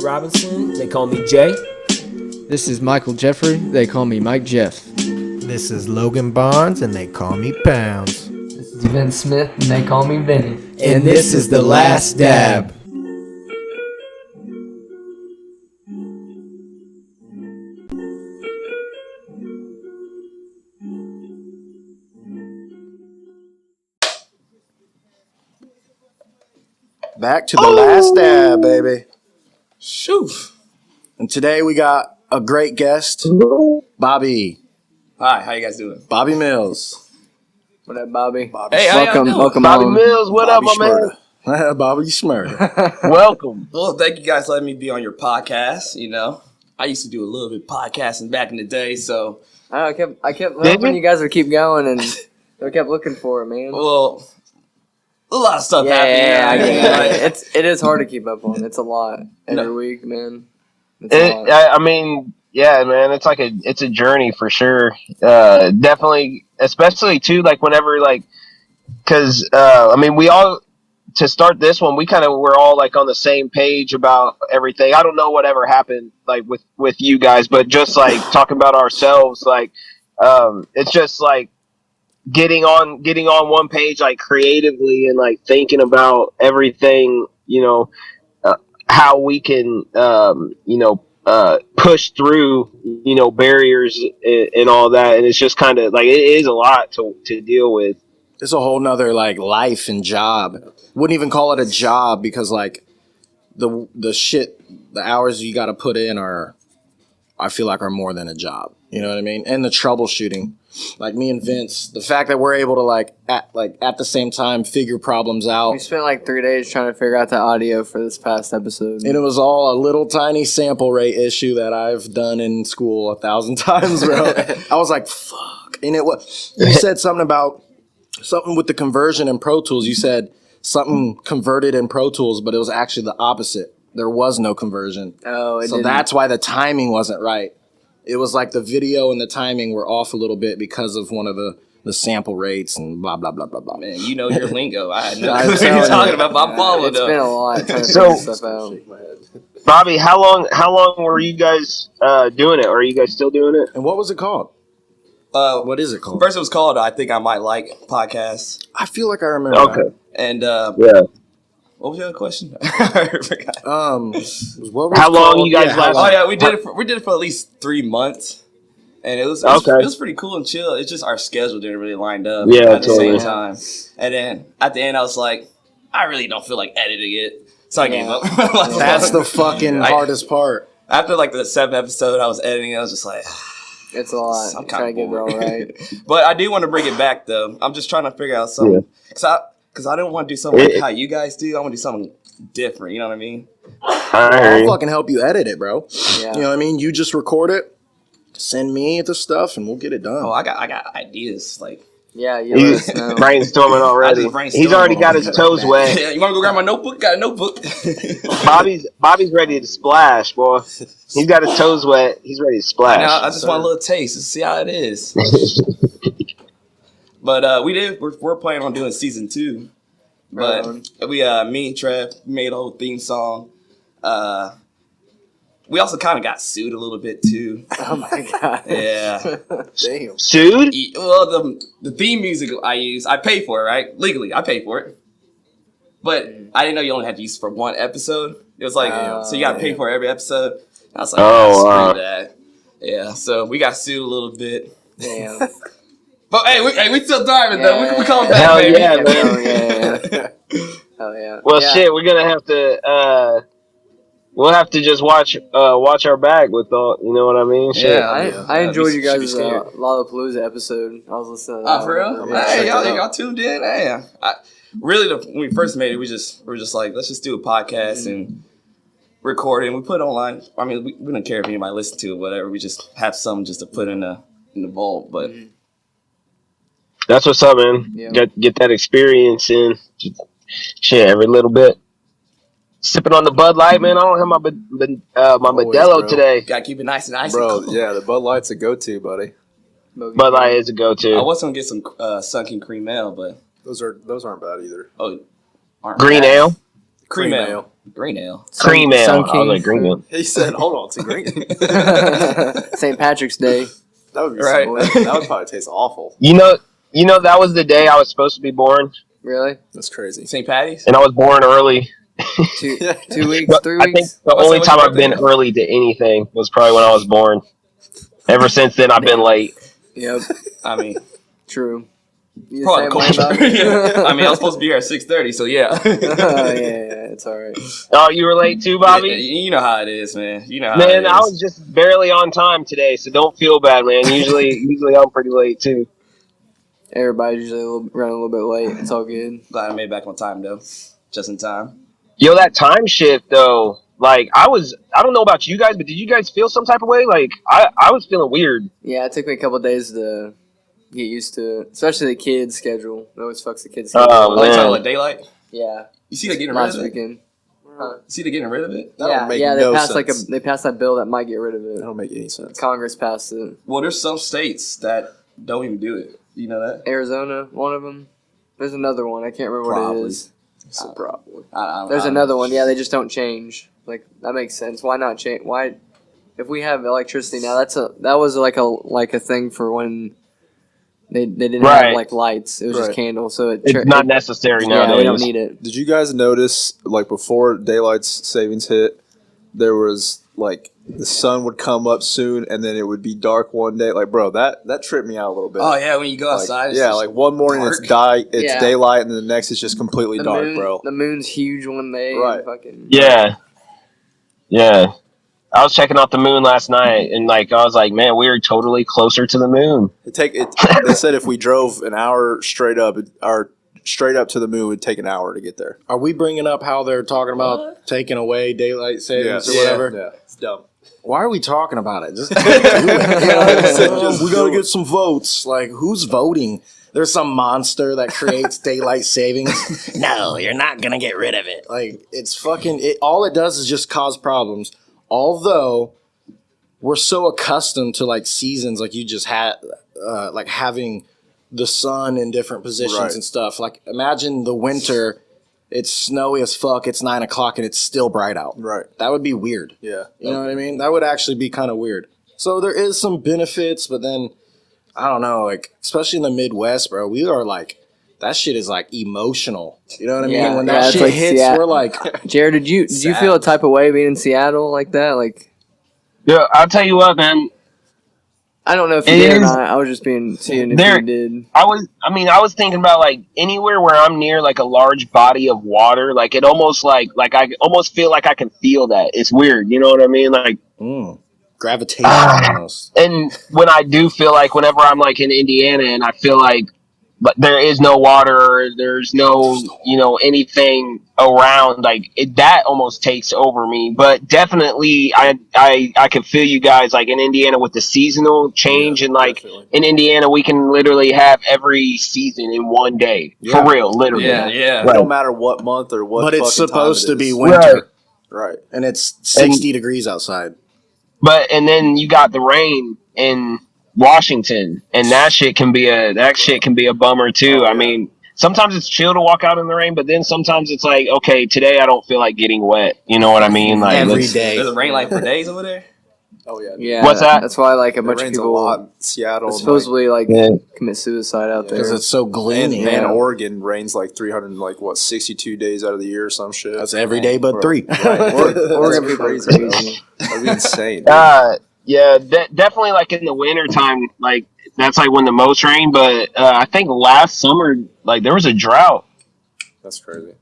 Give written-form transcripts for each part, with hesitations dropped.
Robinson. They call me Jay. This is Michael Jeffrey. They call me Mike Jeff. This is Logan Barnes, and they call me Pounds. This is Vince Smith, and they call me Vinny. And this is The Last Dab. Back to The Last Dab, baby. Shoo. And today we got a great guest, Bobby. Hi, how you guys doing? Bobby Mills. What up, Bobby? Hey, how y'all doing? Welcome Bobby on. Mills, what up, my man? Bobby Schmurda. Welcome. Well, thank you guys for letting me be on your podcast. You know, I used to do a little bit of podcasting back in the day, so. I kept hoping you guys would keep going, and they kept looking for it, man. Well, a lot of stuff happening. Yeah. It is hard to keep up on. It's a lot every week, man. It's a lot. I mean, yeah, man, it's like it's a journey for sure. Definitely, especially too, like whenever, like, because I mean, we all, to start this one, we kind of were all like on the same page about everything. I don't know whatever happened like with you guys, but just like talking about ourselves, like it's just like getting on one page, like creatively, and like thinking about everything, how we can push through barriers and all that. And it's just kind of like it is a lot to deal with. It's a whole nother like life and job. Wouldn't even call it a job because like the hours you got to put in I feel like are more than a job. You know what I mean? And the troubleshooting, like me and Vince, the fact that we're able to at the same time figure problems out. We spent like 3 days trying to figure out the audio for this past episode. And it was all a little tiny sample rate issue that I've done in school 1,000 times, bro. I was like, fuck. And you said something with the conversion in Pro Tools. You said something converted in Pro Tools, but it was actually the opposite. There was no conversion. Oh, so that's why the timing wasn't right. It was like the video and the timing were off a little bit because of one of the sample rates and blah, blah, blah, blah, blah. Man, you know your lingo. I had no clue what you're talking about, but I'm following It's been a lot trying to So- figure stuff out. Bobby, how long were you guys doing it? Or are you guys still doing it? And what was it called? What is it called? First, it was called I Think I Might Like Podcasts. I feel like I remember Okay. And Yeah. what was the other question? I forgot. that. What was How it long called? you guys how last- long? Oh yeah, we did it for at least 3 months, and it was pretty cool and chill. It's just our schedule didn't really line up at the totally. same time. And then at the end, I was like, I really don't feel like editing it, so I gave up. That's the fucking hardest part. After like the 7th episode, I was editing. I was just like, It's a lot. I'm Trying to get it all right. But I do want to bring it back though. I'm just trying to figure out something because I don't want to do something like how you guys do. I want to do something different. You know what I mean? I'll fucking help you edit it, bro. Yeah. You know what I mean? You just record it, send me the stuff, and we'll get it done. Oh, I got ideas like. Yeah, you He's let us know. brainstorming already. I just brainstormed He's already got his toes wet. Yeah, you want to go grab my notebook? Got a notebook. Bobby's ready to splash, boy. He's got his toes wet. He's ready to splash. Now, I just want a little taste to see how it is. But we're planning on doing season 2. But me and Trev made a whole theme song. We also kind of got sued a little bit too. Oh my god. Yeah. Damn. Sued? Well, the theme music I use, I pay for it, right? Legally, I pay for it. But I didn't know you only had to use it for one episode. It was like, so you got to pay for every episode. I was like, screw that. Yeah, so we got sued a little bit. Damn. But hey, we still driving though. We come back, Hell baby. yeah, man. Oh yeah. Well, Yeah. shit, we're gonna have to. We'll have to just watch our back with all. You know what I mean? Shit. Yeah. I enjoyed you Should be guys' scared. Lollapalooza episode. I was listening to that. Oh, for real? Yeah, Hey, check it out. y'all tuned in? Hey, when we first made it, we were just like, let's just do a podcast and record it. And we put it online. I mean, we don't care if anybody listens to it, whatever. We just have something just to put in the vault. But That's what's up, man. Yeah. Get that experience in. Shit, every little bit. Sipping on the Bud Light, man. I don't have my Modelo bro. today. gotta keep it nice and icy. Bro, cool. yeah, the Bud Light's a go-to, buddy. Bud Light is a go-to. I was gonna get some sunken cream ale, but Those aren't bad either. aren't Green bad. ale. Cream ale. Green ale. Cream ale. Sun I was like, King. green ale. He said, "Hold on, it's a green." St. Patrick's Day. That would be Right. that would probably taste awful. You know, that was the day I was supposed to be born, Really? That's crazy. St. Patty's? and I was born early. 2 weeks, But 3 I think weeks? the What's only your time I've birthday? been early to anything was probably when I was born. Ever since then, I've been late. Yep. I mean, True. You the probably same way culture. about it? Yeah. I mean, I was supposed to be here at 6:30, so yeah. Yeah, it's all right. Oh, you were late too, Bobby? You know how it is, man. You know how Man, it I is. was just barely on time today, so don't feel bad, man. Usually I'm pretty late too. Everybody's usually running a little bit late. It's all good. Glad I made it back on time, though. Just in time. Yo, that time shift though, like I don't know about you guys, but did you guys feel some type of way? Like I was feeling weird. Yeah, it took me a couple of days to get used to it, especially the kids' schedule. It always fucks the kids' Oh, schedule. Oh, you man. talking like daylight? Yeah, You see they getting rid last of it? weekend. You see they getting rid of it? That don't make They no passed sense. they passed that bill that might get rid of it. That don't make any sense. Congress passed it. Well, there's some states that don't even do it. You know that? Arizona, one of them. There's another one. I can't remember what Probably. it is. It's a problem. There's another one. Yeah, they just don't change. Like that makes sense. Why not change? Why, if we have electricity now, that was like a thing for when they didn't have Right. like lights. It was just Right. candles. So It's not necessary Yeah, nowadays. we don't need it. Did you guys notice, like, before daylight savings hit, there was like the sun would come up soon and then it would be dark one day? Like, bro, that tripped me out a little bit. Oh, yeah, when you go Like, outside. It's yeah, just like one morning dark. it's Yeah. daylight and then the next it's just completely The dark, moon, bro. The moon's huge one day. Right. And fucking, Yeah. Yeah. I was checking out the moon last night, and like I was like, man, we're totally closer to the moon. They said if we drove an hour straight up, straight up to the moon would take an hour to get there. Are we bringing up how they're talking about taking away daylight savings or whatever? Yeah, it's dumb. Why are we talking about it? Just do it. We gotta get some votes. Like, who's voting? There's some monster that creates daylight savings. No, you're not gonna get rid of it. Like, it's fucking. All it does is just cause problems. Although we're so accustomed to like seasons, like you just had, like having the sun in different positions Right. and stuff. Like, imagine the winter. It's snowy as fuck. It's 9 o'clock and it's still bright out. Right. That would be weird. Yeah. You know what I mean? That would actually be kind of weird. So there is some benefits, but then I don't know, like especially in the Midwest, bro, we are like that shit is like emotional. You know what I mean? Yeah, When yeah, that it's shit like hits, Seattle. we're like, Jared, did you feel a type of way being in Seattle like that? Like, Yeah, I'll tell you what, man. I don't know if you It did or is- not. I was just seeing if There- you did. I was thinking about like anywhere where I'm near like a large body of water, like it almost like I almost feel like I can feel that. It's weird, you know what I mean? Like, gravitation almost. and when I do feel like whenever I'm like in Indiana and I feel like but there is no water, or there's no, anything around, like that almost takes over me. But definitely, I can feel you guys like in Indiana with the seasonal change, and like definitely. in Indiana, we can literally have every season in one day for real, literally. Yeah. It don't matter what month or what. But it's fucking supposed time to it be is. winter. Right. And it's 60 degrees outside. And then you got the rain in Washington, and that shit can be a bummer too. Oh, I yeah. mean, sometimes it's chill to walk out in the rain, but then sometimes it's like, okay, today I don't feel like getting wet. You know what I mean? Like Every let's- day. Does it rain like for days over there? Oh yeah. Yeah, What's that? That's why like a It bunch of rains a people lot in Seattle. and, supposedly like Yeah. commit suicide out Because there. it's so and, gloomy. and Yeah. Oregon rains like 62 days out of the year or some shit. That's every day but Bro. 3. Oregon people are crazy, bro. crazy. That'd be insane. Yeah, definitely like in the winter time, like that's like when the most rain. But I think last summer, like there was a drought, That's crazy.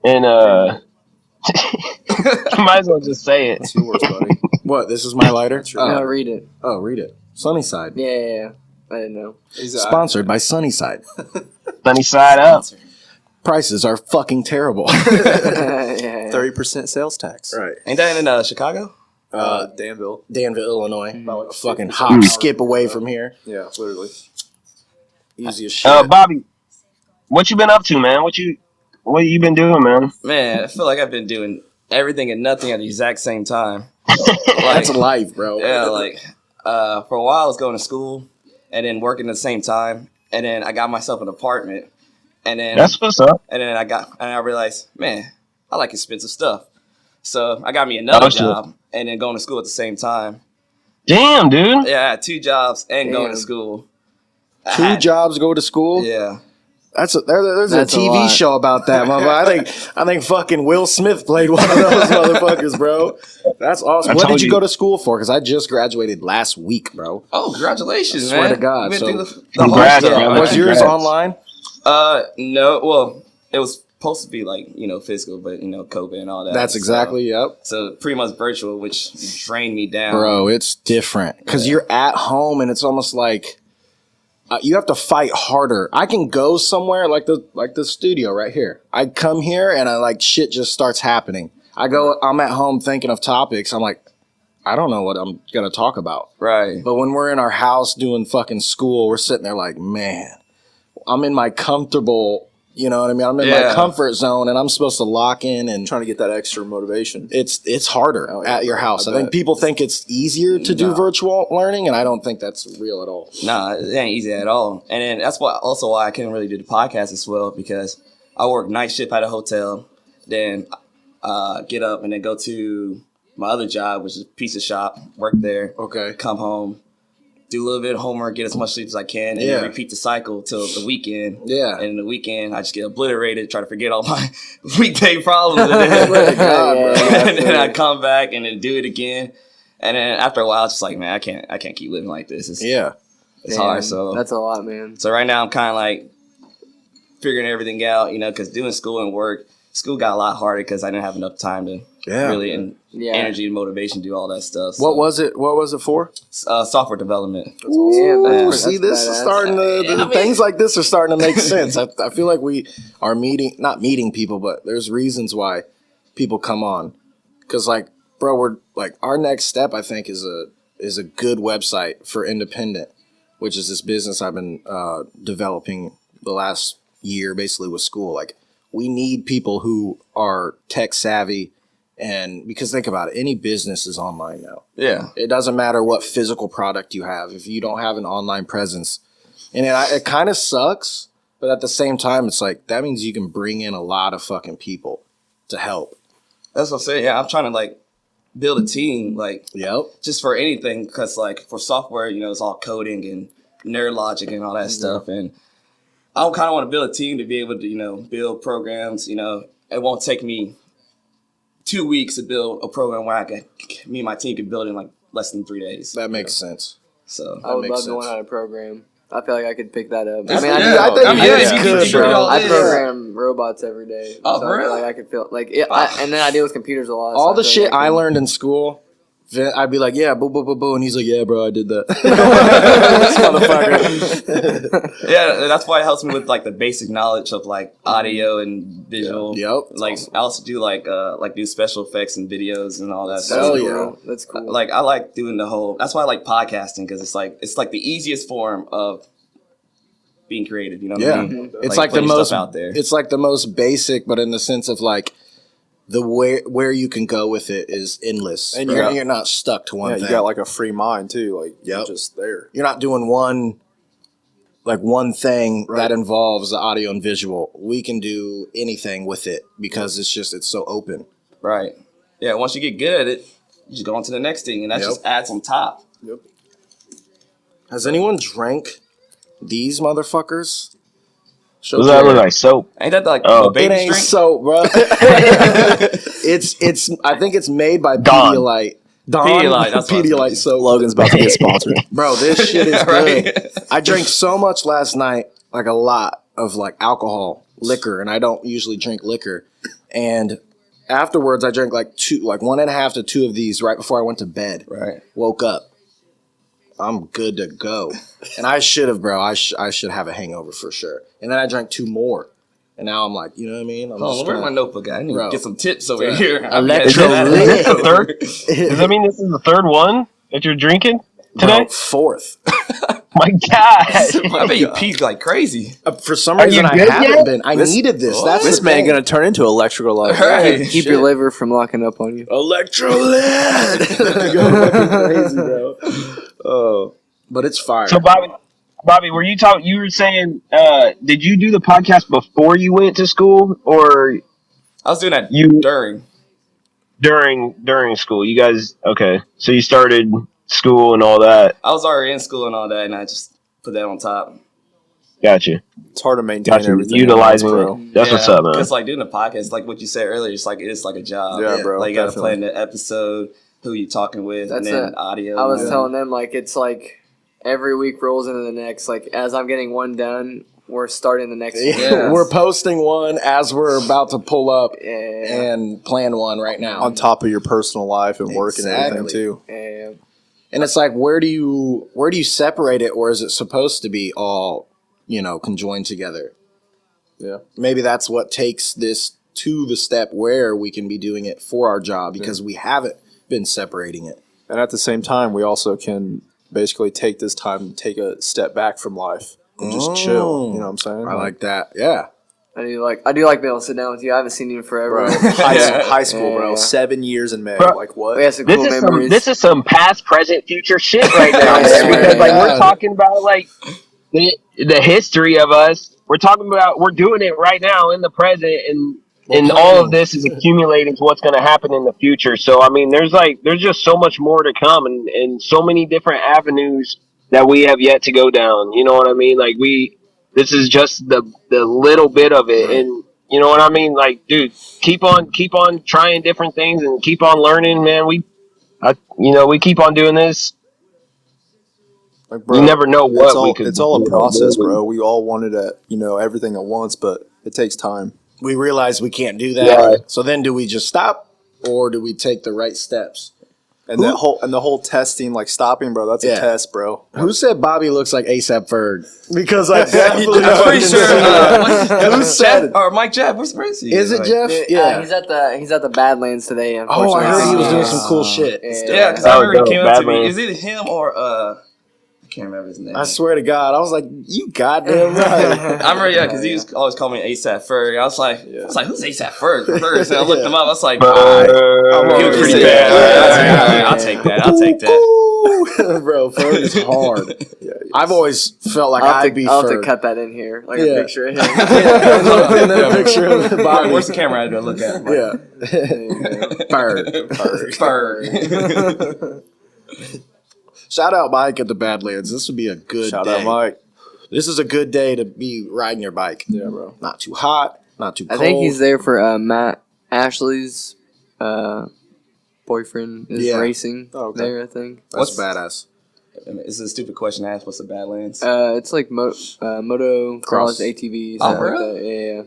and you might as well just say it. That's yours, buddy. What? This is my lighter? No, read it. Oh, read it. Sunnyside. Yeah. I didn't know. He's Sponsored by Sunnyside. Sunny side up. Prices are fucking terrible. yeah. 30% sales tax. Right. Ain't that in Chicago? Danville. Danville, Illinois. About like A fucking 50 hop, hours skip away from from here. Yeah, literally. Easy as shit. Bobby, what you been up to, man? What you been doing, man? Man, I feel like I've been doing everything and nothing at the exact same time. That's life, bro. Yeah, like for a while I was going to school and then working at the same time, and then I got myself an apartment, and then That's what's up. and then I realized, man, I like expensive stuff. So I got me another shit. job and then going to school at the same time. Damn, dude. Yeah, I had 2 jobs and going to school. Two jobs, go to school. Yeah. There's That's a a TV lot. show about that, motherfucker. I think fucking Will Smith played one of those motherfuckers, bro. That's awesome. What did you go to school for? Because I just graduated last week, bro. Oh, congratulations, I swear man. to God. You So- went through the whole Congrats, stuff. bro. Was yours Congrats. online? No. Well, it was supposed to be like, physical, but, COVID and all that. That's exactly, yep. So pretty much virtual, which drained me down. Bro, it's different. Because you're at home and it's almost like you have to fight harder. I can go somewhere like the studio right here. I come here and shit just starts happening. I'm at home thinking of topics. I'm like, I don't know what I'm going to talk about. Right. But when we're in our house doing fucking school, we're sitting there like, man, I'm in my comfortable, you know what I mean? I'm in my comfort zone and I'm supposed to lock in and Trying to get that extra motivation. it's harder at your house. I think bet. people think it's easier to do virtual learning, and I don't think that's real at all. Nah, it ain't easy at all. And then that's why I couldn't really do the podcast as well, because I work night shift at a hotel, then get up and then go to my other job, which is a pizza shop, work there. Okay. Come home, do a little bit of homework, get as much sleep as I can, and then repeat the cycle till the weekend. Yeah. And in the weekend, I just get obliterated, try to forget all my weekday problems. And then I come back and then do it again. And then after a while, it's just like, man, I can't keep living like this. It's hard. So That's a lot, man. So right now, I'm kind of like figuring everything out, because doing school and work, school got a lot harder because I didn't have enough time to really energy and motivation do all that stuff. So, What was it for? software development. Ooh, That's see, this is badass. starting to things like this are starting to make sense. I feel like we are not meeting people, but there's reasons why people come on. Because bro, we're our next step, I think, is a good website for independent, which is this business I've been developing the last year, basically with school. We need people who are tech savvy, and because think about it, any business is online now. Yeah. It doesn't matter what physical product you have if you don't have an online presence, and it kind of sucks. But at the same time, it's that means you can bring in a lot of fucking people to help. That's what I'm saying. Yeah, I'm trying to build a team, Yep. just for anything, because for software, it's all coding and nerd logic and all that stuff, and I kind of want to build a team to be able to, build programs. It won't take me 2 weeks to build a program where me and my team can build in less than 3 days. That makes sense. So I would makes love sense. to learn how to program. I feel like I could pick that up. I I program robots every day. Oh, so for real? I could feel and then I deal with computers a lot. All so the I feel shit like I learned in school, I'd be like, yeah, boo, boo, boo, boo. And he's like, yeah, bro, I did that. This motherfucker. yeah, that's why it helps me with the basic knowledge of audio and visual. Yep. I also do do special effects and videos and all that stuff. Hell yeah. That's cool. I like doing the whole. That's why I like podcasting, because it's the easiest form of being creative. You know what I mean? It's Putting the most stuff out there. It's the most basic, but in the sense of the where you can go with it is endless, and you're not stuck to one thing. You got a free mind too. You're Yep. just there. You're not doing one thing that involves the audio and visual. We can do anything with it because it's so open. Right. Yeah. Once you get good at it, you just go on to the next thing, and that just adds on top. Yep. Has anyone drank these motherfuckers? Does that look like soap? Ain't that a It baby ain't drink? soap, bro. It's. I think it's made by Dawn. Pedialyte. Pedialyte, that's what I was Pedialyte soap. Logan's about to get sponsored. Bro, this shit is Right. good. I drank so much last night, a lot of alcohol, liquor, and I don't usually drink liquor. And afterwards, I drank 1.5 to 2 of these right before I went to bed. Right. Woke up. I'm good to go. And I should have, bro. I should have a hangover for sure. And then I drank 2 more. And now I'm you know what I mean? I'm Oh, where's my notebook at? I need Bro. to get some tips over here. Is this the third? Does that mean this is the third one that you're drinking today? Bro, 4th. My God. I bet you peed like crazy. For some Are reason, you I good haven't yet? been. I needed this. That's This the man thing. gonna turn into electrical light. Right. Keep your liver from locking up on you. Electrolyte. Go fucking crazy, bro. Oh, but it's fire. So Bobby, were you talking? You were saying, did you do the podcast before you went to school, or I was doing that during school. You guys, okay? So you started school and all that. I was already in school and all that, and I just put that on top. Gotcha. It's hard to maintain everything. Utilizing bro. it. That's what's up, man. Because like doing the podcast, like what you said earlier, it's like a job. Yeah, bro. Like you got to definitely. plan the episode, who you talking with, and then audio. I was telling them like it's like every week rolls into the next. Like as I'm getting one done, we're starting the next. Yeah. We're posting one as we're about to pull up Yeah. and plan one right now. On top of your personal life and work and everything too. Yeah. And it's like, where do you separate it, or is it supposed to be all, conjoined together? Yeah. Maybe that's what takes this to the step where we can be doing it for our job because we haven't been separating it. And at the same time, we also can basically take this time and take a step back from life and just chill. You know what I'm saying? I like that. Yeah. I do like being able to sit down with you. I haven't seen you in forever. Bro, high school, bro. Yeah. 7 years in May. Bro, Like what? We had some cool memories. This is some past, present, future shit right now. Yeah. Because like we're talking about like the history of us. We're talking about we're doing it right now in the present, and all of this is accumulating to what's going to happen in the future. So I mean, there's just so much more to come, and so many different avenues that we have yet to go down. You know what I mean? Like this is just the little bit of it, and you know what I mean? Like, dude, keep on trying different things and keep on learning, man. We keep on doing this. Like, bro, you never know what it's all a process, bro. We all wanted everything at once, but it takes time. We realize we can't do that. Yeah. So then do we just stop, or do we take the right steps? And the whole testing, like stopping, bro, that's a test, bro. Who said Bobby looks like ASAP Ferg? Because I definitely I'm pretty sure. Who said it? Or Mike Jeff? Where's he? Is it Jeff? Yeah. He's at the Badlands today. Oh, I heard he was doing some cool shit. Yeah, because I remember he came up to me. Is it him or I can't remember his name. I swear to God, I was like, you goddamn right. I remember, because he was always calling me ASAP Ferg. I was like, who's ASAP Ferg? First, and I looked him up. I was like, he was pretty bad. I'll take that. Bro, Ferg is hard. I've always felt like I'd be I'll have Ferg. to cut that in here, like a picture of him. And then a picture of Bobby. Where's the camera I gotta look at? Ferg. Shout out Mike at the Badlands. This would be a good day. Shout out Mike. This is a good day to be riding your bike. Yeah, bro. Not too hot, not too cold. I think he's there for Matt Ashley's boyfriend is racing there, I think. That's badass. It's a stupid question to ask. What's the Badlands? It's like moto cross ATVs. Oh, really? Like yeah.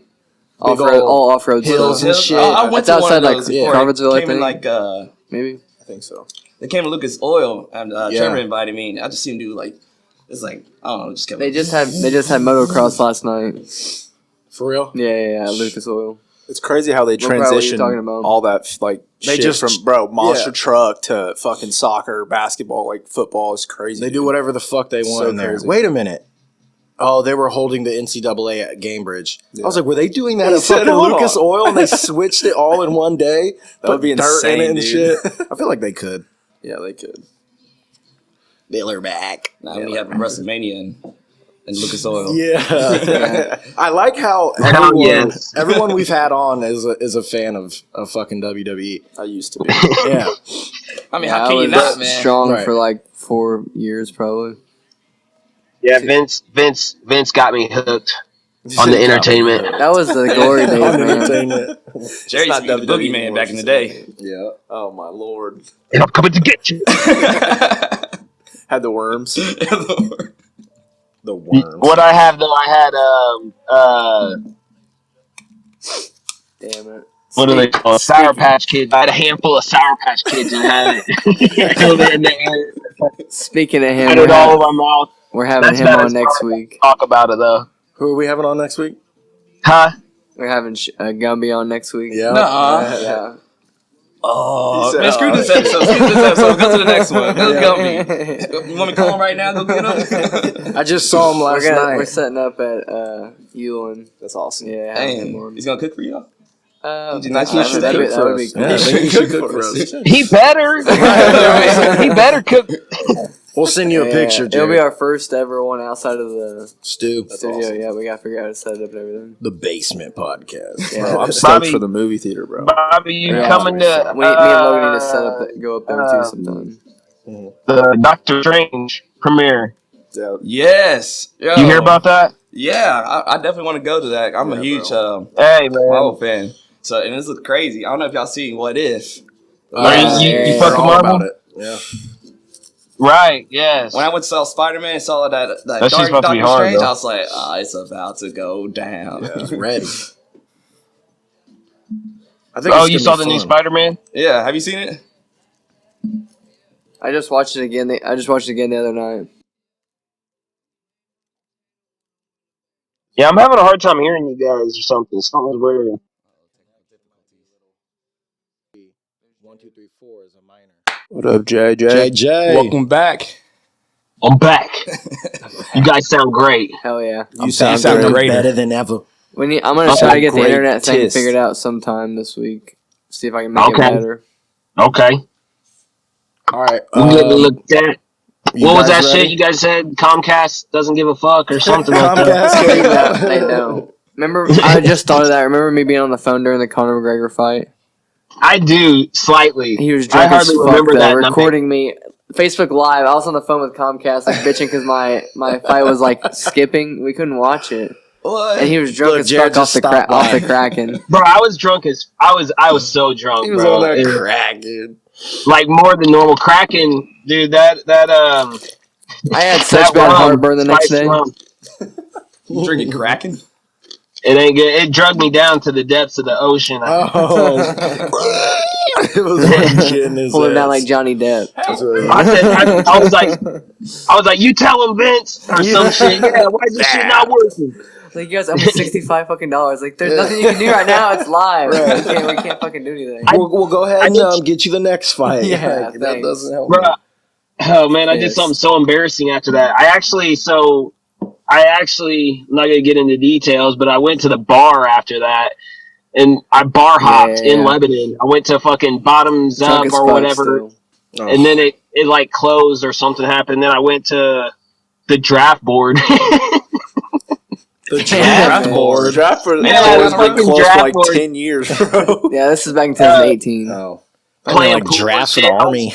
All off-road hills and shit. I went to one of outside, those like, before. Carversville, I Came in think. like Maybe. I think so. They came to Lucas Oil and Trevor invited me. I just seen him do like it's like I don't know. Just kept. They just had motocross last night. For real? Yeah. Lucas Oil. It's crazy how they transition all that like They shit just- from monster truck to fucking soccer, basketball, like football is crazy. They do whatever the fuck they want in there. crazy. Wait a minute. Oh, they were holding the NCAA at Gamebridge. I was like, were they doing that He at said, fucking hold Lucas on. Oil and they switched it all in one day? That would be dirt in insane, it and dude. shit. I feel like they could. Yeah, they could. Baylor back. Now we have WrestleMania and Lucas Oil. Yeah. I like how everyone we've had on is a fan of fucking WWE. I used to be. Yeah. I mean, how can you not, man? Strong Right. for like 4 years, probably. Yeah, Vince got me hooked on the entertainment. That was the glory days, man. Entertainment. Jerry used to be the WWE boogeyman back in the day. Yeah. Oh my lord. And I'm coming to get you. Had the worms. The worms. What I have though, I had Damn it. what are they called? Sour Patch Kids. I had a handful of Sour Patch Kids and had it. Speaking of him, Had it all over my mouth. we're having That's him not on as next far as week. Talk about it though. Who are we having on next week? Huh? We're having Gumby on next week. Yeah. Nuh-uh. Yeah. Oh, He said, man, screw this episode. Go to the next one. Go Gumby. You want me to call him right now? Go get him. I just saw him last night. We're setting up at Ewan. That's awesome. Yeah. having him Damn, on. he's gonna cook for y'all. He nice you should that cook would for be us. cool. Yeah, I think he should cook for us. He better. He better cook. We'll send you a picture, Jared. It'll be our first ever one outside of the Stu. studio. Awesome. Yeah, we gotta figure out how to set it up and everything. The Basement Podcast. Yeah. Bro, I'm stoked for the movie theater, bro. Bobby, you coming to? Me and Logan need to set up, go up there too sometime. The Doctor Strange premiere. Yeah. Yes. Yo. You hear about that? Yeah, I definitely want to go to that. I'm a huge Hey, man. Marvel fan. So, and this is crazy. I don't know if y'all seen What If. You fucking Marvel? About it. Yeah. Right, yes. When I went to saw Spider-Man and saw that That shit's dark about to be Doctor hard, Strange, though. I was like, it's about to go down. Yeah, it's ready. I think you saw the new Spider-Man? Yeah, have you seen it? I just watched it again. I just watched it again the other night. Yeah, I'm having a hard time hearing you guys or something. Something's weird. 1, 2, 3, 4 is a minor. What up, JJ? JJ. Welcome back. I'm back. You guys sound great. Hell yeah. You sound great. Better than ever. I'm gonna try to get the internet thing Greatest. figured out sometime this week. See if I can make it Okay. better. Okay. All right. We good to look at. You What was guys that ready? shit you guys said? Comcast doesn't give a fuck or something like that. Comcast. They don't. Remember, I just thought of that. Remember me being on the phone during the Conor McGregor fight? I do, slightly. He was I drunk as hardly fuck, remember though, that. and I'm- recording me. Facebook Live, I was on the phone with Comcast, like, bitching because my fight was, like, skipping. We couldn't watch it. What? And he was drunk Look, as Jared fuck off just the stopped Kraken. Bro, I was drunk as I was so drunk, He was bro. on that It was, crack, dude. like more than normal. Kraken, dude. That I had such bad heartburn the next day. You drinking Kraken? It ain't good. It drugged me down to the depths of the ocean. Oh. It was like shit in his Pulling ass. down like Johnny Depp. I was like, you tell him, Vince, or some shit. Yeah, why is this shit not working? Like, you guys owe me $65 fucking. Like, there's nothing you can do right now. It's live. Right. We can't fucking do anything. We'll go ahead and get you the next fight. Yeah, Like, that thanks. doesn't help. Bro, oh man, I did Yes. something so embarrassing after that. I'm not gonna get into details, but I went to the bar after that, and I bar hopped in Lebanon. I went to fucking Bottoms Drunk Up as or fuck whatever, still. Oh. and then it like closed or something happened. Then I went to the draft board. The draft draft board. Draft for Yeah, has it's been fucking closed draft for like board. 10 years, bro. Yeah, this is back in 2018. Oh. Playing Like pool and draft for shit. the army.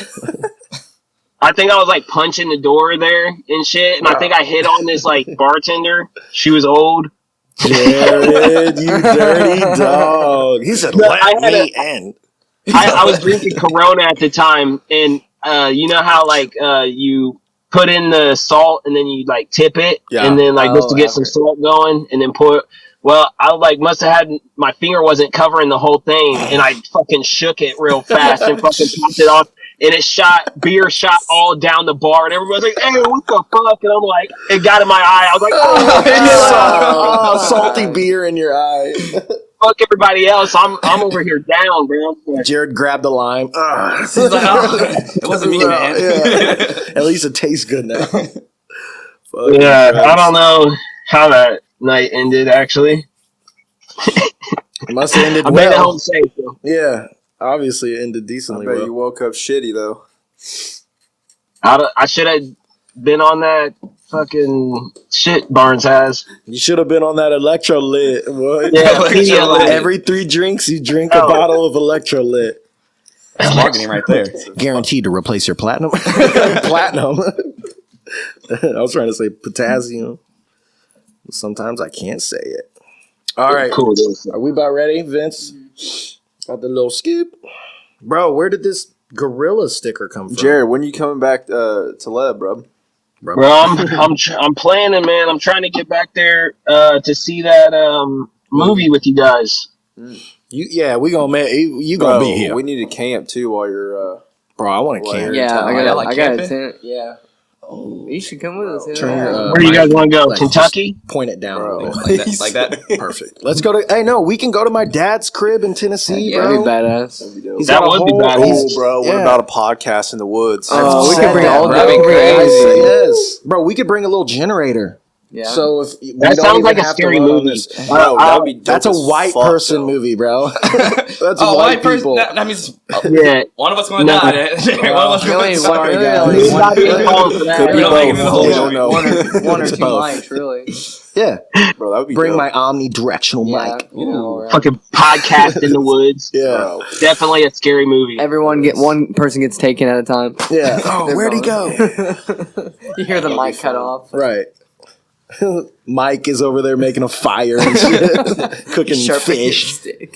I think I was like punching the door there and shit, and I think I hit on this like bartender. She was old. Jared, you dirty dog. He said, No, let I had me in. I was drinking Corona at the time, and you know how like you put in the salt and then you like tip it, Yeah. and then like just to get some ever. salt going, and then pour. Well, I like must have had my finger wasn't covering the whole thing, and I fucking shook it real fast and fucking popped it off, and beer shot all down the bar, and everybody's like, "Hey, what the fuck?" And I'm like, it got in my eye. I was like, "Oh, Salty beer in your eye. fuck everybody else. I'm over here down, bro." Jared grabbed the lime. He's like, it wasn't me, man. Yeah. At least it tastes good now. Yeah, I don't know how that night ended. Actually, It must have ended I made it well. home safe. Though. Yeah. Obviously, it ended I decently bet well. you woke up shitty, though. I should have been on that fucking shit Barnes has. You should have been on that electrolyte. What? Yeah, Electrolyte. Every 3 drinks, you drink a Oh. bottle of electrolyte. That's marketing right there. Guaranteed to replace your platinum. Platinum. I was trying to say potassium. Sometimes I can't say it. All right. Cool. Are we about ready, Vince? Got the little skip. Bro, where did this gorilla sticker come from? Jared, when you coming back to Leb, bro? Bro, I'm planning, man. I'm trying to get back there to see that movie with you guys. We gonna you Bro, gonna be here. we need to camp, too, while you're... Bro, I want to Well, camp. Yeah, I got I got a camping? tent. Yeah. You should come with us. Turn your, Where do you guys want to go? like, Kentucky? Point it down. Bro. a little. Like that. Perfect. Let's go to. Hey, no, we can go to my dad's crib in Tennessee, Yeah, that'd bro. be badass. He's That got a would be whole- badass. Oh, bro, what Yeah. about a podcast in the woods? Oh, we Said can bring that, all bro. That'd be crazy. Yes, bro. We could bring a little generator. Yeah. So if we That don't sounds even like a have to scary run on movie. this- Bro, that'd be dope That's a as white fuck, person though. movie, bro. That's Oh, white person. people. That means Yeah. one of us going to No. die. One of us going Really, to one, die. really, guys. only Maybe one, not even really, calling for that. Could be We don't make both. it the whole We movie. don't know. one or It's two both. mics, really. Yeah. Bro, that would be Bring dope. my omnidirectional Yeah. mic. You know, right. Fucking podcast in the woods. Yeah. Bro. Definitely a scary movie. One person gets taken at a time. Yeah. Oh, They're where'd he gone. go? You hear the mic cut off. Right. Mike is over there making a fire and shit, cooking Sharpening his fish. stick.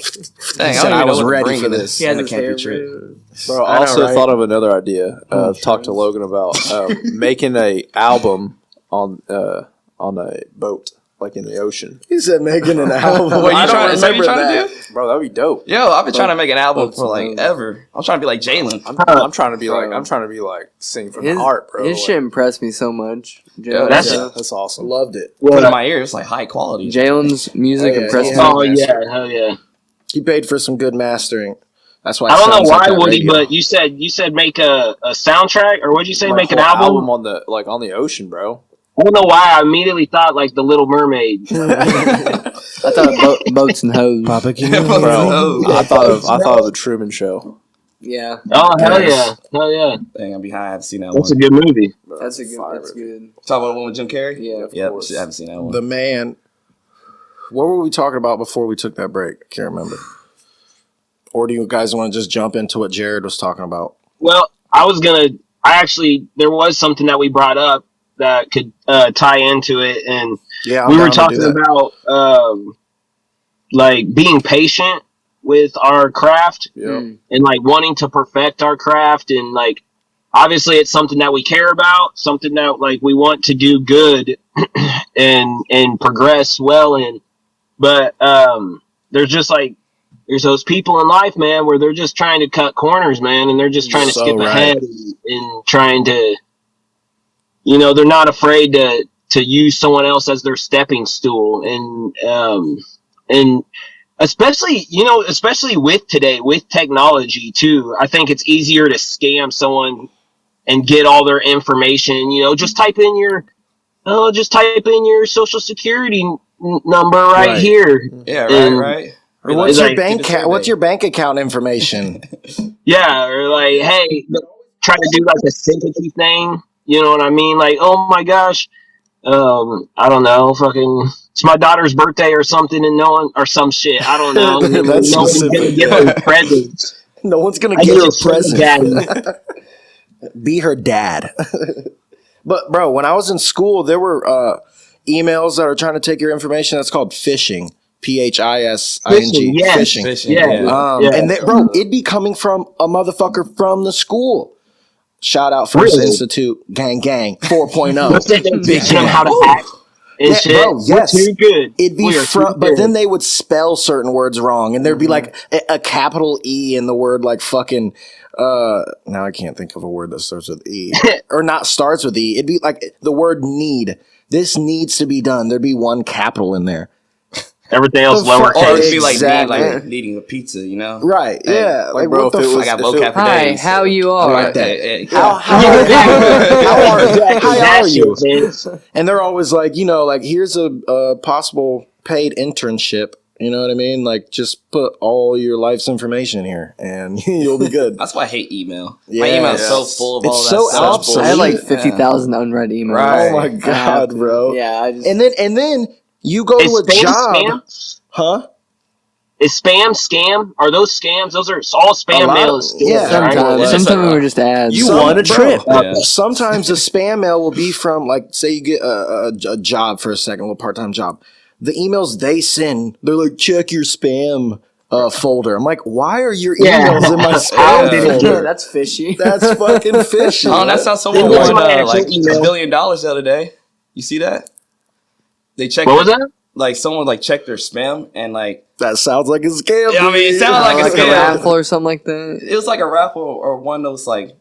Dang, Said I I don't was even know what to ready bring for in this. He has on a his camping hair trip. red. Bro, I I know, also right? thought of another idea. Talked to Logan about making a album on a boat, like in the ocean. He said making an album. What, I you don't trying, is that what you remember trying that. to do? Bro, that'd be dope. Yo, I've been trying to make an album Boats for and like hoes. ever. I'm trying to be like Jalen. I'm trying to be like sing from His, the heart, bro. his Like, shit impressed me so much. Yeah, That's- that's awesome. Loved it. Put it in my ear. It's like high quality. Jalen's music Oh, yeah, impressed yeah. me. Oh yeah, hell yeah. He paid for some good mastering. That's why. I don't know sounds why, like that Woody, radio. but you said make a soundtrack, or what'd you say? Like, Make an whole album? on the on the ocean, bro. I don't know why. I immediately thought like the Little Mermaid. I thought boats and hoes. Papa King. Oh, I thought of the Truman Show. Yeah, Oh hell Yes. yeah, hell yeah. dang, I'm behind. I haven't seen that That's a one. good movie. Bro, that's a good. fire, That's bro. good. Talk about the one with Jim Carrey. Yeah, Of Yep, course. I haven't seen that one. The man. What were we talking about before we took that break? I can't remember. Or do you guys want to just jump into what Jared was talking about? Well, there was something that we brought up that could tie into it, and Yeah, we were talking about like being patient with our craft Yep. Mm. and like wanting to perfect our craft, and like obviously it's something that we care about, something that like we want to do good and progress well in, but there's just like there's those people in life, man, where they're just trying to cut corners, man, and they're just trying to So skip right. ahead and trying to, they're not afraid to use someone else as their stepping stool, and especially with today, with technology too, I think it's easier to scam someone and get all their information. Just type in your social security number right Right. here. Yeah, right, And- right. Or what's Like, your bank? do the survey. What's your bank account information? Yeah, or like, hey, try to do like a sympathy thing. You know what I mean? Like, oh my gosh, I don't know, fucking, it's my daughter's birthday or something, and no one or some shit. I don't know. That's no one's gonna specific, give yeah. her presents. No one's gonna I get need you a a present. daddy. Be her dad. But bro, when I was in school, there were emails that are trying to take your information. That's called phishing. PHISING. Phishing, yes. Phishing. Fishing, Yeah. yeah. Yeah. And bro, it'd be coming from a motherfucker from the school. Shout out First Really? Institute, gang, 4.0. Let's say they teaching them how to Woo. hack and Yeah, shit. bro, We're yes. too good. It'd be We are too but good. then they would spell certain words wrong, and there'd be like a capital E in the word, like fucking. Now I can't think of a word that starts with E or not starts with E. It'd be like the word need. This needs to be done. There'd be one capital in there. Everything else The fuck- Or lowercase. it'd be like me, Exactly. like needing a pizza, Right? Hey, Yeah. Like, bro, what the if it fuck? was- I got if it- vocab for Hi, days. how you I are? like that. Hey, How are you? And they're always like, like here's a possible paid internship. You know what I mean? Like, just put all your life's information in here, and you'll be good. That's why I hate email. My Yeah. email is so Yes. full of It's all that so stuff. obsolete. I had like Yeah. 50,000 unread emails. Right. Oh my god, bro! Yeah, I just. And then you go Is to a spam job, scam? huh? Is spam scam? Are those scams? Those are all A spam lot mail. of- Is yeah. scams, right? sometimes, Yeah. sometimes we were just ads. You want a trip? Yeah. Sometimes the spam mail will be from, like, say you get a job for a second, a little part-time job. The emails they send, they're like, check your spam folder. I'm like, why are your Yeah. emails in my How spam did it folder? get- That's fishy. That's fucking fishy. Oh, that's how someone It was won my actual like email. $1 billion the other day. You see that? They checked. What was that? Like someone like checked their spam and like That sounds like a scam. Yeah, I mean, it dude. sounds like a like a scam. raffle or something like that. it was like a raffle or one that was like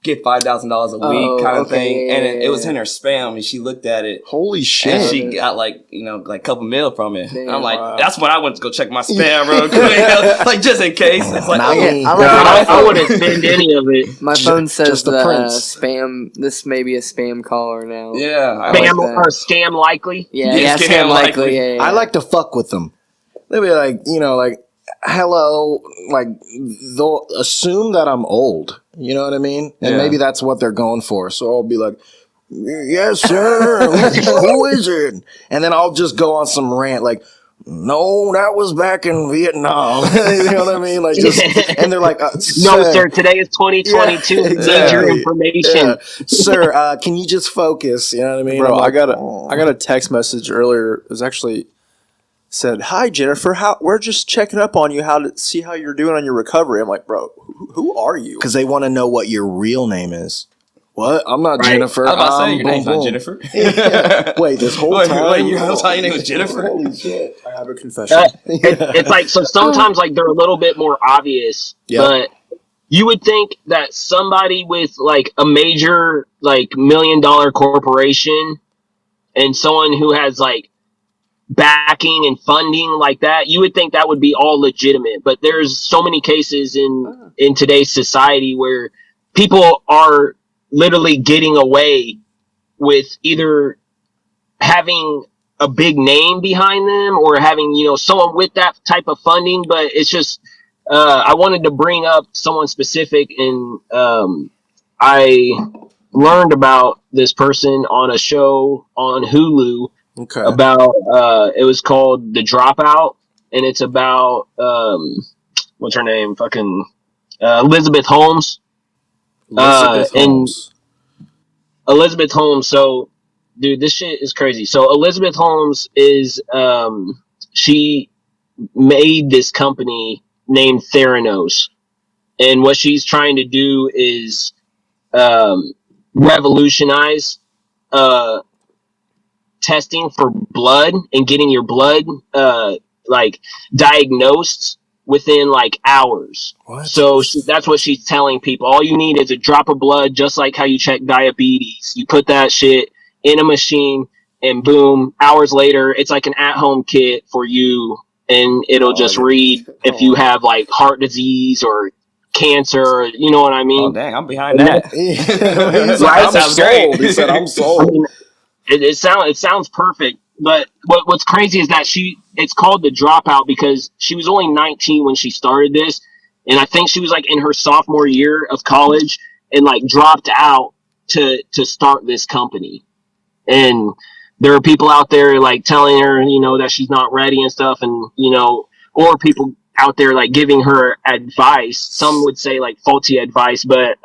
get $5,000 a week kind of thing. And it was in her spam, and she looked at it. Holy shit. And she got like a couple mil from it. Damn, I'm like, that's when I went to go check my spam real quick. Like, just in case. It's like, I wouldn't spend any of it. My phone says just the that prince. spam. This may be a spam caller now. yeah. I Spam like or scam likely. Yeah, scam likely. Yeah. I like to fuck with them. They'll be like, like, hello, like, they'll assume that I'm old. You know what I mean? And Yeah. maybe that's what they're going for. So I'll be like, yes, sir. Who is it? And then I'll just go on some rant like, no, that was back in Vietnam. You know what I mean? Like, just, and they're like, No, sir. Today is 2022. Yeah, Need exactly. your information. Yeah. Sir, can you just focus? You know what I mean? Bro, I'm I like, got a text message earlier. It was actually said, "Hi Jennifer, we're just checking up on you, how to see how you're doing on your recovery." I'm like, bro, who are you? because they want to know what your real name is. What? I'm not Right. Jennifer. I was about to say, your boom, name's not boom. Jennifer. Wait, this whole time? Wait, you thought your name was Jennifer? Holy shit. I have a confession. It's like, so sometimes like they're a little bit more obvious, Yeah. but you would think that somebody with like a major like $1 million corporation and someone who has like backing and funding like that, you would think that would be all legitimate. But there's so many cases in today's society where people are literally getting away with either having a big name behind them or having someone with that type of funding. But it's just I wanted to bring up someone specific, and I learned about this person on a show on Hulu Okay. about it was called The Dropout, and it's about what's her name, fucking Elizabeth Holmes. Elizabeth Holmes. Elizabeth Holmes. So, dude, this shit is crazy. So Elizabeth Holmes is she made this company named Theranos, and what she's trying to do is revolutionize testing for blood and getting your blood like diagnosed within like hours. What? So that's what she's telling people. All you need is a drop of blood, just like how you check diabetes. You put that shit in a machine, and boom, hours later, it's like an at-home kit for you, and it'll just read if you have like heart disease or cancer. You know what I mean? Oh, dang, I'm behind that. He's Right, like, I'm sounds sold. great. He said, I'm I sold. mean, it sounds perfect, but what's crazy is that it's called The Dropout because she was only 19 when she started this, and I think she was like in her sophomore year of college and like dropped out to start this company. And there are people out there like telling her, that she's not ready and stuff, and or people out there like giving her advice. Some would say like faulty advice, but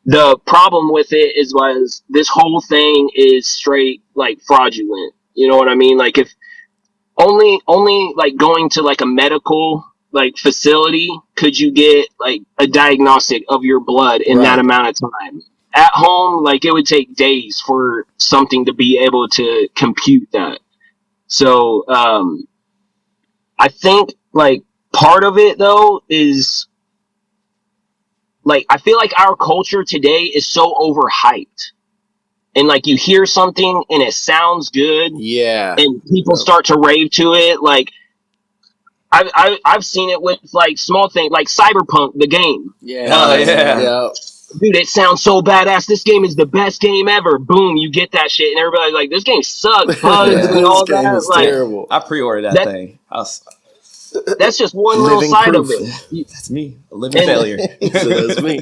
the problem with it was this whole thing is straight like fraudulent. You know what I mean? Like if only like going to like a medical like facility could you get like a diagnostic of your blood in that amount of time. At home, like it would take days for something to be able to compute that. So I think like part of it though is like I feel like our culture today is so overhyped, and like you hear something and it sounds good, Yeah. and people start to rave to it. Like I've seen it with like small things like Cyberpunk, the game. Oh, yeah. Yeah. Dude, it sounds so badass. This game is the best game ever. Boom, you get that shit, and everybody's like, "This game sucks, bugs and all This game that." is Like, terrible. I pre-ordered that thing. that's just one little Living side proof. of it. That's me, a living failure. That's me.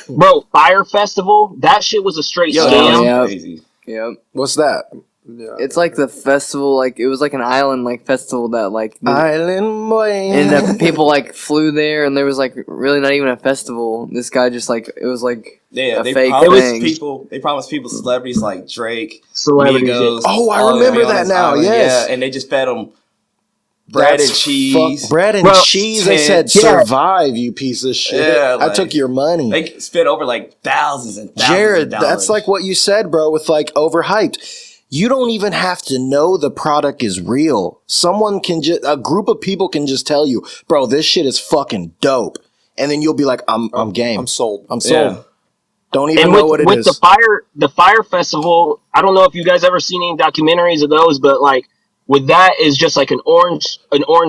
Bro, Fire Festival, that shit was a straight Yo, scam. yeah. crazy. Yep. What's that? Yeah. It's like the festival, like it was like an island like festival that like Island boy. and that people like flew there, and there was like really not even a festival. This guy just like it was like Yeah, a they fake promised thing. people. They promised people celebrities like Drake, Celebrities, Migos. Oh, I all the remember way on that this now, island. yes. Yeah, and they just fed them bread and That's cheese. bread and Well, cheese. They said, yeah. survive, you piece of shit. Yeah, I like- took your money. They spent over like thousands and thousands Jared, of dollars. that's like what you said, bro, with like overhyped. You don't even have to know the product is real. Someone can just, a group of people can just tell you, bro, this shit is fucking dope. and then you'll be like, I'm game. I'm sold. I'm sold. Yeah. Don't even And know what it is. with the fire festival, I don't know if you guys ever seen any documentaries of those, but like with that is just like an orange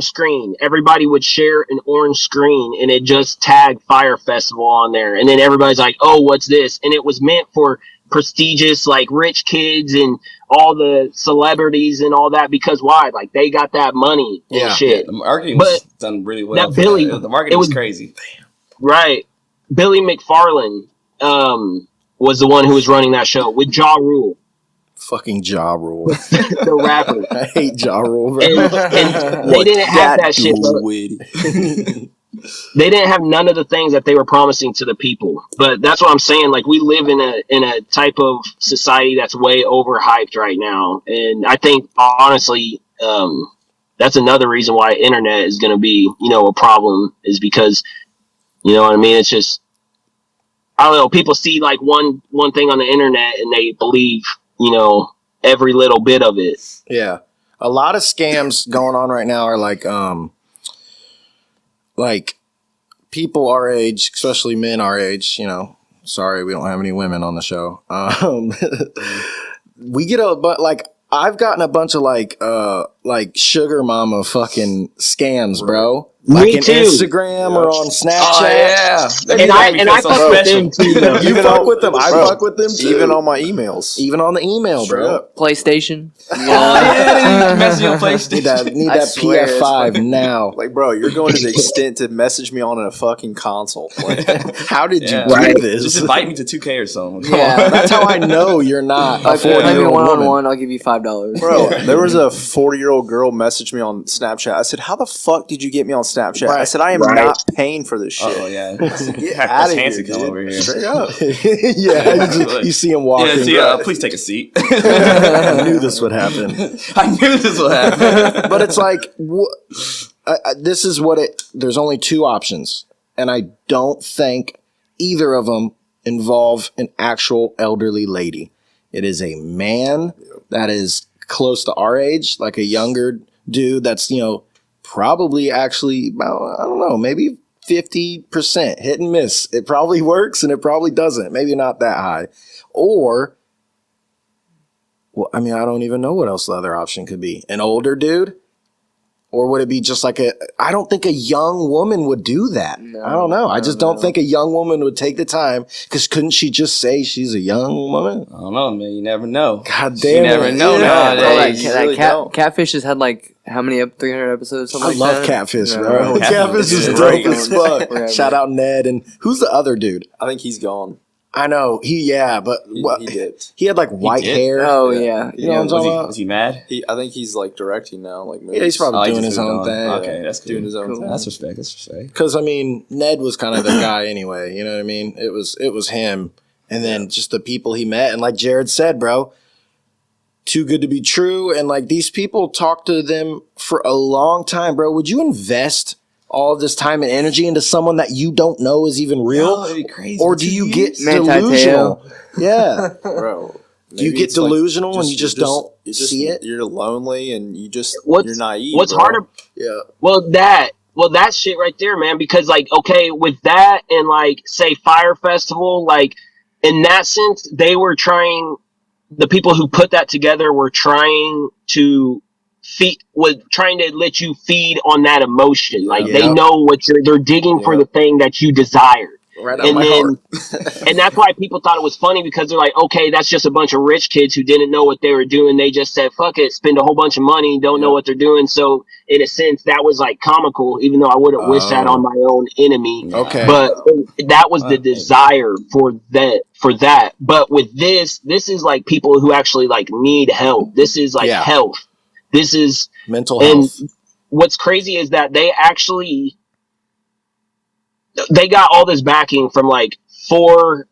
screen. Everybody would share an orange screen, and it just tagged Fire Festival on there, and then everybody's like, "Oh, what's this?" And it was meant for prestigious, like rich kids and all the celebrities and all that, because why? Like they got that money and Yeah. shit. The marketing was done really well. That Billy, the marketing was crazy. Right. Billy McFarlane was the one who was running that show with Ja Rule, Fucking Ja Rule. the rapper. I hate Ja Rule, bro. And they didn't have that shit, bro. They didn't have none of the things that they were promising to the people. But that's what I'm saying. Like we live in a type of society that's way overhyped right now, and I think honestly, that's another reason why internet is going to be, a problem, is because, you know what I mean? It's just, I don't know. People see like one thing on the internet and they believe, every little bit of it. Yeah. A lot of scams going on right now are like people our age, especially men our age, sorry, we don't have any women on the show. We get I've gotten a bunch of like sugar mama fucking scams, bro. Like Me in too. Instagram or on Snapchat. Oh yeah, And I fuck with them too, though. You fuck with them. I fuck with them too. Even on my emails. Even on the email, bro. PlayStation. Oh yeah, they message on PlayStation. Need I that swear, it's PS5 now. Like, bro, you're going to the extent to message me on a fucking console. Like, How did you Yeah. do this? Just invite me to 2K or something. Come Yeah. on. That's how I know you're not a Like, play me 40-year-old woman. one-on-one, I'll give you $5. bro, there was a 40-year-old girl messaged me on Snapchat. I said, how the fuck did you get me on Snapchat? I said, I am not paying for this shit. Oh yeah, Get Have out Chris of Hansen here, come dude. over here. Straight up. Yeah, you see him walking. Yeah, see, please take a seat. I knew this would happen. I knew this would happen. But it's like, this is what there's only two options. And I don't think either of them involve an actual elderly lady. It is a man that is close to our age, like a younger dude that's, probably actually about, I don't know, maybe 50% hit and miss. It probably works and it probably doesn't. Maybe not that high. Or, well, I mean, I don't even know what else the other option could be. An older dude? Or would it be just like I don't think a young woman would do that. No, I don't know. I just don't think a young woman would take the time, because couldn't she just say she's a young woman? I don't know, man. You never know. God damn You never it. know Yeah, nowadays. bro. That really don't. Catfish has had like how many 300 episodes? Something I like love that? Catfish, Yeah. bro. Catfish Catfish is is dope great. as fuck. Forever. Shout out Ned. And who's the other dude? I think he's gone. I know. But He dipped. he had like white did? hair. Oh Yeah. yeah. You know what I'm talking about? Was he mad? I think he's like directing now. Like, Yeah, he's probably Oh, he doing just his own moved on. thing. Okay, that's good. doing his own Cool. thing. That's respect. That's respect. Because I mean, Ned was kind of the guy anyway. You know what I mean? It was him, and then just the people he met, and like Jared said, bro, too good to be true. And like these people talk to them for a long time, bro. Would you invest all of this time and energy into someone that you don't know is even real, Oh, that'd be crazy. or For do 2 you get years? Manti delusional? Yeah. Bro. Do you maybe get it's like delusional and you just don't you're see it? You're lonely and you're What's naive. What's bro. harder? Yeah. Well, that shit right there, man. Because like, okay, with that and like, say Fire Festival, like in that sense, they were trying. The people who put that together were trying to trying to let you feed on that emotion. Like they Yep. know what they're digging for, the thing that you desire. Right on And my then, heart. and that's why people thought it was funny, because they're like, okay, that's just a bunch of rich kids who didn't know what they were doing. They just said, fuck it, spend a whole bunch of money, don't know what they're doing. So in a sense, that was like comical, even though I wouldn't wish that on my own enemy. Okay. But that was the desire for that. But with this is like people who actually like need help. This is like health. This is Mental and health. what's crazy is that they got all this backing from like 4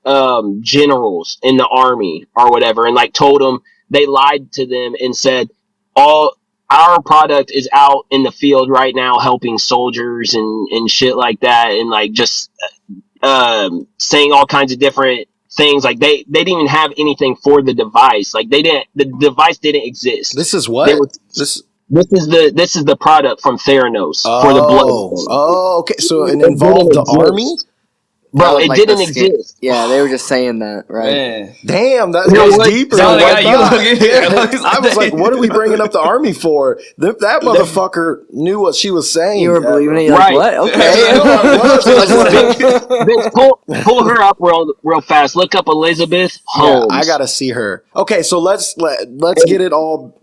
generals in the army or whatever, and like told them, they lied to them and said, all our product is out in the field right now helping soldiers and shit like that, and like just saying all kinds of different things. Like they didn't even have anything for the device. Like the device didn't exist. This is what? They were- This is the product from Theranos for the blood. Oh, okay. So it It didn't involved the exist. army? Bro, it Like the didn't skin- exist. Yeah, they were just saying that, right? Man. Damn, that You know goes what? deeper Sound than like I you thought. look in here. I was like, what are we bringing up the army for? That motherfucker knew what she was saying. You were believing it? You're Right. like, what? Okay. No, I was. Vince, pull her up real fast. Look up Elizabeth Yeah, Holmes. I gotta see her. Okay, so let's get it all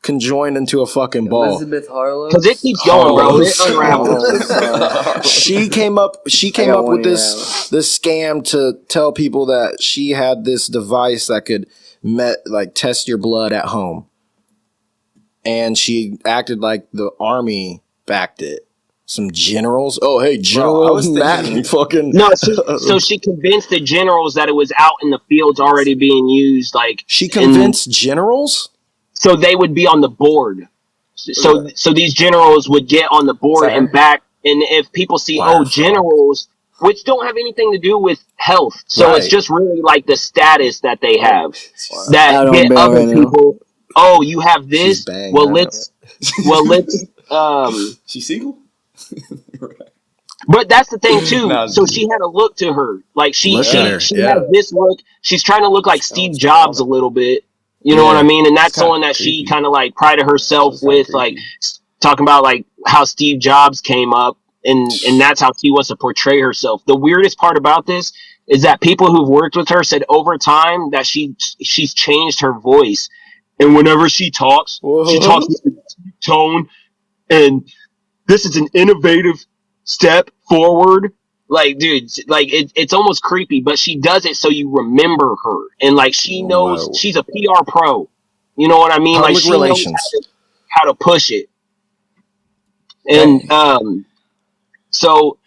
conjoined into a fucking ball. Elizabeth Harlow. Because it keeps going, bro. It Harlow. unravels. She came up got one with ear this scam to tell people that she had this device that could test your blood at home, and she acted like the army backed it. Some generals. Oh, hey, General Madden, fucking. No, so she convinced the generals that it was out in the fields already being used. Like She convinced generals. so they would be on the board. So these generals would get on the board and back. And if people see, generals, which don't have anything to do with health, so it's just really like the status that they have that Out on get bail other right now. people. Oh, you have this. She's banging Well, out. let's. She single? But that's the thing too. No, So she had a look to her, like she Look at her, she yeah. had this look. She's trying to look like Steve Jobs a little bit. You know what I mean? And that's someone that she kind of like prided herself with, like talking about like how Steve Jobs came up, and that's how she wants to portray herself. The weirdest part about this is that people who've worked with her said over time that she's changed her voice, and whenever she talks with a tone, and this is an innovative step forward. Like, dude, like it's almost creepy, but she does it so you remember her, and like she knows she's a PR pro. You know what I mean? Public like she relations. knows how to push it, and so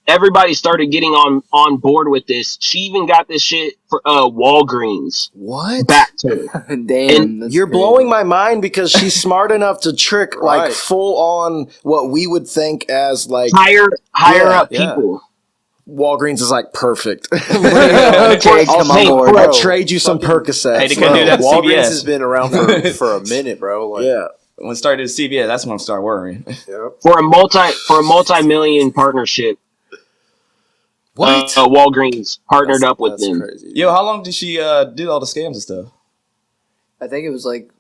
everybody started getting on board with this. She even got this shit for Walgreens What? back to her. Damn. that's You're crazy. blowing my mind because she's smart enough to trick like Right. full on what we would think as like higher Yeah, up people. Walgreens is like perfect. Okay, come on Hey, board. bro. I'll trade you some Percocets. Hey, they couldn't do that to Walgreens CVS. has been around for a minute, bro. Like, Yeah. When it started to CVS, that's when I'm start worrying. For a multi-million partnership. What? Walgreens partnered up with That's them. crazy. Yo, how long did she do all the scams and stuff? I think it was like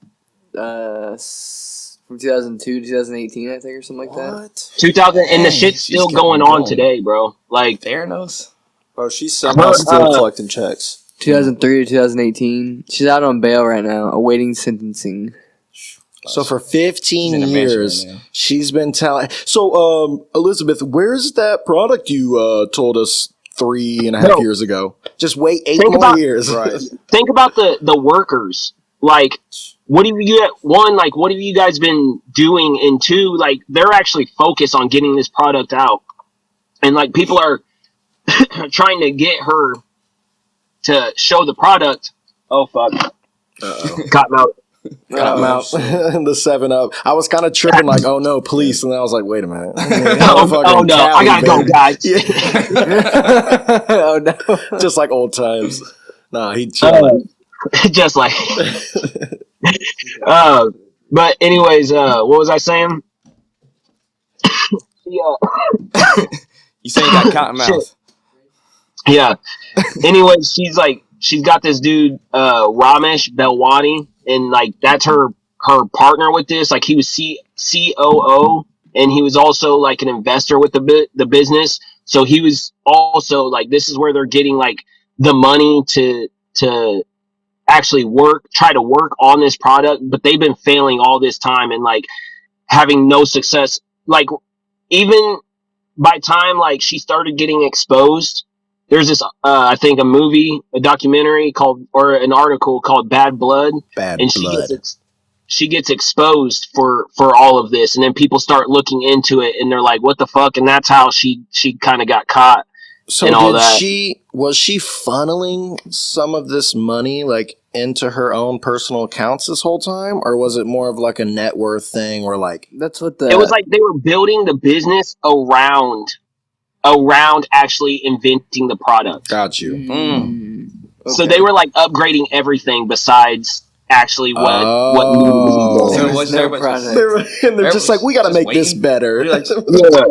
from 2002 to 2018, I think, or something like that. What? 2000, and the Dang, shit's she's still kept going on on going. today, bro. Like, Theranos? Bro, she's somehow still collecting checks. 2003 to 2018. She's out on bail right now, awaiting sentencing. So for 15 She's in a mansion years, right now. she's been telling. So, Elizabeth, where's that product you told us 3.5 No. years ago? Just wait 8 Think more about- years. Right. think about the workers. Like, what have you guys been doing? And two, like, they're actually focused on getting this product out. And, like, people are trying to get her to show the product. Oh, fuck. Cotton out. Got 'em out. The 7-Up. I was kind of tripping, like, oh no, police. And then I was like, wait a minute. Oh, no. I gotta go, guys. Oh no. Just like old times. Nah, he Just like. But anyways, what was I saying? Yeah. You say you got cotton mouth. Yeah. Anyways, she's got this dude, Ramesh Belwani, and like that's her partner with this. Like he was COO, and he was also like an investor with the business. So he was also like, this is where they're getting like the money to actually try to work on this product, but they've been failing all this time and like having no success. Like even by time like she started getting exposed, there's this I think a documentary or an article called Bad Blood, Bad and blood. she gets exposed for all of this, and then people start looking into it, and they're like, what the fuck? And that's how she kind of got caught. So and all that. was she funneling some of this money like into her own personal accounts this whole time, or was it more of like a net worth thing where like That's what the. It was like they were building the business around actually inventing the product. got you? Mm. So Okay. they were like upgrading everything besides actually what needed to So be done. what's no everybody product. They're just like, we got to Just make this waiting. better. We're like, Yeah.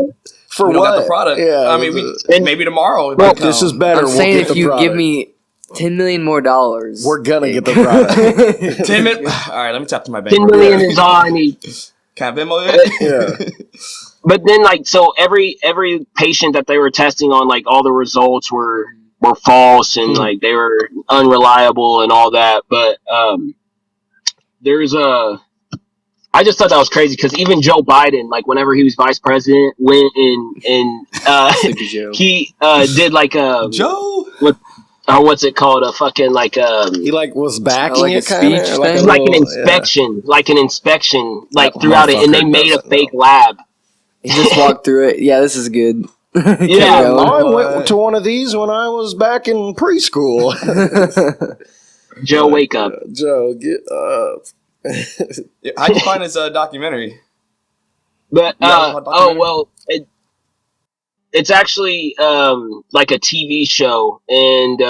For we don't what? got the product. Yeah, I mean, maybe tomorrow. It Well, might this is come. better. I'm We'll saying get if the you product. give me $10 million more, We're gonna get the product. 10 minutes. All right, let me tap to my bank. 10 million is all I need. Can I Venmo it? Yeah. But then, like, so every patient that they were testing on, like, all the results were false and like they were unreliable and all that. But I just thought that was crazy because even Joe Biden, like, whenever he was vice president, went and Sleepy Joe. he did like Joe? what's it called? A fucking like He like was backing like a it kind of speech like, thing? like an inspection, like That throughout it, and they motherfucker made a doesn't fake know. lab. He just walked through it. Yeah, this is good. Yeah, I went to one of these when I was back in preschool. Joe, wake up. Joe, get up. How'd you find this documentary? But Yeah, it was a documentary? it's actually like a TV show, and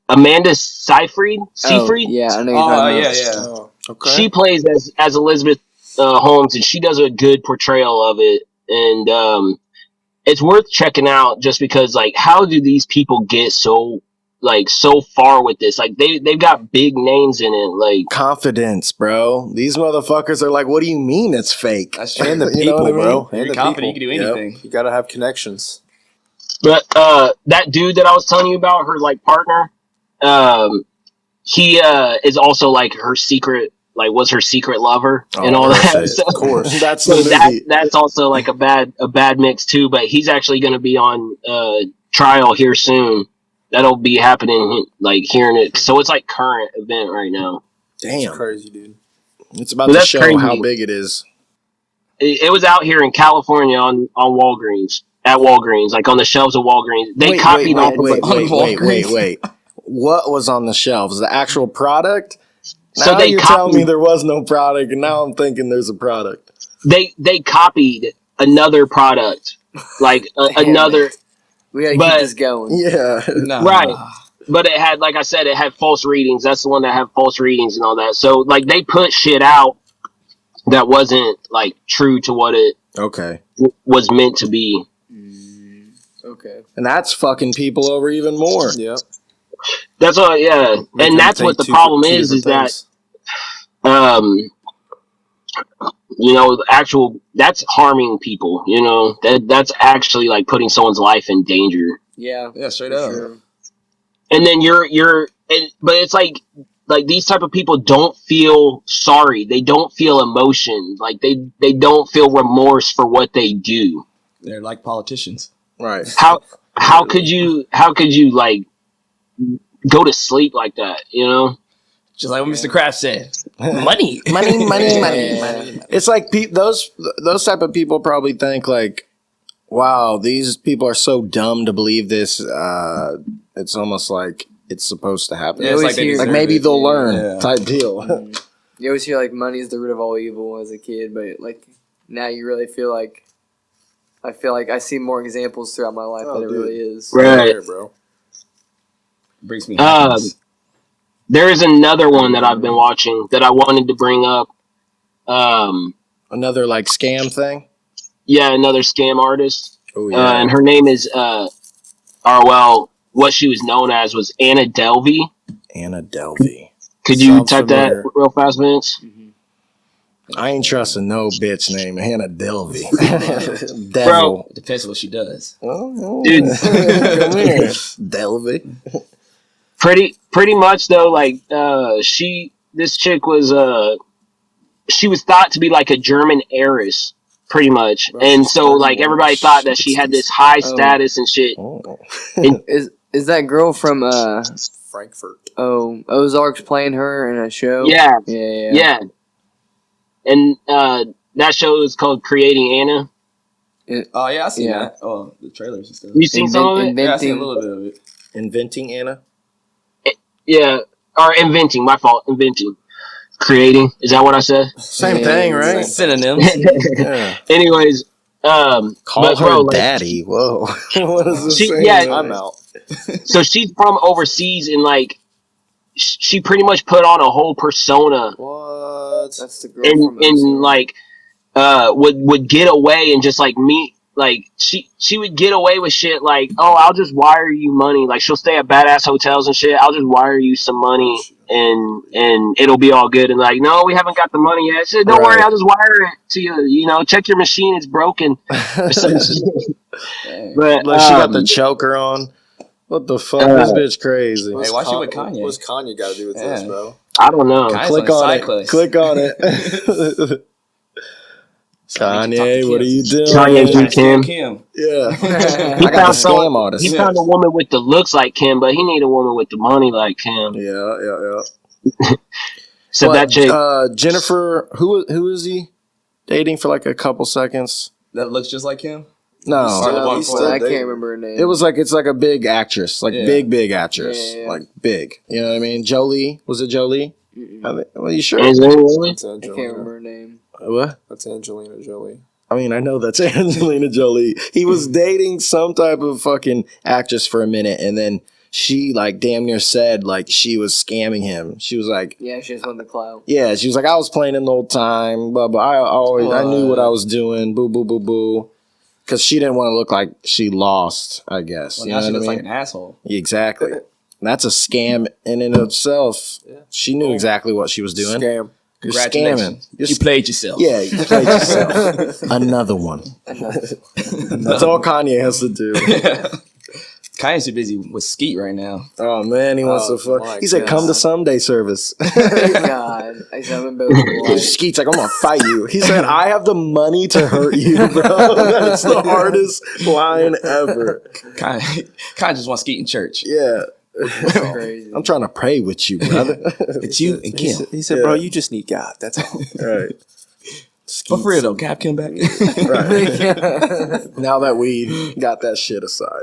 Amanda Seyfried, Yeah, I know you're talking about. Yeah. Oh, okay. she plays as Elizabeth Holmes, and she does a good portrayal of it, and it's worth checking out just because, like, how do these people get so far with this? Like, they've got big names in it, like. Confidence, bro. These motherfuckers are like, what do you mean it's fake? That's true. And the You know people, what I mean? bro. If And you're the confident, people. you can do anything. You gotta have connections. But that dude that I was telling you about, her like partner, he is also like her secret, like was her secret lover and all that. Perfect. So, Of course. That's so the movie. that's also like a bad mix too. But he's actually going to be on trial here soon. That'll be happening like hearing it. So it's like current event right now. It's Damn. crazy, dude. It's about Well, to that's show crazy. how big it is. It was out here in California on Walgreens. At Walgreens, like on the shelves of Walgreens. They copied off of Wait. What was on the shelves? The actual product? So Now they you're telling me there was no product, and now I'm thinking there's a product. They copied another product, like another. We gotta But- keep this going. Yeah. Nah. Right. But it had, like I said, it had false readings. That's the one that had false readings and all that. So like they put shit out that wasn't like true to what it Okay. was meant to be. Okay. And that's fucking people over even more. Yep. That's all. Yeah, and that's what the problem is that you know, the actual that's harming people. You know, that's actually like putting someone's life in danger. Yeah. Yeah, straight for up. sure. And then but it's like these type of people don't feel sorry. They don't feel emotion. Like they don't feel remorse for what they do. They're like politicians. Right. How could you like go to sleep like that? You know. Just like what Mr. Kraft said. Money. Money. Yeah. It's like those type of people probably think like, wow, these people are so dumb to believe this. It's almost like it's supposed to happen. Yeah, it's like always hear- they Like deserve maybe it. they'll learn Yeah. type deal. You always hear like money is the root of all evil as a kid, but like now you really feel like I see more examples throughout my life that it dude. really is. Right. Here, bro. Brings me happiness. There is another one that I've been watching that I wanted to bring up. Another like scam thing. Yeah, another scam artist. Oh yeah. And her name is, what she was known as was Anna Delvey. Anna Delvey. Could you Sounds type familiar. that real fast, Vince? I ain't trusting no bitch named Hannah Delvey. Devil. It depends on what she does. Oh, Dude. come here, Delvey. Pretty much though, like this chick was she was thought to be like a German heiress, pretty much, and so like everybody thought that she had this high status and shit. Oh. Is that girl from Frankfurt. Ozarks playing her in a show? Yeah, Yeah. and that show is called Creating Anna. Oh, yeah, I seen Yeah. that. Oh, the trailers and stuff. You seen some of it? Yeah, I seen a Inventing. little bit of it. Inventing Anna. Yeah, or inventing. My fault. Inventing, creating. Is that what I said? Same Yeah, thing, it's right? Synonyms. Yeah. Anyways, Call but, her bro, like, daddy. Whoa. What is this She- saying? yeah. I'm out. so she's from overseas in like she pretty much put on a whole persona. What? That's the girl from And Usman. like would get away and just like meet like she would get away with shit like, oh, I'll just wire you money. Like she'll stay at badass hotels and shit. I'll just wire you some money and it'll be all good. And like, no, we haven't got the money yet. She said, don't worry, I'll just wire it to you. You know, check your machine, it's broken. But Look, she got the choker on. What the fuck? This bitch crazy. Hey, why she with Kanye? What's Kanye got to do with this, bro? I don't know. Kanye's Click on on side it. quest. Click on it. Kanye, what are you doing? Kanye Trying to scam Kim. Kim. Yeah. He I got the scam artist. He found a woman with the looks like Kim, but he need a woman with the money like Kim. Yeah. So But, that chick, Jennifer, who is he dating for like a couple seconds? That looks just like Kim. No, He's still I can't dating. remember her name. it's like a big actress, like Yeah. big actress, Yeah. like big. You know what I mean? Jolie, was it Jolie? Well, you sure? Angelina Jolie? That's I can't Angelina. remember her name. What? That's Angelina Jolie. I mean, I know that's Angelina Jolie. He was dating some type of fucking actress for a minute, and then she like damn near said like she was scamming him. She was like, Yeah, she just won the clout. yeah, she was like, I was playing an old time, but I knew what I was doing. Boo, boo, boo, boo. Because she didn't want to look like she lost, I guess. Well, You now know she what I looks like mean? an asshole. Exactly. That's a scam in and of itself. She knew exactly what she was doing. Scam. You're Congratulations. scamming. You played yourself. Yeah, you played yourself. Another one. That's all Kanye has to do. Kanye's too busy with Skeet right now. Oh man, he wants Oh, to fuck. my He said, "Come to God. Sunday service." God, I haven't been able to watch. Skeet's like, "I'm gonna fight you." He said, "I have the money to hurt you, bro." That's the hardest line ever. Kanye just wants Skeet in church. Yeah, Crazy. I'm trying to pray with you, brother. It's you and Kim. He said, bro, you just need God. That's all. Right. But for real though, Cap Kim back. Right. Now that we got that shit aside.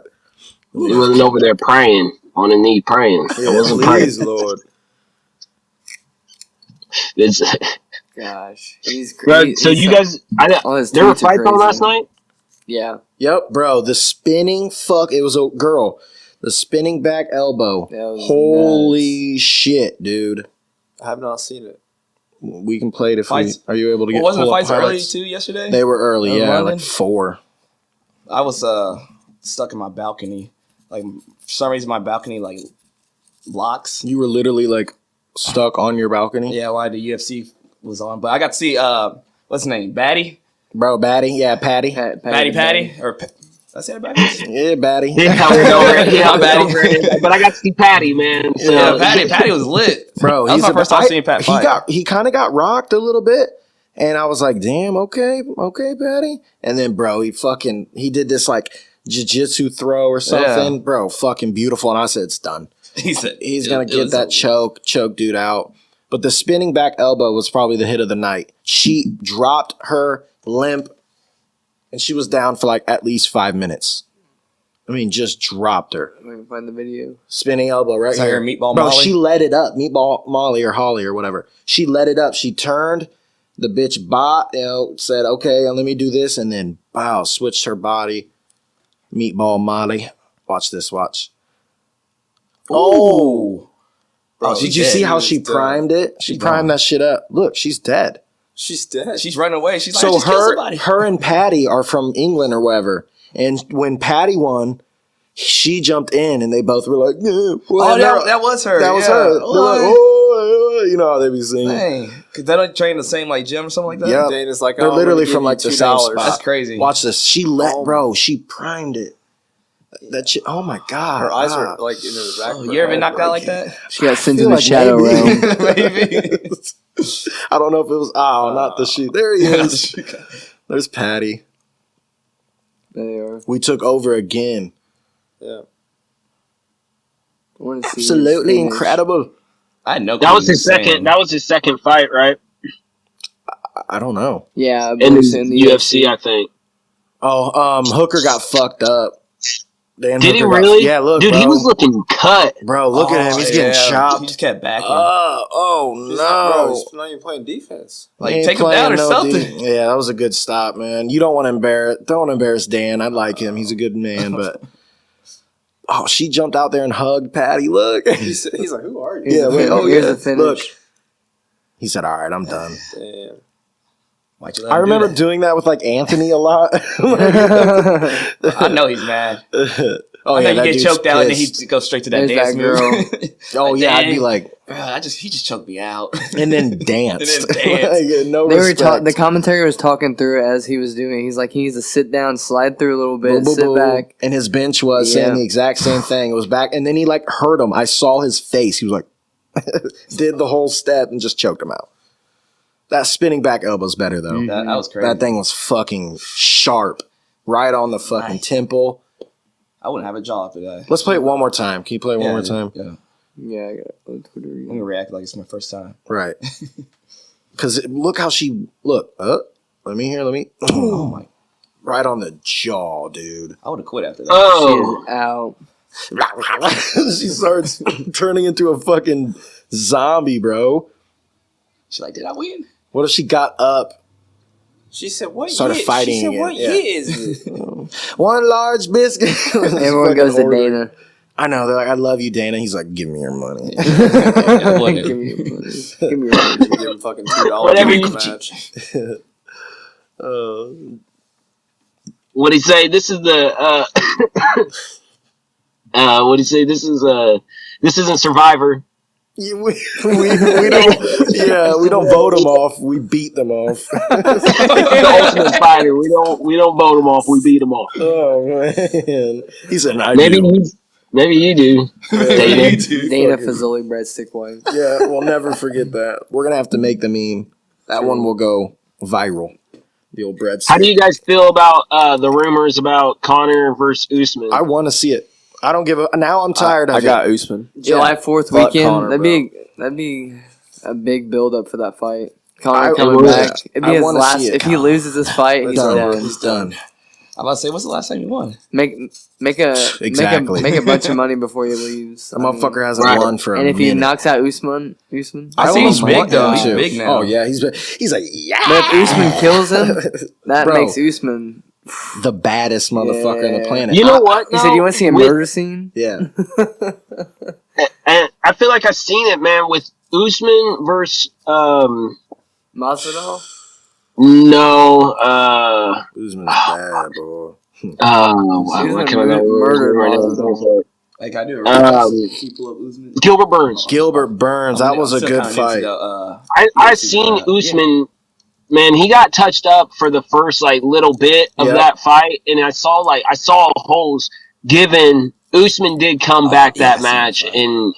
he wasn't over there praying on a knee praying. It wasn't praying. Please, Lord. It's, Gosh, he's bro, crazy. so you guys, all his there were tweets are fights on crazy. last night. Yeah, Yep, bro. The spinning fuck. It was a girl. The spinning back elbow. That was Holy shit, dude. I have not seen it. We can play it if we Fights- are you able to get Wasn't the pull up fights early highlights? too yesterday? They were early, In yeah, London? like 4. I was stuck in my balcony. Like for some reason my balcony like locks. You were literally like stuck on your balcony? Yeah, why the UFC was on. But I got to see what's his name? Batty? Bro, Batty? Yeah, Patty. Patty? Or did I say that backwards? Yeah, Batty. Yeah, I was over it. Yeah, I was Patty. over it. But I got to see Patty, man. So, Yeah, Patty was lit. Bro, that was my first time seeing Pat fight. He kind of got rocked a little bit. And I was like, damn, okay, Patty. And then, bro, he did this like jiu-jitsu throw or something. Yeah. Bro, fucking beautiful. And I said, it's done. He said He's going to get that choke dude out. But the spinning back elbow was probably the hit of the night. She dropped her limp and she was down for like at least 5 minutes. I mean, just dropped her. Let me find the video. Spinning elbow right Is that here. her Meatball Bro, Molly? she let it up. Meatball Molly or Holly or whatever. She let it up. She turned. The bitch said, okay, let me do this. And then, wow, switched her body. Meatball Molly. Watch this, watch. Oh. Bro, Did she's you see dead. how she She's dead. primed it? She She's primed gone. that shit up. Look, she's dead. She's dead. She's running away. She's like, So I just killed somebody. her and Patty are from England or whatever. And when Patty won, she jumped in and they both were like, yeah, well, Oh, that was her. that was yeah. her. They're like, oh, you know how they be singing. Dang. Because they don't train the same like gym or something like that? Yeah. Dana's like, They're oh, literally I'm gonna from give like you the same $2. spot. That's crazy. Watch this. She she primed it. That shit. Oh my god. Her eyes are like in the back. Oh, of her you ever been head, knocked out like that? She got sent feel in the like shadow maybe. realm. Maybe. I don't know if it was. Oh, not the sheet. There he is. There's Patty. There they are. We took over again. Yeah. I want to see Absolutely his finish. incredible. I had no clue that was what his you were saying. second. That was his second fight, right? I don't know. Yeah, I In believe the so, in the UFC, I think. Oh, Hooker got fucked up. Dan Did he Hooker really? Yeah, look, dude, bro. he was looking cut. Bro, look at him. He's getting Yeah, chopped. He just kept backing. Oh He's not, bro, no. he's not even playing defense. Like, He ain't take him down or playing something. dude. Yeah, that was a good stop, man. You don't want to embarrass Dan. I like him. He's a good man, but Oh, she jumped out there and hugged Patty. Look. He's like, who are you? Yeah, wait, Here's the finish. look. He said, all right, I'm done. Damn. Why'd you let I him do remember that? doing that with like Anthony a lot. I know he's mad. Oh I know yeah, you that get dude's choked out and then pissed. he goes straight to that There's dance that move. Oh Like, yeah, I'd be dang. like, he just choked me out. and then dance. And then dance. Like, no They were respect. the commentary was talking through it as he was doing. He's like, he needs to sit down, slide through a little bit, Boo, boo, sit boo. back. And his bench was saying the exact same thing. It was back, and then he like hurt him. I saw his face. He was like, did the whole step and just choked him out. That spinning back elbow's better though. That was crazy. That thing was fucking sharp, right on the fucking temple. I wouldn't have a jaw after that. Let's play it one more time. Can you play it one more time? Yeah. Yeah, I got it on Twitter. I'm gonna react like it's my first time. Right. Because look how she look. Let me. Oh my! Right on the jaw, dude. I would have quit after that. Oh, She is out. She starts turning into a fucking zombie, bro. She's like, did I win? What if she got up? She said, what Started year? fighting She said, again. what Yeah. year is it? One large biscuit. Everyone goes to Dana. I know. They're like, I love you, Dana. He's like, give me your money. Give me your money. Give me your money. Give him fucking $2 Whatever for you- the match. what he say? This is the what he say? This isn't Survivor. Yeah, we don't. Yeah, we don't vote them off. We beat them off. The Ultimate Fighter. We don't vote them off. We beat them off. Oh man, he said, Maybe you do. Dana. Dana Fazoli breadstick wife. Yeah, we'll never forget that. We're gonna have to make the meme. That one will go viral. The old bread. How do you guys feel about the rumors about Conor versus Usman? I want to see it. I don't give a. Now I'm tired of I it. got Usman. July 4th Fuck weekend. Conor, that'd be a big build up for that fight. Conor I coming would. back. It'd be I his wanna last. see it. If he loses this fight, he's Done. done. He's done. I'm about to say, what's the last time you won? Make Exactly. make a bunch of money before he leaves. The motherfucker hasn't Right. won for a And if he minute. knocks out Usman, I see almost he's big want though. him He's to. big now. Oh yeah, he's like yeah. but if Usman kills him, that Bro. makes Usman. The baddest motherfucker on the Yeah. planet. You know what? He said, "You want to see a With- murder scene?" Yeah. And I feel like I've seen it, man, with Usman versus Masvidal. no Usman's bad, bro. what can I murdered right Masvidal. Like I do. People of Usman. Gilbert Burns. Gilbert Burns. That was a good fight. I seen Usman. Man, he got touched up for the first like little bit of Yep. that fight, and I saw holes given. Usman did come back that match, and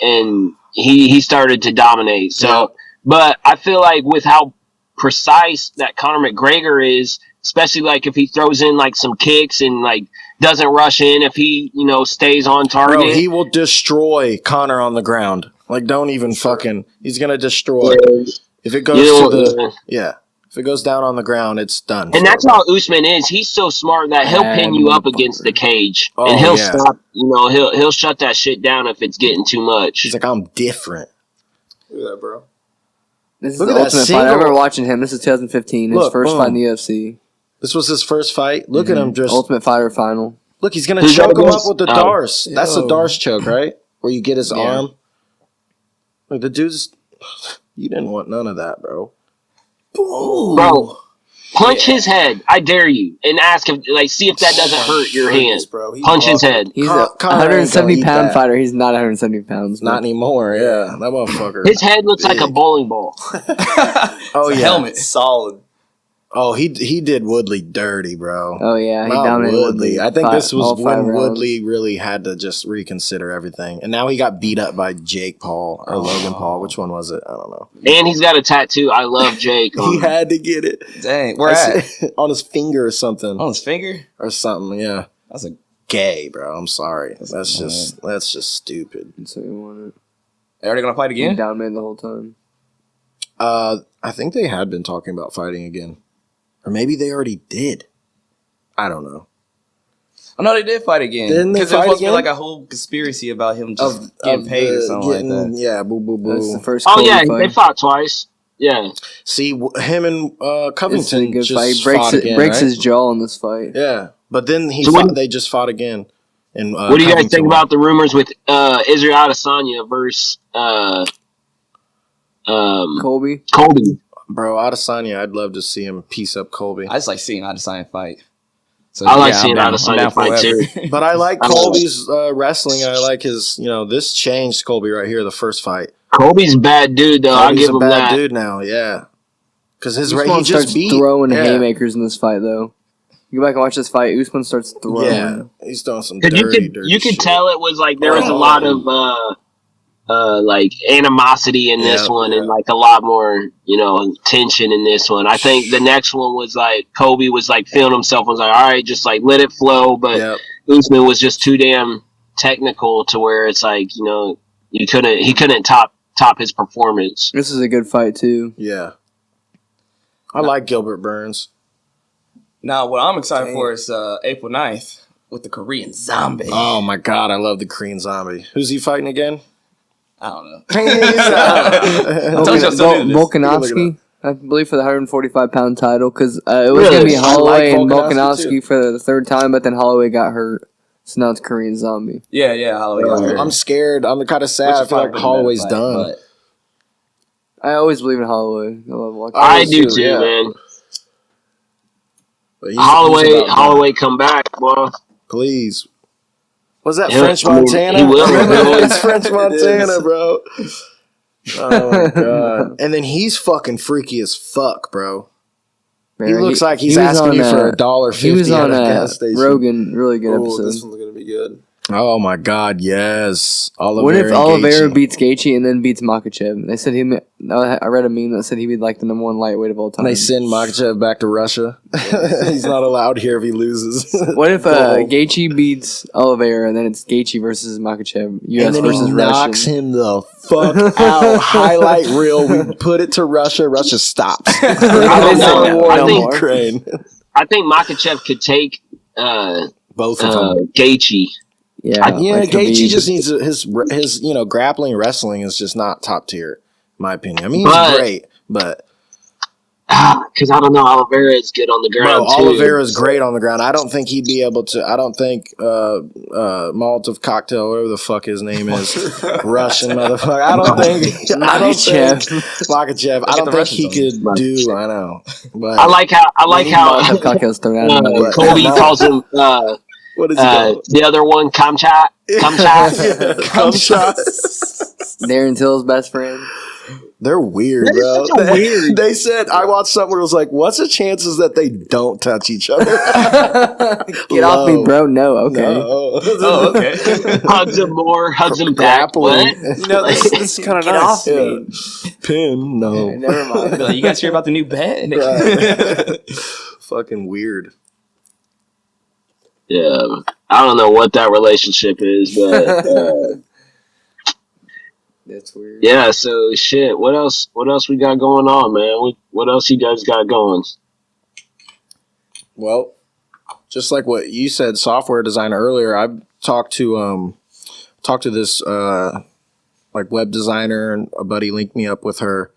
he started to dominate. So, but I feel like with how precise that Conor McGregor is, especially like if he throws in like some kicks and like doesn't rush in, if he stays on target, Bro, he will destroy Conor on the ground. Like, don't even fucking. He's gonna destroy. If it goes to the if it goes down on the ground, it's done. And that's how Usman is. He's so smart that he'll pin you up against the cage, Oh, and he'll yeah. stop. He'll shut that shit down if it's getting too much. He's like, I'm different. Look at that, bro. This is Look the at that Ultimate single- Fighter. I remember watching him. This is 2015. His Look, first boom. fight in the UFC. This was his first fight. Look at him just. Ultimate Fighter final. Look, he's gonna Who's choke that him up against? with the Oh. Darce. That's the Yo. Darce choke, right? Where you get his Yeah. arm. Like the dude's. You didn't want none of that, bro. Bro, punch his head. I dare you, and ask him. See if that doesn't hurt your hand. Bro. He Punch his head. He's Conor a ain't gonna 170 eat pound that. fighter. He's not 170 pounds. Not anymore. Yeah, that motherfucker. His head looks like a bowling ball. oh yeah. Helmet. solid. Oh, he did Woodley dirty, bro. Oh yeah, he Not dominated Woodley. I think this all was 5 when rounds. Woodley really had to just reconsider everything, and now he got beat up by Jake Paul or Logan Paul. Which one was it? I don't know. And he's got a tattoo. I love Jake. He had to get it. Dang, where at? on his finger or something. On his finger? Or something. Yeah, That's a. gay, bro. I'm sorry. That's just stupid. So he won it. They already gonna fight He again? dominated the whole time. I think they had been talking about fighting again, or maybe they already did. I don't know. I know they did fight again. Didn't they Because it was fight supposed to be again? like a whole conspiracy about him just getting paid or something like that. Yeah, boo, boo, That's the boo. first. Oh Cody yeah, fight. they fought twice. Yeah. See, him and This is a Covington good just fight. He breaks fought it, again, breaks right? his jaw in this fight. Yeah, but then So when- they just fought again. And what do you guys think about the rumors with Israel Adesanya versus Colby? Bro, Adesanya, I'd love to see him piece up Colby. I just like seeing Adesanya fight. So, I like seeing Adesanya fight too. But I like Colby's wrestling. I like his, this changed Colby right here, the first fight. Colby's a bad dude, though. I'll give him that. He's a bad dude now, yeah. Because he Usman just starts throwing haymakers in this fight, though. You go back and watch this fight. Usman starts throwing. Yeah, he's throwing some dirty you could shit. tell it was like there was a lot of like animosity in this one, and like a lot more tension in this one. I think the next one was like Kobe was like feeling himself, was like, all right, just like let it flow, but Usman was just too damn technical to where it's like he couldn't top his performance. This is a good fight too. Yeah, I like Gilbert Burns. Now, what I'm excited for is April 9th with the Korean Zombie. Oh my god, I love the Korean Zombie. Who's he fighting again? I don't know. Volkanovski, I believe, for the 145-pound title, because it was going to be Holloway and Volkanovski for the third time, but then Holloway got hurt, so now it's Korean Zombie. Yeah, Holloway got hurt. I'm scared. I'm kind of sad. I feel like Holloway's done. I always believe in Holloway. I love Volkanovski. I do too, man. Holloway, come back, boy. Please. Was that French Montana? He will. It's French Montana, bro. Oh my god! And then he's fucking freaky as fuck, bro. Man, he looks like he's asking you for $1.50. He was on a gas station. Rogan, really good episode. This one's gonna be good. Oh my god, yes. What if Oliveira beats Gaethje and then beats Makhachev? They said I read a meme that said he'd be like the #1 lightweight of all time. And they send Makhachev back to Russia. He's not allowed here if he loses. What if Gaethje beats Oliveira and then it's Gaethje versus Makhachev? US and then versus he Russian. knocks him the fuck out. Highlight reel. We put it to Russia. Russia stops. I don't know. I think Ukraine. I think Makhachev could take both of them. Gaethje. Yeah, Gaethje just needs his grappling wrestling is just not top tier, in my opinion. I mean, he's great, but because I don't know, Oliveira is good on the ground. Bro, Oliveira is great on the ground. I don't think he'd be able to. I don't think Molotov Cocktail, whatever the fuck his name is, Russian motherfucker. I don't think Makhachev. I don't think he could do. I know, but I like how Kobe calls him. What is it? The other one, Kamchat. Darren Till's best friend. They're weird, bro. They said, I watched something where it was like, what's the chances that they don't touch each other? Get off me, bro. No, okay. No. Oh, okay. Hugs him more, hugs him back. What? This is kind of nice. Off me. Pin, no. Okay, never mind. You guys hear about the new bet? Fucking weird. Yeah, I don't know what that relationship is, but that's weird. Yeah, so shit. What else we got going on, man? What else you guys got going? Well, just like what you said, software design earlier. I talked to this like web designer, and a buddy linked me up with her.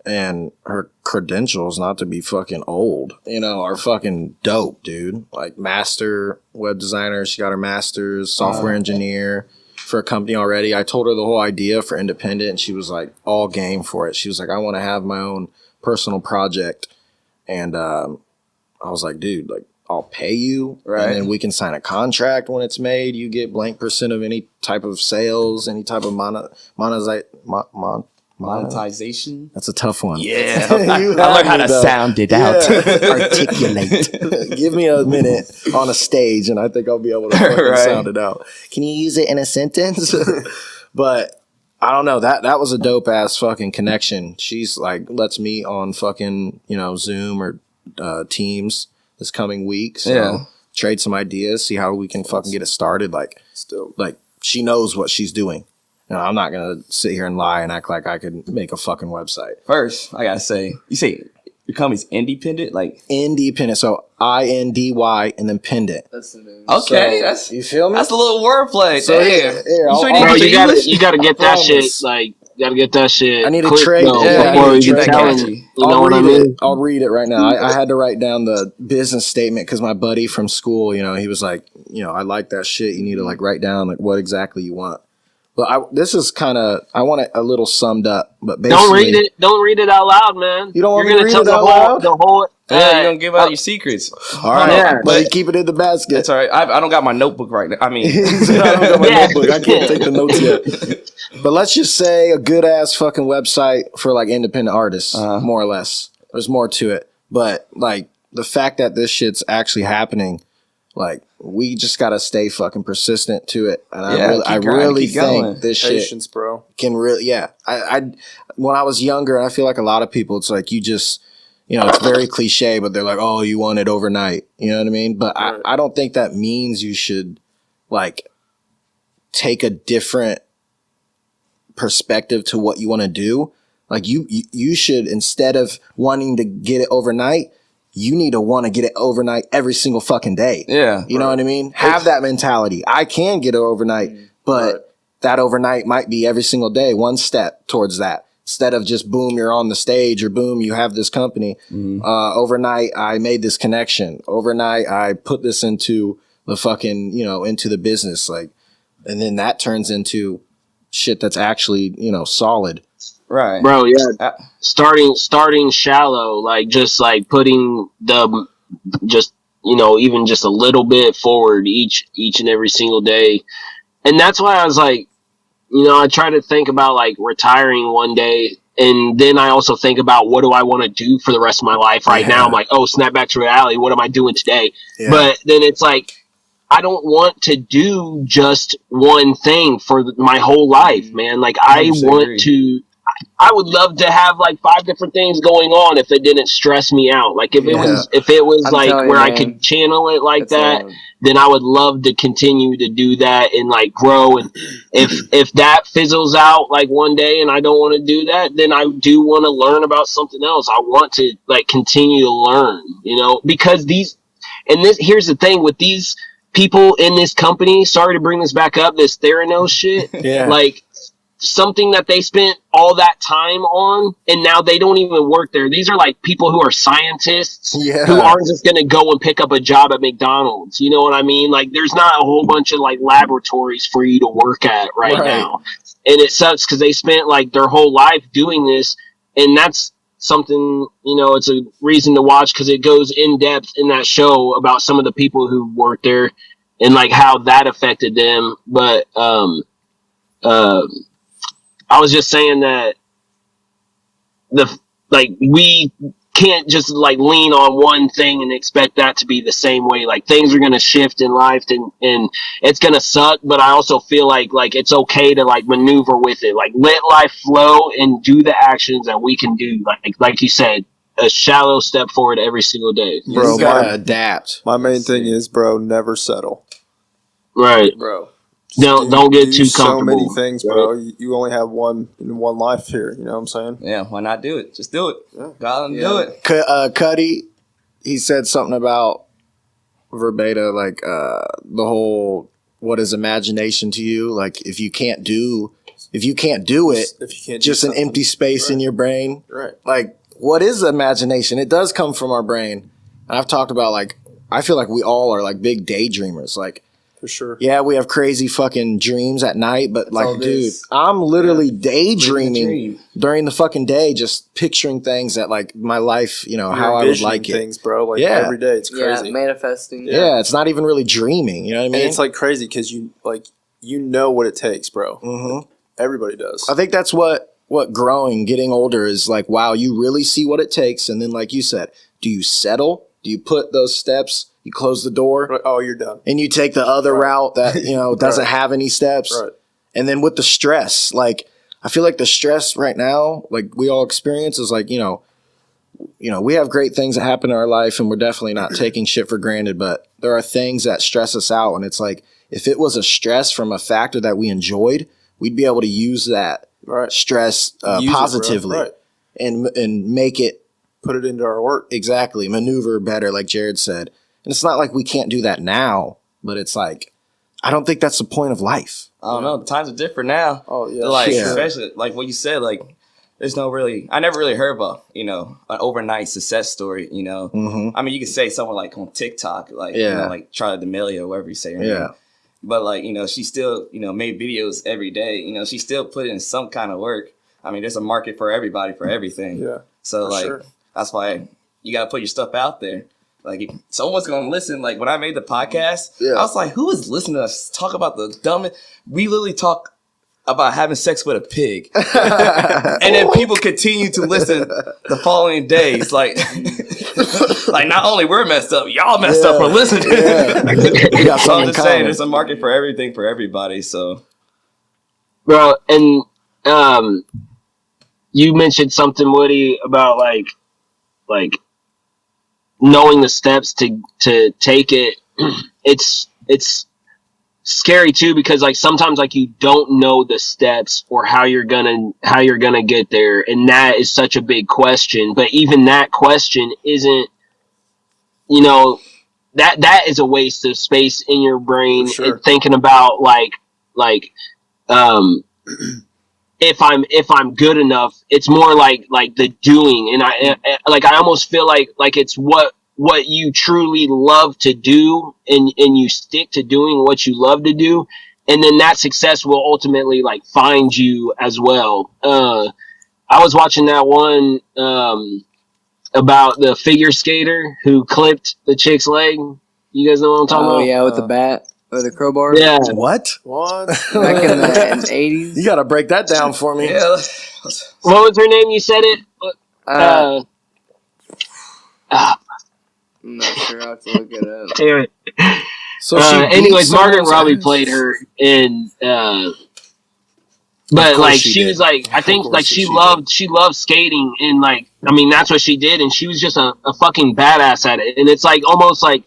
And her credentials, not to be fucking old, are fucking dope, dude. Like master web designer, she got her master's, software engineer for a company already. I told her the whole idea for independent, and she was like all game for it. She was like, I want to have my own personal project. And I was like, dude, like I'll pay you, and then we can sign a contract when it's made. You get blank % of any type of sales, any type of monetization. That's a tough one. Yeah, I learned how to sound it out. Articulate. Give me a minute on a stage, and I think I'll be able to fucking sound it out. Can you use it in a sentence? But I don't know. That was a dope ass fucking connection. She's like, let's meet on fucking Zoom or Teams this coming week. So trade some ideas, see how we can fucking get it started. Like she knows what she's doing. I'm not going to sit here and lie and act like I could make a fucking website. First, I got to say, you say your company's independent? Like independent. So INDY and then pendant. That's the name. Okay. So, you feel me? That's a little wordplay. So you got to get that shit. Like, Gotta get that shit. I need a quick, trade. though, Yeah, before I need we a get trade. telling, catchy. you know what I read mean? it. I'll read it right now. I had to write down the business statement because my buddy from school, he was like, I like that shit. You need to like write down like what exactly you want. But this is kind of, I want it a little summed up. But basically, Don't read it out loud, man. You don't want You're me to gonna read tell it the out whole, loud? the whole. Yeah, you're gonna give out your secrets. All right, Yeah. but keep it in the basket. That's all right. I don't got my notebook right now. I mean, I don't got my Yeah. notebook. I can't take the notes yet. But let's just say a good ass fucking website for like independent artists, more or less. There's more to it, but like the fact that this shit's actually happening, like we just gotta stay fucking persistent to it. And I really think this Patience, shit bro. can really, yeah. I when I was younger, and I feel like a lot of people, it's like you just. It's very cliche, but they're like, oh, you want it overnight. You know what I mean? But right. I don't think that means you should, like, take a different perspective to what you want to do. Like, you should, instead of wanting to get it overnight, you need to want to get it overnight every single fucking day. Yeah. You know what I mean? Have that mentality. I can get it overnight, but that overnight might be every single day, one step towards that. Instead of just boom, you're on the stage, or boom, you have this company. Overnight, I made this connection. Overnight, I put this into the fucking, into the business. Like, and then that turns into shit that's actually, solid. Right. Bro, yeah. Starting shallow, like just like putting even just a little bit forward each and every single day. And that's why I was like, I try to think about like retiring one day, and then I also think about what do I want to do for the rest of my life. Right now, I'm like, oh, snap back to reality. What am I doing today? Yeah. But then it's like, I don't want to do just one thing for my whole life, man. Like I would love to have like 5 different things going on if it didn't stress me out. Like if it was like where I could channel it like that, then I would love to continue to do that and like grow. And if that fizzles out like one day and I don't want to do that, then I do want to learn about something else. I want to like continue to learn, because here's the thing with these people in this company. Sorry to bring this back up, this Theranos shit. Like something that they spent all that time on, and now they don't even work there. These are like people who are scientists who aren't just going to go and pick up a job at McDonald's. You know what I mean? Like there's not a whole bunch of like laboratories for you to work at right now. And it sucks because they spent like their whole life doing this, and that's something, it's a reason to watch because it goes in depth in that show about some of the people who worked there and like how that affected them. But I was just saying that we can't just like lean on one thing and expect that to be the same way. Like things are gonna shift in life, and it's gonna suck. But I also feel like it's okay to like maneuver with it. Like let life flow and do the actions that we can do. Like you said, a shallow step forward every single day. Bro, you gotta adapt. My main thing is, bro, never settle. Right, bro. Don't get too comfortable. So many things, bro. You only have one life here. You know what I'm saying? Yeah. Why not do it? Just do it. Go and do it. Cuddy, he said something about verbatim, like the whole what is imagination to you? Like if you can't do it, just an empty space in your brain. Right. Like what is imagination? It does come from our brain. And I've talked about like I feel like we all are like big daydreamers. Like. For sure. Yeah, we have crazy fucking dreams at night, but like, dude, I'm literally daydreaming during the fucking day, just picturing things that like my life, how I would like it. Things, bro. Like every day, it's crazy. Yeah, manifesting. Yeah, it's not even really dreaming. You know what I mean? And it's like crazy because you know what it takes, bro. Mm-hmm. Everybody does. I think that's what growing, getting older is like. Wow, you really see what it takes, and then like you said, do you settle? Do you put those steps? You close the door. Oh, you're done. And you take the other route that, doesn't have any steps. Right. And then with the stress, like, I feel like the stress right now, like we all experience is like, we have great things that happen in our life and we're definitely not taking shit for granted, but there are things that stress us out. And it's like, if it was a stress from a factor that we enjoyed, we'd be able to use that stress positively and make it. Put it into our work. Exactly. Maneuver better, like Jared said. And it's not like we can't do that now, but it's like I don't think that's the point of life. I don't know. The times are different now. Oh yeah. Like Yeah. especially like what you said. Like there's no really. I never really heard about an overnight success story. I mean, you could say someone like on TikTok, like like Charli D'Amelio or whatever you say. Her name. But like she still made videos every day. She still put in some kind of work. I mean, there's a market for everybody for everything. Yeah. So like that's why you gotta put your stuff out there. Like, if someone's gonna listen. Like when I made the podcast, I was like, "Who is listening to us talk about the dumbest?" We literally talk about having sex with a pig, and then people continue to listen the following days. Like, like not only we're messed up, y'all messed up for listening. So I'm just saying, there's a market for everything for everybody. So, bro, and you mentioned something, Woody, about like knowing the steps to take it. It's scary too, because like sometimes like you don't know the steps or how you're gonna get there, and that is such a big question. But even that question isn't, that is a waste of space in your brain and thinking about like if I'm good enough. It's more like the doing, and I almost feel like it's what you truly love to do, and you stick to doing what you love to do, and then that success will ultimately like find you as well. I was watching that one about the figure skater who clipped the chick's leg. You guys know what I'm talking about? Oh yeah, with the bat or the crowbar. Yeah. What? Back in the 80s. You gotta break that down for me. yeah. What was her name? You said it. I'm not sure. I'll have to look it up. Damn it. So anyways, Margaret Robbie played her in. But like she was like, I think like she loved skating, and like I mean that's what she did, and she was just a fucking badass at it. And it's like almost like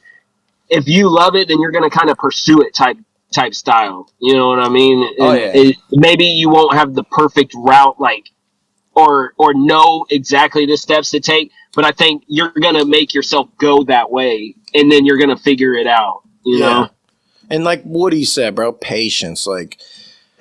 if you love it, then you're gonna kind of pursue it type style. You know what I mean? Maybe you won't have the perfect route, like or know exactly the steps to take, but I think you're gonna make yourself go that way, and then you're gonna figure it out. You know? And like Woody said, bro, patience, like.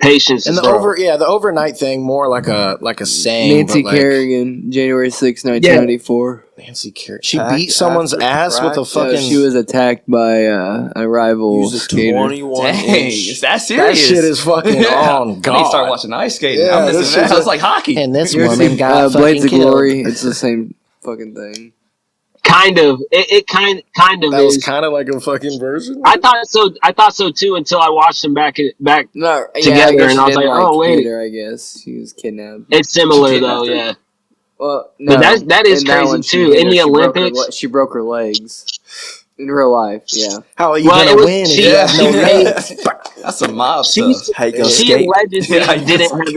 Patience, and the overnight thing, more like a saying. Nancy Kerrigan, January 6, 1994. Nancy Kerrigan, she beat someone's ass with a fucking. She was attacked by a rival skater. 21 is that serious? That shit is fucking on. God, I need to start watching ice skating. I'm missing that. It's like hockey. And this woman got Blades of killed. Glory. It's the same fucking thing. Kind of. It kind of that is. was kind of like a fucking version. I thought so too until I watched them back together, and I was like, oh wait. I guess she was kidnapped. It's similar though, yeah. Well, no, but that is crazy too. In the Olympics, she broke her legs. In real life, yeah. How are you gonna win? That's a mob stuff. She allegedly didn't have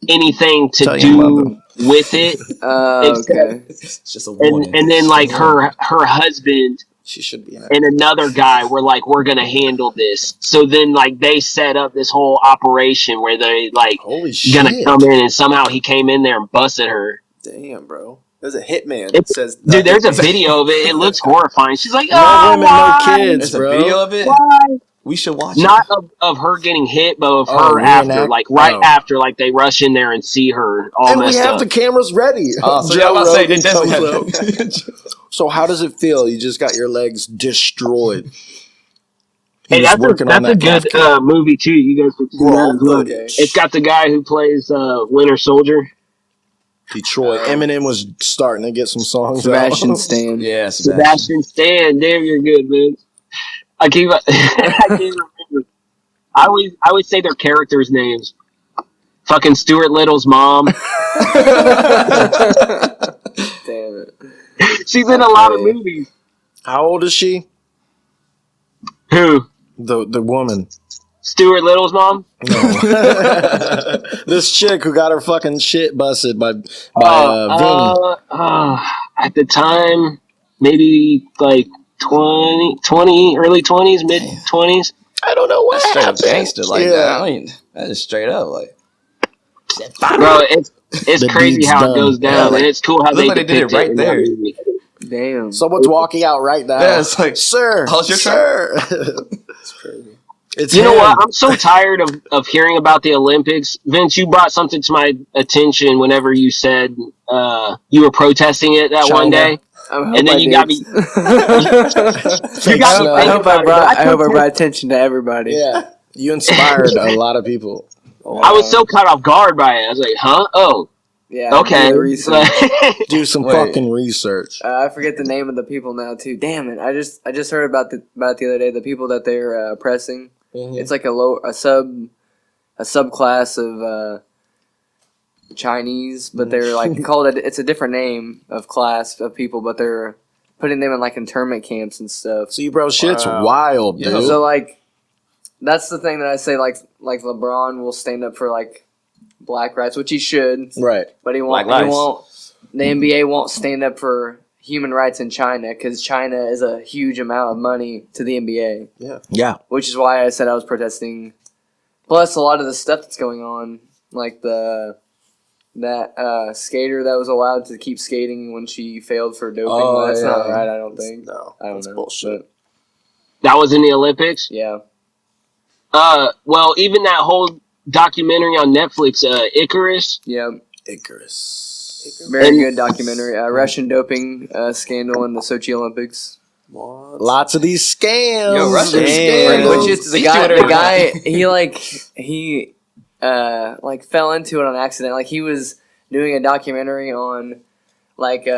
anything to do with it. Okay. It's just a warning. And then like her husband, she should be in and another guy were like, we're gonna handle this. So then like they set up this whole operation where they like gonna come in, and somehow he came in there and busted her. Damn, bro. There's a hitman that says, dude, there's a video of it. It looks horrifying. She's like, no women, why? no kids, There's bro. a video of it? Why? We should watch Not it. of her getting hit, but of her after, like after, like they rush in there and see her all messed up. And we have the cameras ready. So I was saying, they definitely have. So how does it feel? You just got your legs destroyed. Hey, that's a good movie too. You guys should see that as well. Okay. It's got the guy who plays Winter Soldier. Detroit. Eminem was starting to get some songs Sebastian out. Stan. Yeah, Sebastian Stan. Damn, you're good, man. I can't remember. I always say their characters' names. Fucking Stuart Little's mom. Damn it. She's in a lot of movies. How old is she? Who? The woman. Stuart Little's mom? No. This chick who got her fucking shit busted by Vinny. At the time, maybe like 20, early 20s, mid 20s. I don't know what That's straight up happened. gangster like that. I mean, that is straight up like. Bro, it's crazy how done. it goes down, and it's cool how they did it depict right there. Damn. Someone's walking out right now. Yeah, it's like, sir. how's your sir? It's crazy. It's You know him. what? I'm so tired of hearing about the Olympics. Vince, you brought something to my attention whenever you said you were protesting it that one China. day, I and then you got me. You got me snow. thinking about it. I hope I brought attention to everybody. Yeah, you inspired a lot of people. I was so caught off guard by it. I was like, "Huh? Oh, Yeah. okay." Do the research. Do some Wait. fucking research. I forget the name of the people now too. Damn it! I just heard about it the other day. The people that they're oppressing. Mhm. It's like a subclass of Chinese, but they're like called it. It's a different name of class of people, but they're putting them in like internment camps and stuff. See, bro, shit's Wow. wild, Yeah. dude. So like, that's the thing that I say. Like LeBron will stand up for like black rights, which he should, Right. but he Black won't. He lives. won't. The NBA won't stand up for human rights in China because China is a huge amount of money to the NBA, Yeah. which is why I said I was protesting. Plus, a lot of the stuff that's going on, like that skater that was allowed to keep skating when she failed for doping. Oh, That's yeah. not right. I don't think. No, I don't that's know. bullshit. That was in the Olympics. But, yeah. Well, even that whole documentary on Netflix, Icarus. Yeah. Icarus. Very And- good documentary. Russian doping scandal in the Sochi Olympics. Lots of these scams. Yo, Russia's Scams. scam. Which is the He's guy. doing The guy. everything. He fell into it on accident. Like he was doing a documentary on like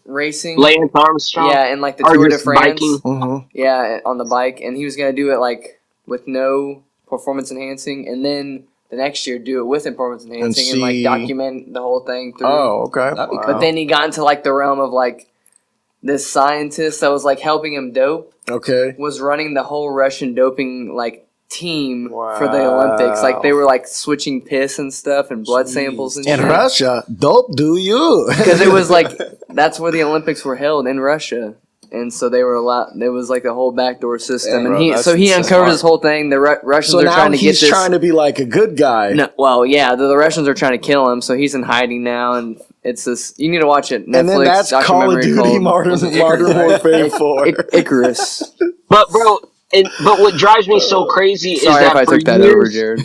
racing. Lance Armstrong. Yeah, and like the Or Tour de just France. biking. Mhm. Yeah, on the bike, and he was gonna do it like with no performance enhancing, and then the next year do it with performance enhancing and like see- document the whole thing through. Oh, okay. That'd be Wow. But then he got into like the realm of like this scientist that was like helping him dope Okay. was running the whole Russian doping like team for the Wow. Olympics. Like they were like switching piss and stuff and blood samples and In shit. Russia, dope do you? Because it was like that's where the Olympics were held in Russia, and so they were allowed. There was like a whole backdoor system, Bro, and he that's uncovers smart. this whole thing. The Russians so are now trying to get he's this. trying to be like a good guy. No, well, yeah, the Russians are trying to kill him, so he's in hiding now, and it's this. You need to watch it. Netflix And then that's Call of documentary Duty called Modern Warfare 4. Icarus. But bro, but what drives me so crazy is Sorry that if I for took that years, over, Jared.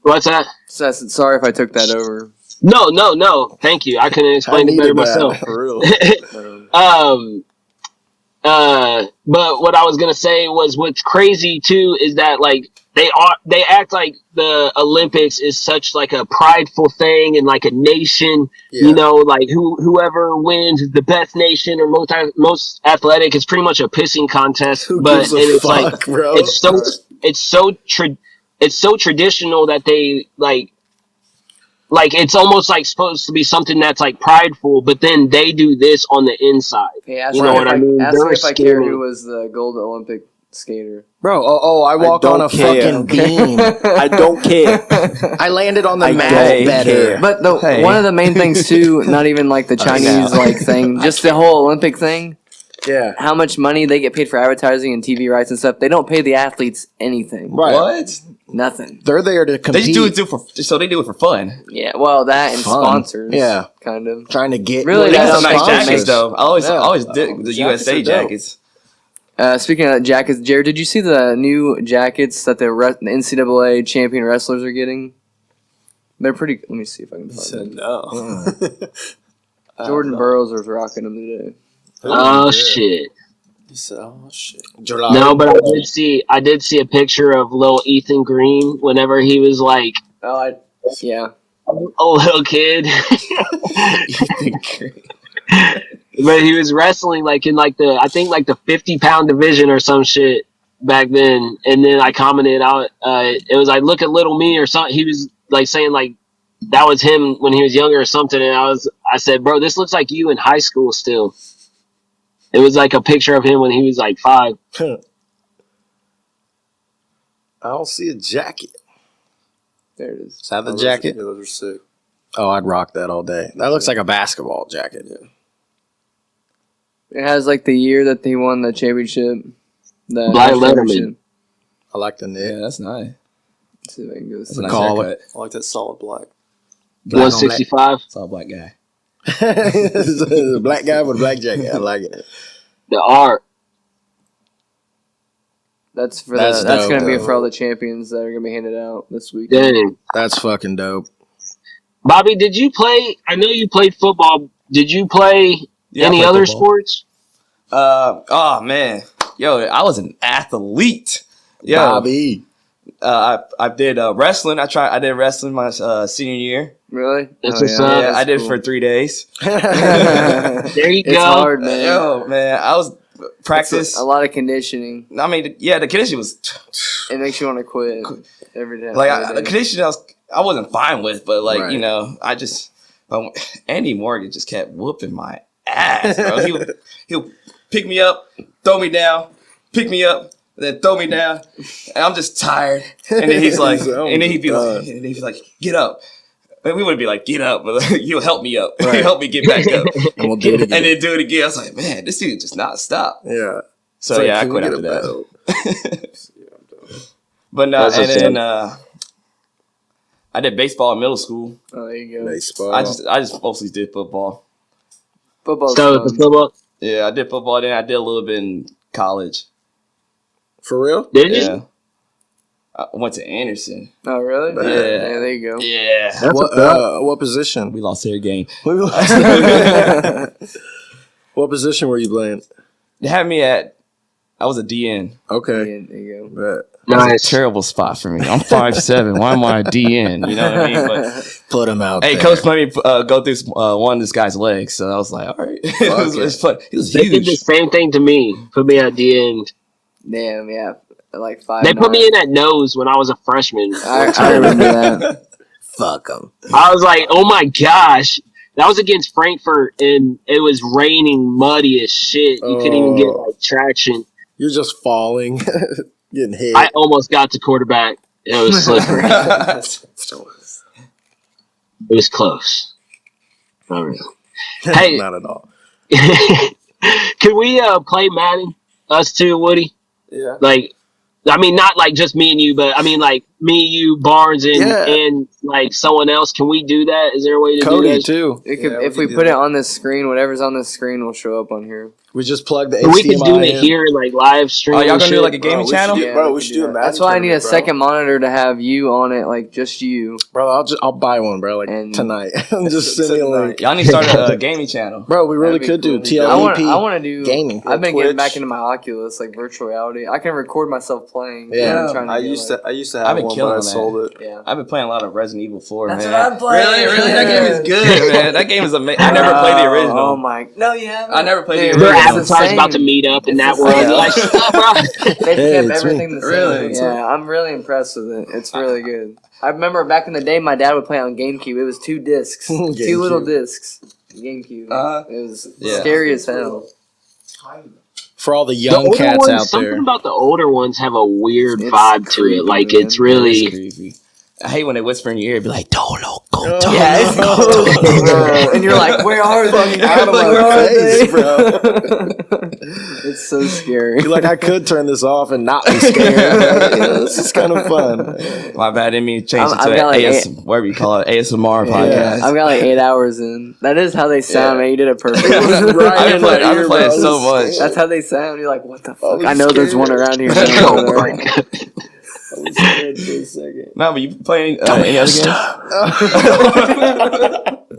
What's that? So I said, sorry if I took that over. No. Thank you. I couldn't explain it better needed that. myself. For real. But what I was gonna say was what's crazy too is that like they act like the Olympics is such like a prideful thing and like a nation, Yeah. you know, like whoever wins is the best nation or most athletic. It's pretty much a pissing contest. Who but gives a and it's fuck, like bro? it's so traditional that they like it's almost like supposed to be something that's like prideful, but then they do this on the inside. Hey, ask You me know if what I mean? Ask me They're if I care scamming. who was the gold Olympic skater. Bro, I walk don't on a care. fucking beam. I don't care. I landed on the I mat don't better. care. But one of the main things too, not even like the Chinese like thing, just the whole Olympic thing. Yeah. How much money they get paid for advertising and TV rights and stuff? They don't pay the athletes anything. Right. What? Nothing. They're there to They compete. just do it for fun. Yeah. Well, that and Fun. sponsors. Yeah. Kind of. trying to get Really, They that got some nice sponsors. jackets though. I always did the jackets USA are dope. jackets. Speaking of jackets, Jared, did you see the new jackets that the NCAA champion wrestlers are getting? They're pretty. Let me see if I can He find said them. no. Jordan Burroughs was rocking them today. Oh shit. He said, oh shit. No, but I did see a picture of little Ethan Green whenever he was like Oh, yeah. a little kid. But he was wrestling like in like the 50-pound division or some shit back then, and then I commented out it was like look at little me or something. He was like saying like that was him when he was younger or something, and I said, bro, this looks like you in high school still. It was like a picture of him when he was like 5. I don't see a jacket. There it is. Is that the Oh, jacket? Those are sick. Oh, I'd rock that all day. That looks like a basketball jacket. It has like the year that they won the championship. The Black national Letterman. championship. I like the knit. Yeah, that's nice. Let's see if I can go That's see. a nice Call haircut. I like that solid black. Black on 165. It's all black guy. The black guy with a black jacket. I like it. The art. That's That's that's dope, gonna be though. for all the champions that are gonna be handed out this week. Dang. That's fucking dope. Bobby, did you play? I know you played football. Did you play Yeah, I any played other football. sports? Oh man, yo, I was an athlete. Yo, Bobby. I did wrestling. I did wrestling my senior year. Really? That's Oh, what's yeah. up. Yeah, That's I did cool. it for 3 days. There you It's go. hard, man. Yo, man, I was It's practice. a lot of conditioning. I mean, yeah, the condition was It makes you want to quit every day. like every the day. condition I wasn't fine with, but like Right. I just Andy Morgan just kept whooping my ass, bro. He'll pick me up, throw me down, pick me up, then throw me down, and I'm just tired. And then he's like, and then he'd be like, get up. And we wouldn't be like, get up, but like, he'll help me up. Right. He'll help me get back up. And we'll do it again. And then do it again. I was like, man, this dude just not stop. Yeah. So It's like, yeah, I can we quit get after a that. belt? But no, That's and what's then I did baseball in middle school. Oh, there you go. Baseball. I just mostly did football. Football's So fun. the football. Yeah, I did football. Then I did a little bit in college. For real? Did you? Yeah, I went to Anderson. Oh, really? Yeah. Yeah, there you go. Yeah, That's what's up. What position? we lost their game. What position were you playing? They had me at. I was a DN. Okay. Yeah, there you go. Bet. That's Nice. a terrible spot for me. I'm 5'7". Why am I a DN? You know what I mean? But Put him out hey, there. coach let me go through one of this guy's legs, so I was like, all right, it was fun. He was They did the huge. same thing to me. Put me at the end. Damn, yeah. Like 5. They put me in at nose when I was a freshman. I remember that. Fuck him. I was like, oh my gosh. That was against Frankfurt, and it was raining muddy as shit. You couldn't even get like traction. You're just falling. Getting hit. I almost got to quarterback. It was slippery. It was close. Not really. Hey, Not at all. can we play Madden? Us two, Woody? Yeah. Like, I mean, not like just me and you, but I mean like me, you, Barnes, and like someone else. Can we do that? Is there a way to Cody do that? too. It could, Yeah, if we we can put do it that. on this screen, whatever's on the screen will show up on here. We just plug the We could do HDMI it in. here, like live stream. Oh, y'all and gonna do shit. like a gaming channel? We should do a Madden That's why I need a tournament, bro. second monitor to have you on it, like just you. Bro, I'll buy one, bro. Like And- tonight. Just send me a link. Y'all need to start a gaming channel. Bro, we really That'd be could do cool. TLEP. I want to do gaming. I've been Twitch. getting back into my Oculus, like virtual reality. I can record myself playing. Yeah. I'm trying to I get, used like- to I've have been one, killing but I that. sold it. Yeah. I've been playing a lot of Resident Evil 4, That's man. what I'm playing. Really? That game is good, man. That game is amazing. I never played the original. Oh my! No, you haven't. I never played the Dude, Their original. it's the avatar's about to same. meet up in It's that the world. same. You're like, shut up, bro. They've Hey, kept it's everything the same. Really? Yeah, I'm really impressed with it. It's really good. I remember back in the day, my dad would play on GameCube. It was 2 discs, 2 GameCube. little discs. GameCube. It was Yeah. scary as hell. For all the The young older cats ones, out something there. about the older ones have a weird It's vibe to creepy, it. Like man. it's really. It's creepy. I hate when they whisper in your ear, be like, "Dolo, go, Oh, Dolo." Yeah, it's cool. And you're like, where are they? Out of my Where are face, they? bro. It's so scary. You're like, I could turn this off and not be scared. But, yeah, this is kind of fun. My bad, I didn't mean to change it I've to got like whatever you call it, ASMR Yeah, podcast. I've got like 8 hours in. That is how they sound, Yeah. man. You did it perfect. It was right I've in been my playing ear, it bro. so much. That's how they sound. You're like, what the fuck? was I know there's scared. one around here. Oh somewhere. my God. I was scared for a second. No, but you playing any other games?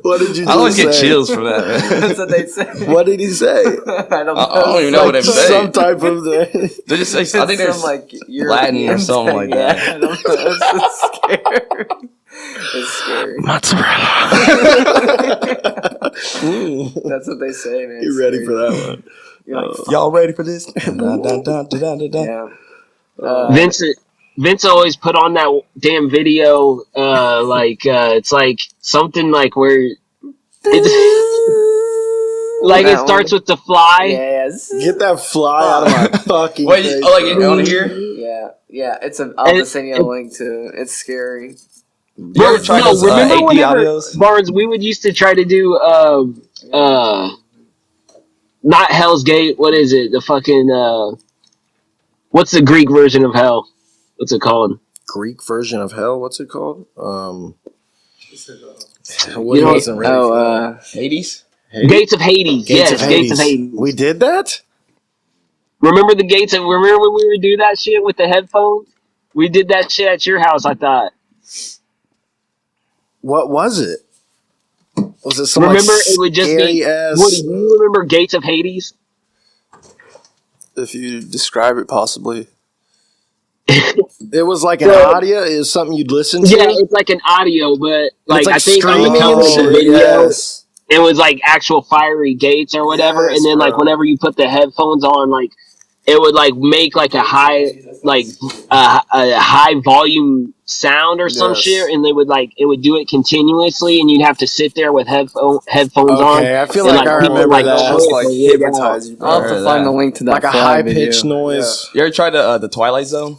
What did you just I always get say? chills from that, man. That's what they say. What did he say? I don't know. I don't even know what Like I'm saying. some type of thing. They just say, It's I think there's some, like Latin or European something thing. like that. Yeah, I don't know. It's so scary. It's scary. That's what they say, man. You ready for that one? You're like, fuck. Y'all ready for this? Dun, dun, dun, dun, dun, dun, dun. Yeah. Vince always put on that damn video. It's like something like where it like it That starts one. with the fly. Yes. Get that fly out of my fucking Wait, face. like bro. on here? Yeah. Yeah. I'll just send you a link to it. It's scary. You ever tried those remember AD whenever audios? Barnes, we would used to try to do not Hell's Gate. What is it? The fucking what's the Greek version of hell? What's it called? Greek version of hell. What's it called? You What know- wasn't ready for that. Hades? Gates of Hades. Yes, Gates of Hades. We did that? Remember the gates? And remember when we would do that shit with the headphones? We did that shit at your house, I thought. What was it? Was it some Remember, it would just be. Woody, do you remember Gates of Hades? If you describe it, possibly. It was like an audio. It was something you'd listen to. Yeah, it's like an audio, but like I think on the streaming cover of the shit, video, Yes. it was like actual fiery gates or whatever. Yes, and then like bro. whenever you put the headphones on, like it would like make like a high a high volume sound or some Yes. shit, and they would like it would do it continuously, and you'd have to sit there with headphones on. Okay, I feel and, like I people, remember like, that. play Almost it like for years out. hypnotize you. I'll have to find the link to that. Like a Fly high video. pitched noise. You ever tried the Twilight Zone?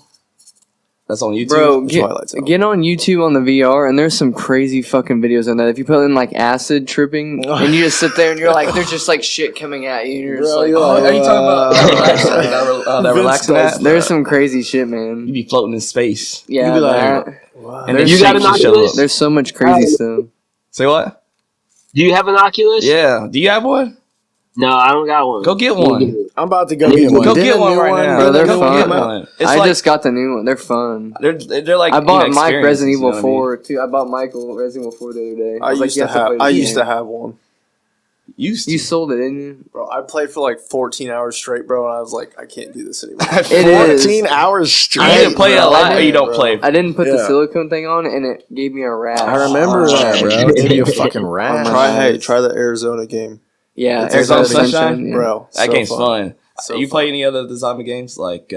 That's on YouTube. Bro, Twilight Zone. get on YouTube on the VR, and there's some crazy fucking videos on that. If you put in like acid tripping, and you just sit there and you're like, there's just like shit coming at you, and you're just Bro, like, you're Are you talking about that relaxing app? there's some crazy shit, man. You be floating in space. Yeah, You be like, that. And then You got shapes an will show Oculus? up. There's so much crazy stuff. Say what? Do you have an Oculus? Yeah. Do you have one? No, I don't got one. Go get one. I'm about to go get one. Go Didn't get a one new right now. Bro, they're Go fun. get one. It's I like, just got the new one. They're fun. they're like I bought you know, Mike Resident experiences, Evil you know what I mean? 4 too. I bought Michael Resident Evil 4 the other day. I was like, used you to have to have. play I this used to game. have one, Used to. You sold it, didn't you? bro. I played for like 14 hours straight, bro, and I was like, I can't do this anymore. It is. 14 hours straight. You either play it a bro. lot or you Yeah, don't bro. play. I didn't put the Yeah. silicone thing on, and it gave me a rash. I remember that, bro. It gave you a fucking rash. Try the Arizona game, Yeah, Arizona Sunshine, Sunshine? yeah. bro. That so game's fun. fun. So You fun. play any other of the zombie games like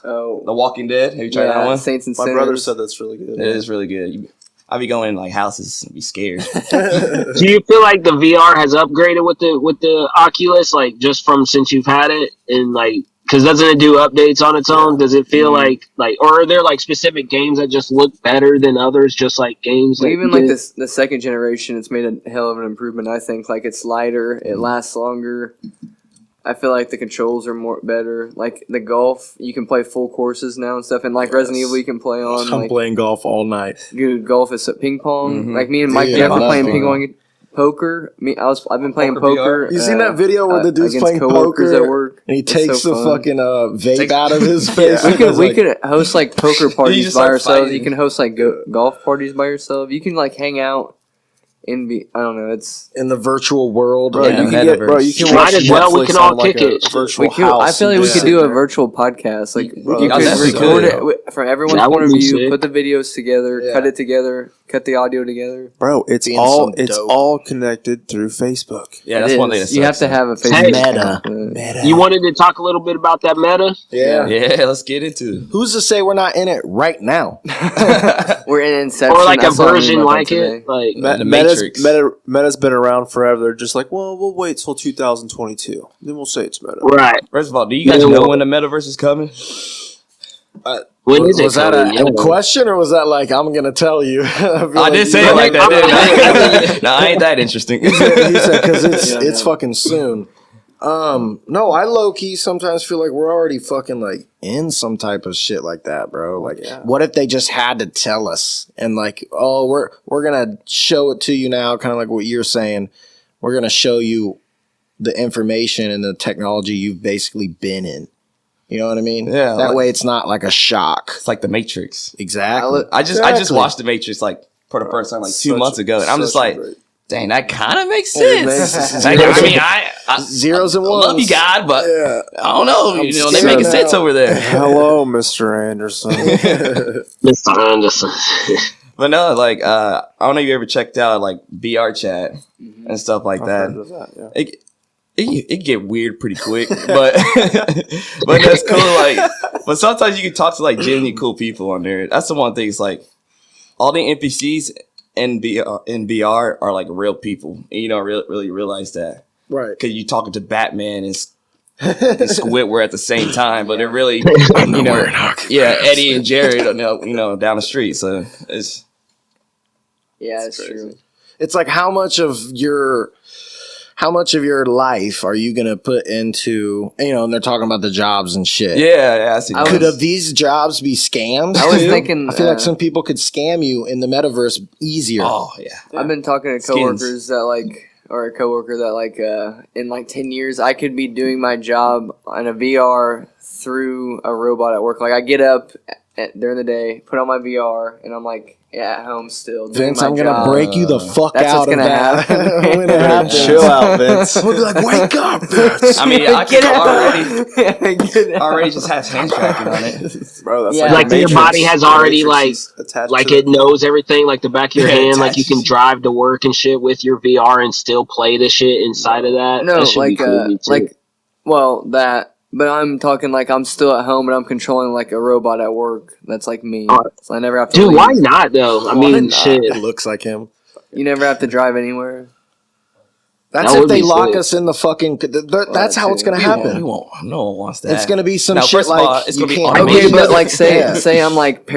Oh, The Walking Dead? Have you tried that yeah, one? Saints and My Sinners. brother said that's really good. It is really good. I'd be going in like houses and be scared. Do you feel like the VR has upgraded with the Oculus, like just from since you've had it, and like because doesn't it do updates on its own? Does it feel like or are there like specific games that just look better than others? Just like games, Well, that even you like get- this, the second generation, it's made a hell of an improvement. I think like it's lighter, it lasts longer. I feel like the controls are more better. Like the golf, you can play full courses now and stuff. And like Resident Evil, you can play on. I'm Like, playing golf all night. dude, golf is ping pong. Mhm. Like me and Mike Dude, Jeff I were love playing ping ping pong. Poker. I've been playing Poker poker. VR? You seen that video where the dude's against playing coworkers poker at work? and he It's takes so the fun. fucking vape Takes- out of his face? We could It's we like- could host like poker parties just by start ourselves. fighting. You can host like golf parties by yourself. You can like hang out and be. I don't know. It's in the virtual world. Bro, Yeah, you can get, bro, you can Might watch as well, we Netflix can all on, like, kick a it. virtual we could. house. I feel like and we just could do sit a there. virtual podcast. Like Bro, you I could definitely record could. it from everyone's That point would of be view. sick. Put the videos together. Yeah. Cut it together. Cut the audio together. Bro, it's Being all so dope. connected through Facebook. Yeah, that's It one thing. is. That You have sucks. to have a Facebook Hey. account. You wanted to talk a little bit about that meta? Yeah. Yeah, let's get into Who's to say we're not in it right now? it. We're in Inception. Or like I a saw meme version about that like today. it? Like The Matrix. Meta's been around forever. They're just like, well, we'll wait till 2022. Then we'll say it's Meta. right. First of all, do you guys know when the metaverse is coming? When is it Was that coming? a Yeah. question or was that like, I'm going to tell you? I did say it like that, didn't I? No, I ain't that interesting. He said, because it's, Yeah, it's yeah. fucking soon. No, I low key sometimes feel like we're already fucking like in some type of shit like that, bro. Like, what if they just had to tell us and like, oh, we're gonna show it to you now, kind of like what you're saying. We're gonna show you the information and the technology you've basically been in. You know what I mean? Yeah, That like- way, it's not like a shock. It's like the Matrix. Exactly. I just Exactly. watched the Matrix like for the first time like 2 months ago, and I'm just Such a like, great- dang, that kind of makes It sense. makes- Like, I mean, I Zeros and ones. love you, God, but Yeah. I don't know. You know, they scared making sense now. over there. Hello, Mr. Anderson. Mr. Anderson. But no, like I don't know if you ever checked out like VR chat and stuff like I've that. heard of that, yeah. It get weird pretty quick, but but that's cool. Like, but sometimes you can talk to like genuinely cool people on there. That's the one thing. It's like all the NPCs in VR are like real people, and you don't really realize that Right. because you talking to Batman and Squidward at the same time, but they're really you know Eddie and Jerry you know down the street. So it's Yeah, it's true. It's like how much of your life are you gonna put into, you know, and they're talking about the jobs and shit. yeah. I see. I Could was- of these jobs be scams? I was too? thinking, I feel like uh, some people could scam you in the metaverse easier. Oh yeah. I've been talking to Skins. coworkers that like or a coworker that like in like 10 years I could be doing my job on a VR through a robot at work. Like I get up during the day, put on my VR, and I'm like at home still doing Vince, my I'm gonna job. break you the fuck That's out what's of gonna that. happen. When it happens. Chill out, Vince. We'll be like, wake up, Vince. I mean, I Get can out. Get already out. just have hand tracking on it. Bro, that's Yeah. like Like your body has already like attached it knows everything, like the back of your Yeah, it hand. Like you can attaches. drive to work and shit with your VR and still play the shit inside of that. No, that should be like cool too. like well that. But I'm talking like I'm still at home and I'm controlling like a robot at work. That's like me. So I never have to Dude, leave. why not though? I Why mean, not? shit. It looks like him. You never have to drive anywhere. That's That if would they be lock sick. us in the fucking. That's how it's gonna We happen. won't. No one wants that. It's gonna be some Now, shit first of all, like it's you gonna be can't- automated. Okay, but like Yeah. say I'm like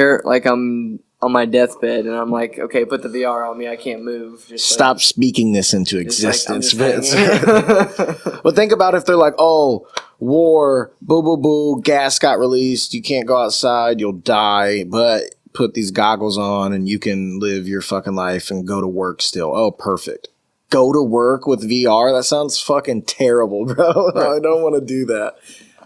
I'm on my deathbed and I'm like, okay, put the VR on me. I can't move. Just Stop speaking this into Just like, I'm existence, just Vince. hanging. But think about if they're like, oh, war, boo, boo, boo, gas got released, you can't go outside, you'll die, but put these goggles on and you can live your fucking life and go to work still. Oh, perfect. Go to work with VR? That sounds fucking terrible, bro. I don't want to do that.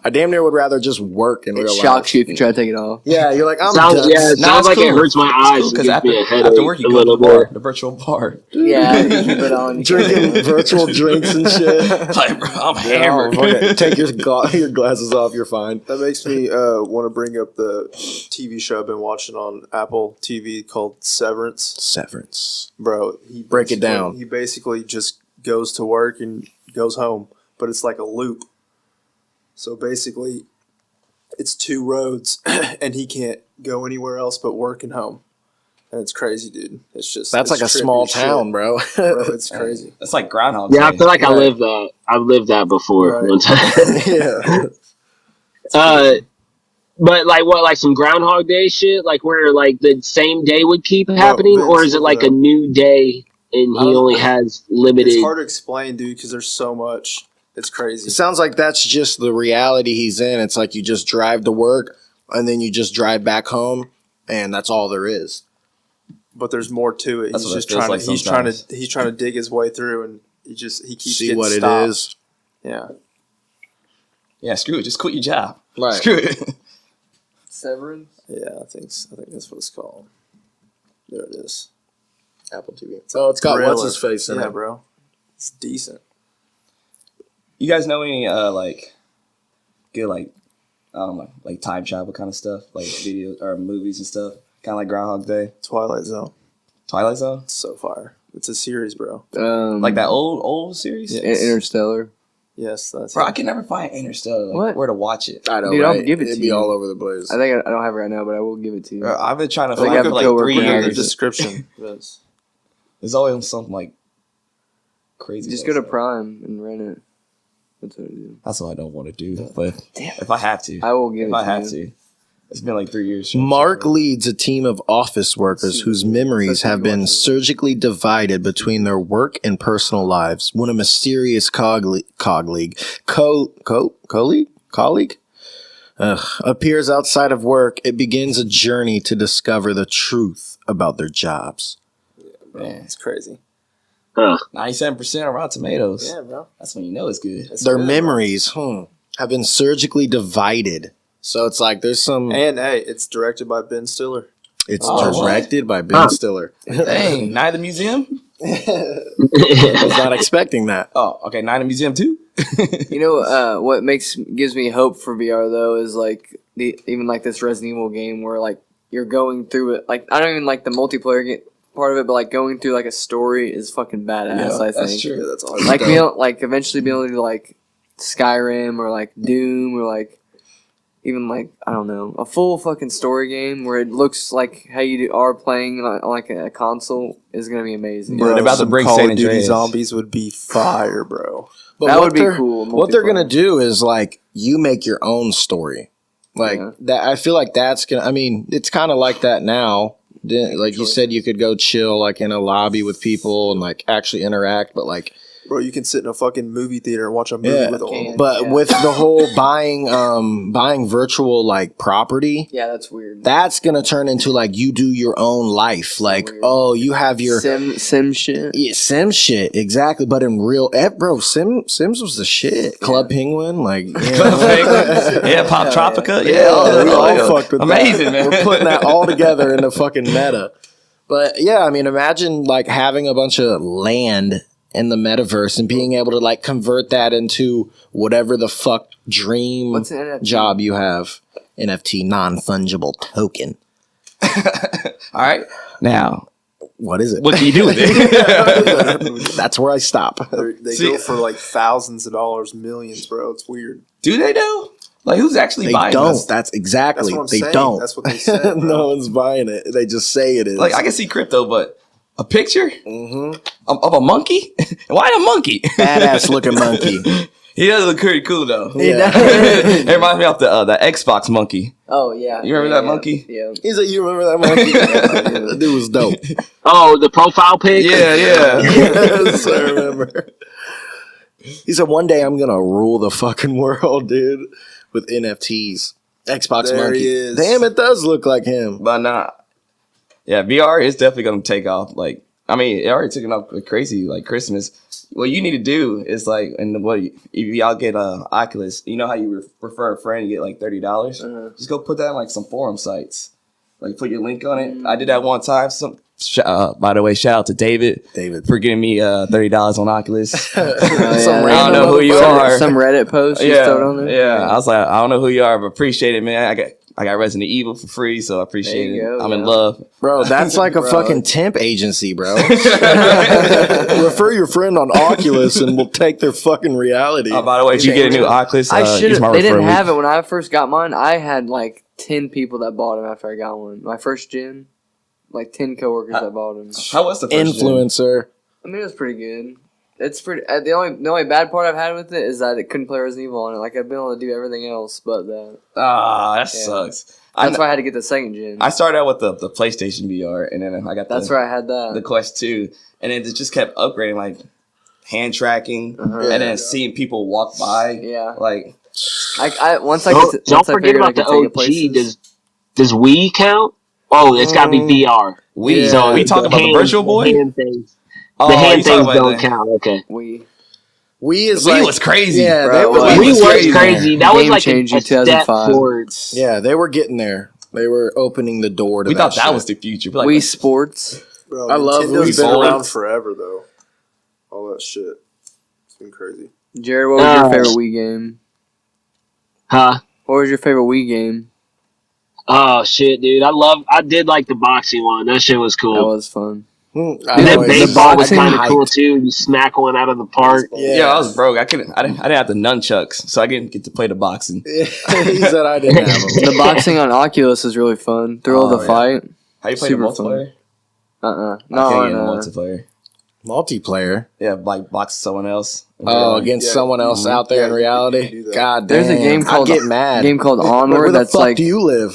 I damn near would rather just work in It real life. shocks you if you try to take it off. Yeah, you're like, I'm Sounds, done. yeah, it Nah, sounds it's like it cool. hurts my eyes. Because It gives me a after headache work you a go to the little bar, bit. the virtual bar. Yeah, you keep it on. You Drinking virtual drinks and shit. Like, bro, I'm Oh, hammered. fuck it. Take your glasses off, you're fine. That makes me want to bring up the TV show I've been watching on Apple TV called Severance. Severance. Bro, Break it down. He basically just goes to work and goes home, but it's like a loop. So basically, it's 2 roads, and he can't go anywhere else but work and home. And it's crazy, dude. It's just That's like a trippy small as shit. town, bro. Bro, it's crazy. It's like Groundhog Yeah, I Day. feel like I Right. lived that. I've lived that before Right. one time. Yeah. But like what, like some Groundhog Day shit, like where like the same day would keep happening, Vince, or is it look like it a up. new day and I he don't only know. has limited? It's hard to explain, dude, because there's so much. It's crazy. It sounds like that's just the reality he's in. It's like you just drive to work and then you just drive back home and that's all there is. But there's more to it. That's He's what it just feels trying like to. He's sometimes. trying to dig his way through, and he keeps See getting what stopped. it is. Yeah. Yeah, screw it. Just quit your job. Right. Screw it. Severance. Yeah, I think that's what it's called. There it is. Apple TV. Oh, it's got what's his face in Yeah, it. bro. It's decent. You guys know any like good like I don't know like time travel kind of stuff like video or movies and stuff kind of like Groundhog Day, Twilight Zone. Twilight Zone, It's so fire. It's a series, bro. like that old series. Yeah. Interstellar. Yes, that's Bro, it. I can never find Interstellar. Like, What? where to watch it. I know, Dude, I'll right? give it It'd to be you. all over the place. I think I don't have it right now, but I will give it to you. I've been trying to Like, find have it a for like coworker 3 that Look at the years. description. Yes. There's always something like crazy. Just about go to it. Prime and rent it. That's what I do. That's what I don't want to do. But if I have to, I will give if it I to have you. to, it's been like 3 years. Mark leads a team of office workers whose memories have been surgically divided between their work and personal lives when a mysterious colleague appears outside of work. It begins a journey to discover the truth about their jobs. Man, It's crazy. 97% on Rotten Tomatoes. Yeah, bro. That's when you know it's good. It's Their good, bro. memories have been surgically divided. So it's like there's some. And hey, it's directed by Ben Stiller. It's Oh, directed by Ben Stiller. Dang, Night at the Museum? I was not expecting that. Oh, okay, Night at the Museum too? You know what gives me hope for VR though is like even like this Resident Evil game where like you're going through it. Like I don't even like the multiplayer part of it, but like going through like a story is fucking badass. I think that's true. Yeah, that's awesome. like being like eventually being able to do like Skyrim or like Doom or like even like I don't know a full fucking story game where it looks like how are playing on like a console is gonna be amazing. Bro, they're about to some bring Call San of Duty Andreas. zombies would be fire, bro. But That what would be they're- cool, What they're multiplayer. gonna do is like you make your own story, like Yeah. that. I feel like that's gonna. I mean, it's kind of like that now. Like you said, you could go chill like in a lobby with people and like actually interact. But like Bro, you can sit in a fucking movie theater and watch a movie with all of them. But with the whole buying virtual like property, Yeah, that's weird. that's gonna turn into like you do your own life. Like, oh, you have your sim shit. yeah, sim shit, exactly. But in real, bro, Sims was the shit. Club Penguin, like, Yeah, Pop Tropica. we all fucked with amazing, that. man. We're putting that all together in the fucking meta. But yeah, I mean, imagine like having a bunch of land in the metaverse and being able to like convert that into whatever the fuck dream What's an NFT? job you have. NFT, non-fungible token. All right. Now, What is it? what do you do with it? That's where I stop. They See- go for like thousands of dollars, millions, bro. It's weird. Do they though? Like, who's actually They buying don't. this? That's That's exactly. what I'm They saying. don't. That's what they said, bro. No one's buying it. They just say it is. Like, I can see crypto, but a picture Mhm. of a monkey? Why a monkey? Badass looking monkey. He does look pretty cool though. Yeah. It reminds me of the Xbox monkey. Oh yeah. You remember that monkey? Yeah. He's like, you remember that monkey? That dude was dope. Oh, the profile pic. Yeah. Yes, I remember. He said, one day I'm gonna rule the fucking world, dude, with NFTs. Xbox There monkey. he is. Damn, it does look like him. But nah. Yeah, VR is definitely gonna take off. Like, I mean, it already took off like crazy, like Christmas. What you need to do is like, and what if y'all get a Oculus, you know how you refer a friend, you get like $30. Just go put that on like some forum sites. Like, put your link on it. I did that one time. By the way, shout out to David for giving me $30 on Oculus. I don't know who you are. Some Reddit post you Yeah, throw it on there. yeah. I was like, I don't know who you are, but appreciate it, man. I got Resident Evil for free, so I appreciate There it. you go, I'm in yeah. love. Bro, that's like a Bro. fucking temp agency, bro. Refer your friend on Oculus and we'll take their fucking reality. Oh, by the way, if you get a new Oculus, I should use my have. They didn't referral have link. it when I first got mine. I had like 10 people that bought them after I got one. My first gen, like 10 coworkers that bought them. How was the first gen? Influencer. I mean, it was pretty good. It's pretty. The only bad part I've had with it is that it couldn't play Resident Evil on it. Like I've been able to do everything else, but that. Ah, that Yeah. sucks. That's why I had to get the second gen. I started out with the PlayStation VR, and then I got That's where I had the that. Quest 2, and then it just kept upgrading, like hand tracking, and then seeing people walk by. Yeah. Like, I once I Don't, get to, don't once I forget figured I about the could take it OG. places. Does Wii count? Oh, it's got to be VR. we So we talking about the Virtual Boy? The hand things, Oh, the hand you talking things about don't the- count. Okay. Wii is Wii like, was crazy. Yeah, Bro, they were Wii Wii was was crazy. crazy. That was Game like changer a step 2005. towards. Yeah, they were getting there. They were opening the door to We thought that shit. was the future. Like, Wii Sports. Bro, I love Nintendo's Wii been Sports. around forever, though. All that shit. It's been crazy. Jared, what was your favorite Wii game? Huh? What was your favorite Wii game? Oh shit, dude! I did like the boxing one. That shit was cool. That was fun. And then always- baseball was boxing- kind of cool too. You smack one out of the park. yeah, I was broke. I didn't have the nunchucks, so I didn't get to play the boxing. he said I didn't have them. The boxing on Oculus is really fun. Thrill of the yeah. fight. How you play Super the multiplayer? No, I can't get in no. multiplayer. Multiplayer. Yeah, like box someone else. Oh, against Yeah. someone else out there in Yeah, you reality. can do that. God damn. There's a game called I get mad. game called Where Onward the that's fuck like do you live?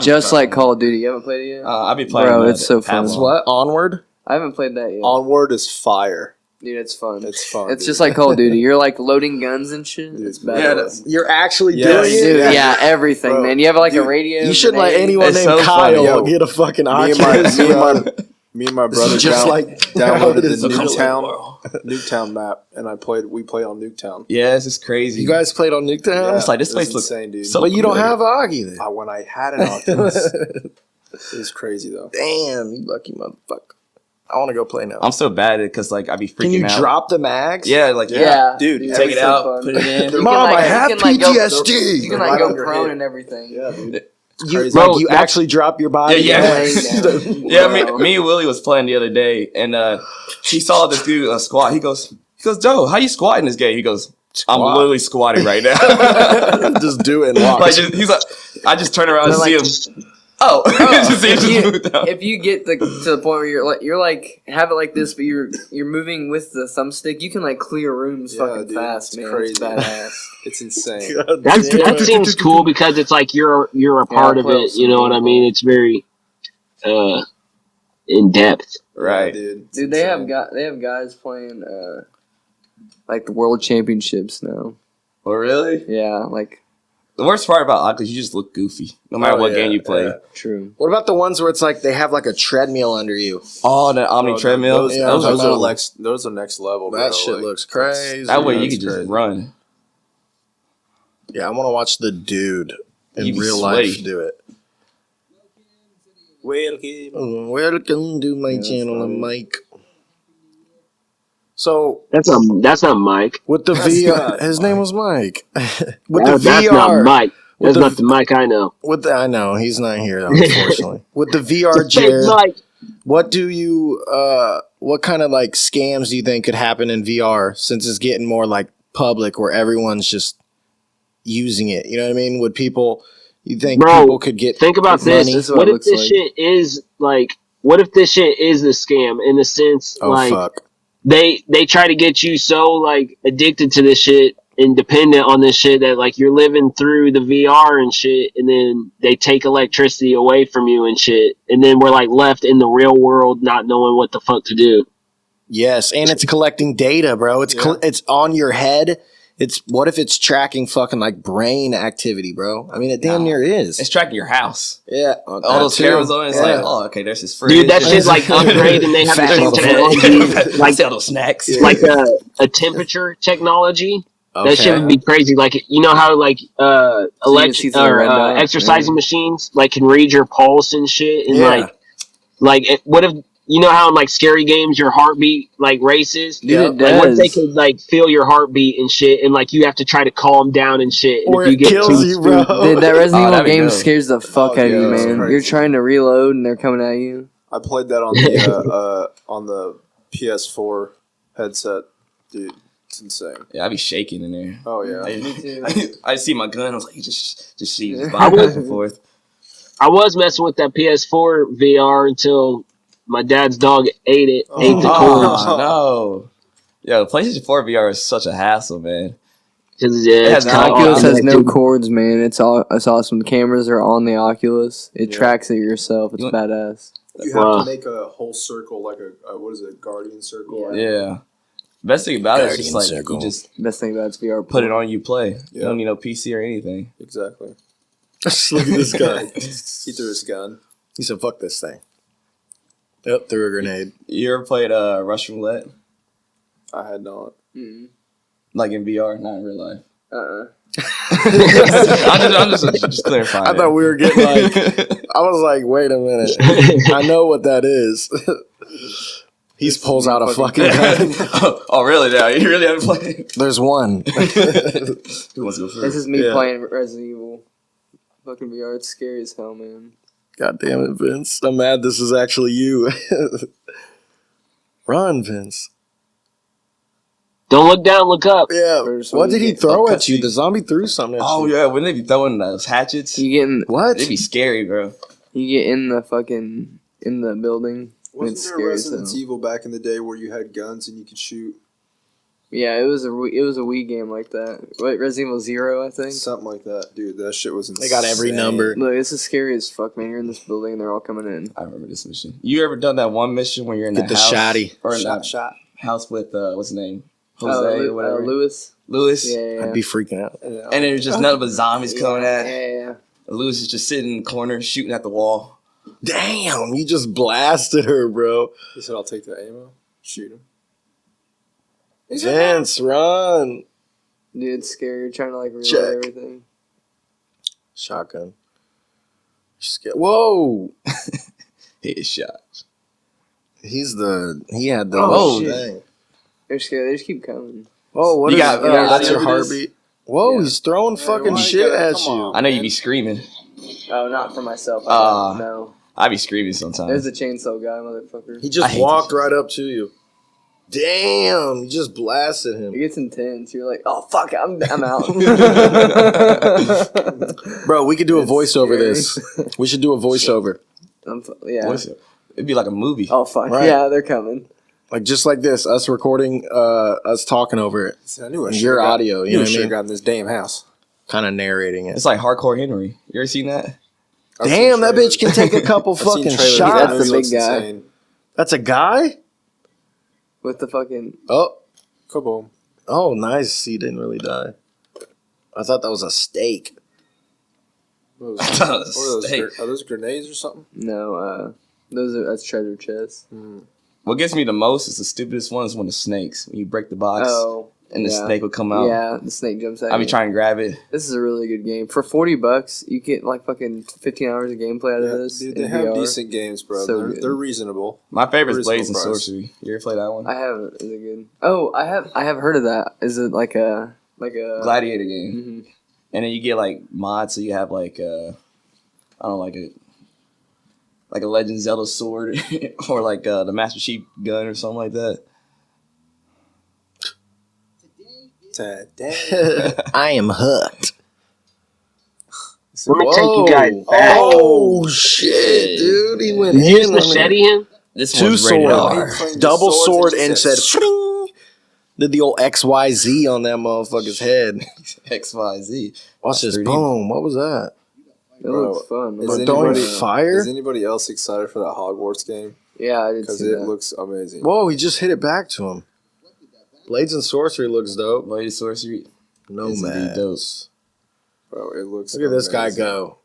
just like Call of Duty. You haven't played it yet? I'll be playing. Bro, it's so fun. Pavlov. What? Onward? I haven't played that yet. Onward is fire. Dude, it's fun. It's fun. It's dude. just like Call of Duty. You're like loading guns and shit. Dude, It's yeah, bad. that's- You're actually Yes. doing it? Dude, yeah, everything, Bro, man. You have like a dude, radio. You should let grenade. anyone It's named so Kyle funny. Yo, get a fucking me and Oculus. me and my brother just downloaded like the the Nuketown map, and we played on Nuketown. Yes, it's crazy. You guys played on Nuketown? It's like this it place was looks insane, dude. so But you don't familiar. have Oculus. When I had an Oculus, it was crazy though. Damn, you lucky motherfucker. I want to go play now. I'm so bad at it because like I'd be freaking Can you out. drop the mags? Yeah, like Yeah, Dude, dude, take it that's so out, fun. put it in. You Mom, can, like, I have you can, like, go- PTSD. You can Right like go on your prone head. and everything. Yeah, dude. You, Bro, like, you that's- actually drop your body. Yeah, yeah. Yeah, me and Willie was playing the other day, and he saw this dude squat. He goes, Joe, how you squatting this game? He goes, I'm Squat. literally squatting right now. Just do it and watch. Like, he's like, I just turn around and They're see him. Oh, just see him just move down. If you get to the point where you're like have it like this, but you're moving with the thumbstick, you can like clear rooms Yeah, fucking dude, fast, it's man. crazy. It's badass. It's insane. That seems cool because it's like you're a part of play with it. some You know what I people. mean? It's very in depth. Right. Yeah, dude. It's Dude, they have insane. guys playing like the world championships now. Oh, really? Yeah, like The worst part about Oculus, you just look goofy no matter what game you play. true. What about the ones where it's like they have like a treadmill under you? Oh, the Omni treadmill. Those, Yeah, those, those are are those are next level. That bro. shit Like, looks crazy. That way you That's could just crazy. run. Yeah, I want to watch the dude in You be real sweaty. life do it. Welcome. Welcome to my channel, I'm Mike. So That's not Mike. with the That's VR, not his Mike. name was Mike. With the That's not VR, Mike. with That's the- not the Mike I know. with the, I know he's not here unfortunately. With the VR, It's a fake Jared, Mike. what do you what kind of like scams do you think could happen in VR since it's getting more like public where everyone's just using it? You know what I mean? Would people you think Bro, people could get Think about Money. this. This is what What it if looks this like. shit is like? What if this shit is the scam in the sense oh like fuck. they try to get you so like addicted to this shit and dependent on this shit that like you're living through the VR and shit, and then they take electricity away from you and shit, and then we're like left in the real world not knowing what the fuck to do. Yes, and it's collecting data, bro. It's it's on your head. It's what if it's tracking fucking like brain activity, bro? I mean, it damn near is. It's tracking your house. Yeah, All those cameras on it, it's like, oh, okay, there's his fridge. Dude, that shit's like upgrade, and they have the Fat same motherfucker. technology, like sell those snacks. like a temperature technology. Okay. That shit would be crazy. Like, you know how like see the red dot, exercising machines like can read your pulse and shit, and Yeah. what if you know how in like scary games your heartbeat like races? Dude, it Like what if they does. could like feel your heartbeat and shit, and like you have to try to calm down and shit. And Or if you it get kills too you, bro. Dude, that Resident Evil that'd be game dope. scares the fuck out of you, yeah, that's man. crazy. You're trying to reload and they're coming at you. I played that on the PS4 headset, dude. It's insane. Yeah, I'd be shaking in there. Oh yeah. I see my gun. I was like, just see, just bob back and forth. I was messing with that PS4 VR until my dad's dog ate it, ate the cords. Oh no! Yo, the PlayStation 4 VR is such a hassle, man. 'Cause, It has it's no- kinda Oculus has no connected. cords, man. It's awesome. The cameras are on the Oculus. It Yeah. tracks it yourself. It's You- badass. You have Wow. to make a whole circle, like a what is it, guardian circle? Yeah. Best thing about it is just like Guardian circle. you just Best thing about it's VR. put it on, you play. You Yeah. don't need no PC or anything. Exactly. Look at this guy. He threw his gun. He said, "Fuck this thing." Yep, threw a grenade. You ever played Russian roulette? I had not. Like in VR, not in real life. Uh-uh. I'm just clarifying. I thought we were getting like. I was like, wait a minute. I know what that is. He pulls out a fucking gun. Oh, really? Now you really haven't played? There's one. Who wants to go This first? is me Yeah. playing Resident Evil. Fucking VR. It's scary as hell, man. God damn it, Vince. I'm mad this is actually you. Run, Vince. Don't look down, look up. Yeah. First What one did you he get- throw a at you? cutscene. The zombie threw something at Oh you. yeah, wouldn't they be throwing those hatchets? You get in. What? They'd be scary, bro. You get in the fucking in the building. Wasn't It's there scary as Resident hell. Evil back in the day where you had guns and you could shoot? Yeah, it was a Wii game like that. What, Resident Evil 0, I think. Something like that, dude. That shit was insane. They got every number. Look, this is scary as fuck, man. You're in this building and they're all coming in. I remember this mission. You ever done that one mission where you're in Get the the house shotty. or in that Shot. house with what's his name, Jose or whatever, Lewis. Lewis, Yeah, yeah. I'd be freaking out. and there's just nothing but zombies coming at. Yeah. Lewis is just sitting in the corner shooting at the wall. Damn, you just blasted her, bro. He said, "I'll take the ammo, shoot him." Vince, run. Dude, it's scary. You're trying to like reload Check. everything. Shotgun. Whoa. Headshot. He had the Oh, whole shit. thing. They're scared. They just keep coming. Whoa, what You is got- that? you got That's your audio to this? heartbeat. Whoa, Yeah. he's throwing fucking why you shit gotta- at come you. on. I know you'd be screaming. Oh, not for myself. No. I'd be screaming sometimes. There's the chainsaw guy, motherfucker. He I just hate walked this. right up to you. Damn, you just blasted It him. gets intense. You're like, oh fuck, I'm out. Bro, we could do a It's voiceover scary. this. We should do a voiceover. Yeah. What's it? It'd be like a movie. Oh fuck. Right. Yeah, they're coming. Like just like this, us recording, us talking over it. I knew I Your should've got- audio, you knew know I what I should mean? have gotten this damn house. Kind of narrating it. It's like Hardcore Henry. You ever seen that? I've Damn, seen that trailers. bitch can take a couple I've seen fucking trailers. shots. That's It the big looks guy. insane. That's a guy? With the fucking Oh, Kaboom. Oh, nice. He didn't really die. I thought that was a steak. What I thought it was are steak. those grenades or something? No, that's treasure chest. What gets me the most is the stupidest one is when the snakes. When you break the box and the snake will come out. Yeah, the snake jumps out. I be trying to grab it. This is a really good game. For $40, you get like fucking 15 hours of gameplay out of this. Dude, in they have VR. decent games, bro. So they're, good. they're reasonable. My favorite is Reasonable Blades and price. Sorcery. You ever play that one? I haven't. Is it good? Oh, I have heard of that. Is it like a Gladiator game. Mhm. And then you get like mods, so you have like I don't know, like a Legend Zelda sword or like the Master Chief gun or something like that. I am hooked. Let me take you guys back. Oh, shit, dude. He went Did you in just on it. machete him? This Two one's rated R. sword. Double sword and said, "Fring." Did the old XYZ on that motherfucker's head. XYZ. Watch this. 3D. Boom. What was that? It Bro, looks fun. is We're anybody- throwing fire? Is anybody else excited for that Hogwarts game? Yeah, I did Because see it that. looks amazing. Whoa, he just hit it back to him. Blades and Sorcery looks dope. Blade Sorcery. No It's indeed dope. Nomads. Bro, it looks Look at this guy amazing. go.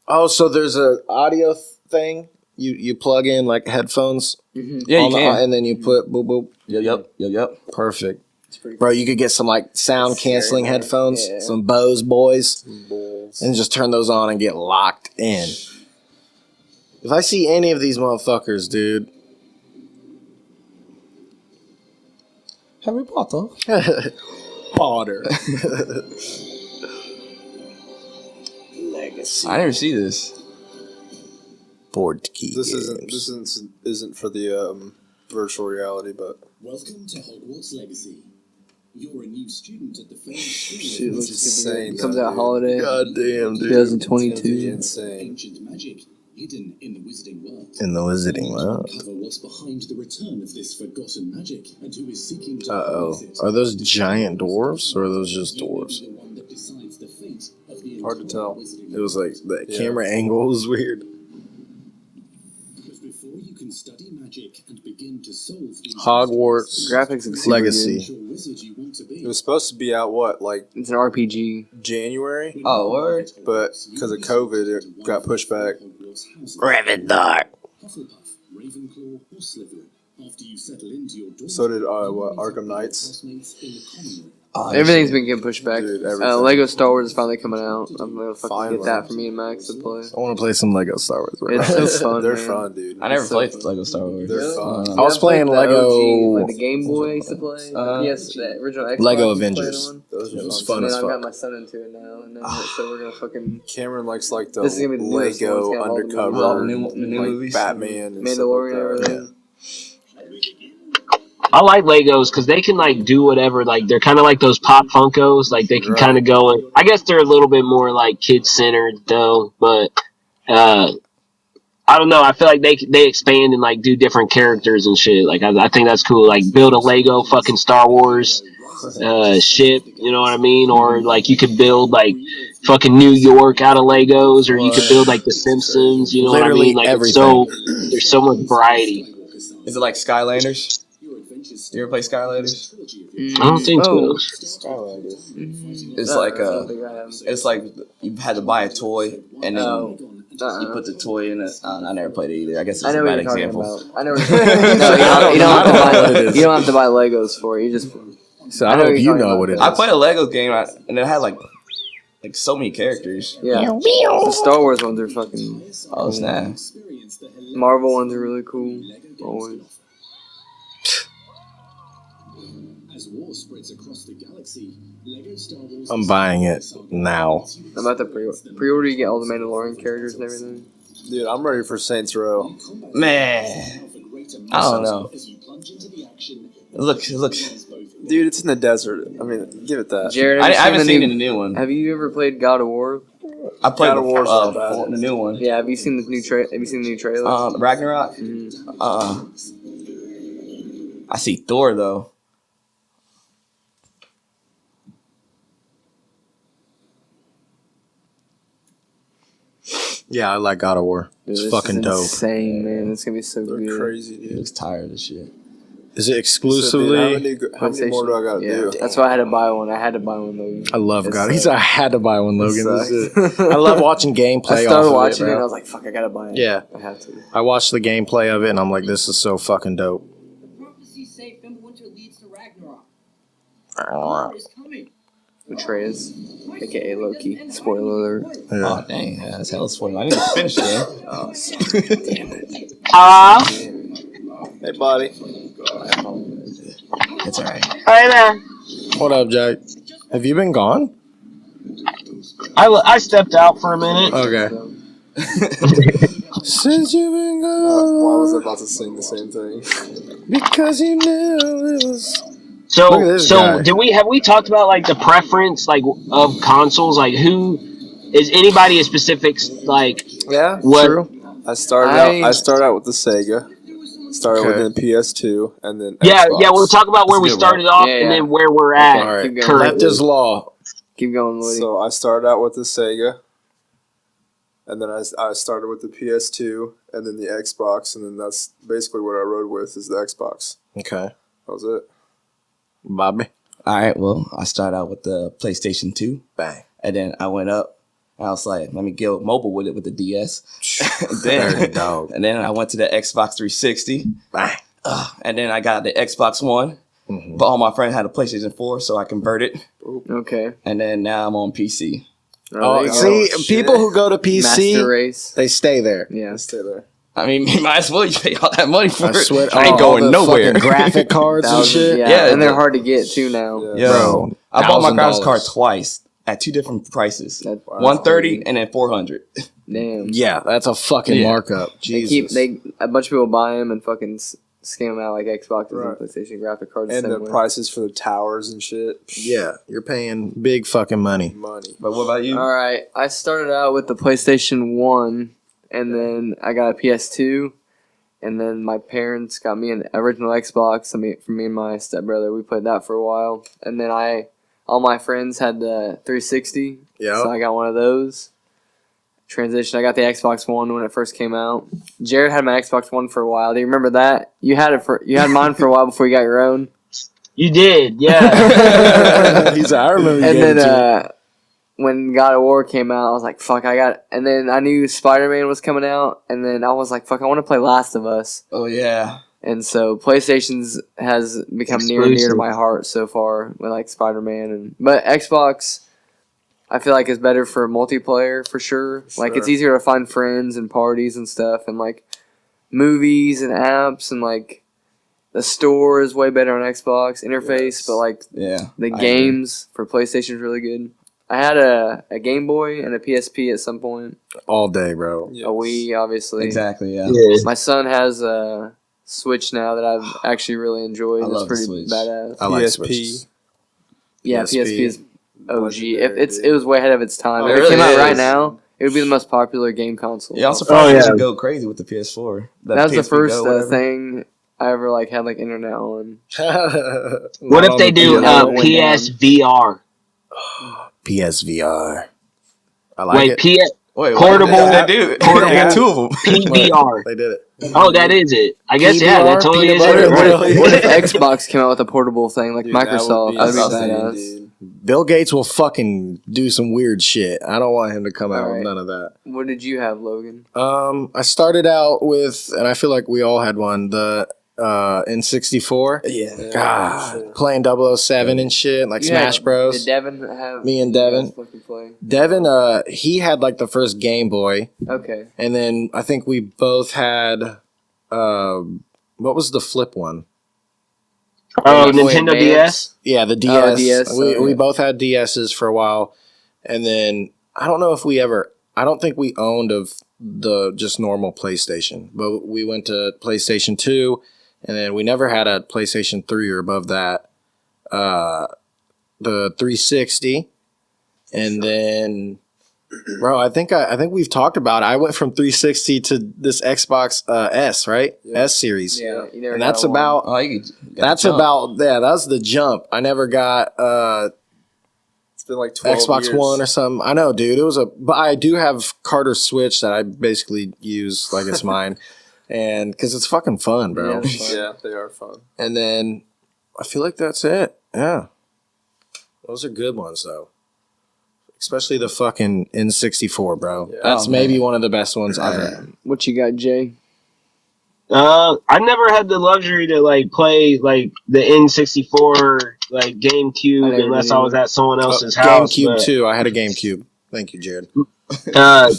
Oh, so there's a audio thing. You plug in like headphones. Yeah, you on the- can. and then you put boop boop. Yep. Perfect. pretty Bro, you could get some like sound canceling Very nice. headphones, Yeah. some Bose boys, Bulls. and just turn those on and get locked in. If I see any of these motherfuckers, dude. Harry Potter. Potter. I never see this. Board key. This games. isn't for the virtual reality, but Welcome to Hogwarts Legacy. You're a new student at the famed school. Shit, of looks It's super good. insane, Comes though, out dude. holiday. God damn, dude. 2022. insane. ancient magic hidden in the Wizarding World. In the Wizarding World. Uncover what's behind the return of this forgotten magic and who is seeking to Uh-oh. harness it. Are those giant dwarves or are those just You may dwarves? be the one that decides the fate of the Hard to entire tell. Wizarding It was like the Yeah. camera angle was weird. But before you can study magic and begin to solve these Hogwarts Graphics look super Legacy. mysteries, your wizard you want to be. It was supposed to be out like good. It's an RPG. January, Oh, word. but because of COVID, it got pushed back. Gryffindor. Hufflepuff, Ravenclaw, or Slytherin. After you settle into your dorm, So did Arkham Knights. classmates in the common room. Oh, Everything's been getting pushed back. Dude, everything. Lego Star Wars is finally coming out. I'm gonna fucking Finally. get that for me and Max to play. I want to play some Lego Star Wars. Right It's now. so fun. They're man. fun, dude. I never It's so played fun. Lego Star Wars. They're fun. I was playing the Lego- OG, like the Game Boy I used to play. The original Xbox Lego we played Avengers. on. Those It are was fun. fun And as then I've got fuck. my son into it now, and then so we're gonna fucking Cameron likes like the This is gonna be the newest one. It's Lego got all the undercover, All the new like movies. Batman, and Mandalorian and stuff like that. everything. I like Legos because they can like do whatever. Like they're kind of like those Pop Funkos. Like they can Right. kind of go and I guess they're a little bit more like kid centered though. But I don't know. I feel like they expand and like do different characters and shit. Like I think that's cool. Like build a Lego fucking Star Wars ship. You know what I mean? Or like you could build like fucking New York out of Legos, or you could build like the Simpsons. You know Literally what I mean? Like everything. there's so much variety. Is it like Skylanders? You ever play Skylanders? I don't think so. It's like I don't think I have. it's like you had to buy a toy and then Oh. you put the toy in it. I never played it either. I guess it's I know a what bad you're talking example. about. I know. What you're talking about. No, you don't have to buy. You don't have to buy Legos for it. You just. So I don't know if what you you're know talking what it about. is. I played a Lego game and it had like so many characters. Yeah. The Star Wars ones are fucking. Oh snap! Marvel ones are really cool. Always. As war spreads across the galaxy, Lego Star Wars I'm buying it now. I'm about to pre-order. You get all the Mandalorian characters and everything. Dude, I'm ready for Saints Row. Man, I don't know. as you plunge into the action. Look. Dude, it's in the desert. I mean, give it that. Jared, I haven't seen the the new one. Have you ever played God of War? I played God of War's not bad. the new one. Yeah. Have you seen the new Have you seen the new trailer? Ragnarok. I see Thor though. Yeah, I like God of War. Dude, It's this fucking is dope. insane, man. It's gonna be so They're good. crazy, He dude. looks tired of this shit. Is it So, dude, exclusively? how many more do I gotta do? That's why I had to buy one. I had to buy one though. I love It God. He said I had to buy one, Logan. sucks. This is it. I love watching gameplay. I started off watching of it it, and I bro. was like, "Fuck, I gotta buy it." Yeah. I have to. I watched the gameplay of it and I'm like, this is so fucking dope. The prophecies say Fimbulwinter leads to Ragnarok. Yeah. Is coming. Atreus, aka Loki. Spoiler alert. Oh dang, yeah, that's hella spoiler. I need to finish it. Hey, buddy. It's alright. Hi there. What up, Jack? Have you been gone? I stepped out for a minute. Okay. Since you've been gone. Why was I about to sing the same thing? Because you knew it was. Look So at this guy. have we talked about like the preference like of consoles? Like who is anybody a specific like Yeah, what? True. I started out with the Sega. Started Okay. with the PS2 and then Yeah, Xbox. yeah. We'll talk about where we That's good, started off Yeah, and yeah. then where we're at All right. keep going. currently. Left is law. Keep going, Woody. So I started out with the Sega, and then I started with the PS2, and then the Xbox, and then that's basically what I rode with is the Xbox. Okay. That was it. Bobby. Alright, well, I started out with the PlayStation 2. Bang. And then I went up. I was like, let me get mobile with it with the DS. Dirty dog. And then I went to the Xbox 360. Bang. And then I got the Xbox One. Mhm. But all my friends had a PlayStation 4, so I converted. Okay. And then now I'm on PC. Oh, there you see, Oh, shit. people who go to PC, Master Race. they stay there. Yeah. Stay there. I mean, you might as well you pay all that money for I it. swear. I ain't all going the nowhere. fucking graphic cards and shit. Yeah, Yeah, and they're the- hard to get too now. Yeah. Yo, Bro, I bought my graphics $1,000. card twice at two different prices. That- 130 and then 400. Damn. Yeah, that's a fucking Yeah. markup. They Jesus. a bunch of people buy them and fucking scam out like Xboxes Right. and PlayStation graphic cards. And the the same way. prices for the towers and shit. Yeah, you're paying big fucking money. Money. But what about you? All right, I started out with the PlayStation 1, and then I got a PS2, and then my parents got me an original Xbox. I mean, for me and my stepbrother, we played that for a while, and then all my friends had the 360, Yeah. so I got one of those. Transition. I got the Xbox One when it first came out. Jared had my Xbox One for a while. Do you remember that? You had mine for a while before you got your own. You did, yeah. He's like, I remember you And gave it to me. then when God of War came out, I was like, fuck, and then I knew Spider-Man was coming out, and then I was like, fuck, I want to play Last of Us. Oh, yeah. And so PlayStation's has become near and dear to Exclusive. my heart so far with like Spider-Man, but Xbox, I feel like is better for multiplayer for sure. Like it's Sure. easier to find friends and parties and stuff, and like movies and apps, and like the store is way better on Xbox interface, Yes. but like Yeah. the I games for PlayStation is really good. I had a Game Boy and a PSP at some point. All day, bro. Yes. A Wii, obviously. Exactly, yeah. Yeah. My son has a Switch now that I've actually really enjoyed. I It's love the pretty Switch. badass. I like PSP. Switches. Yeah, PSP. PSP is OG. Legendary, It was way ahead of its time. Oh, if it it really came out right is. now, it would be the most popular game console. Yeah, I'm surprised Oh, you yeah. should go crazy with the PS4. that was the PSP first Go, whatever. thing I ever like had like internet on. What if they do PS went PSVR? PSVR. I like Wait, it. Wait, Portable- What? They do. They got two of them. PVR. They did it. Oh, that is it. I guess yeah, PBR, that totally peanut is butter it. and Right. jelly. What if Xbox came out with a portable thing like Dude, Microsoft? That would be insane, badass. dude. Bill Gates will fucking do some weird shit. I don't want him to come out with Alright. none of that. What did you have, Logan? I started out with, and I feel like we all had one, the N64. Yeah. God, playing 007 and shit, like You Smash had- Bros. Did Devin have? Me and you guys Devin. fucking play? Devin, he had like the first Game Boy, Okay. and then I think we both had, what was the flip one? Oh, Game Boy Nintendo Advance? DS. Yeah, the DS. DS, We okay. both had DSs for a while, and then I don't know if we ever. I don't think we owned of the just normal PlayStation, but we went to PlayStation 2, and then we never had a PlayStation 3 or above that. The 360, and then, bro, I think we've talked about it. I went from 360 to this Xbox S, right? Yeah. S series, Yeah. You never and got that's one. about. Oh, you got That's the jump. about that's the jump. I never got It's been like 12 Xbox years. One or something. I know, dude. But I do have Carter's Switch that I basically use like it's mine. and because it's fucking fun, bro. Yeah, they are fun. And then I feel like that's it. Yeah, those are good ones though. Especially the fucking N64, bro. Yeah. That's maybe one of the best ones I've had. What you got, Jay? I never had the luxury to like play like the N64 like GameCube unless I was at someone else's house. GameCube but, too. I had a GameCube. Thank you, Jared. I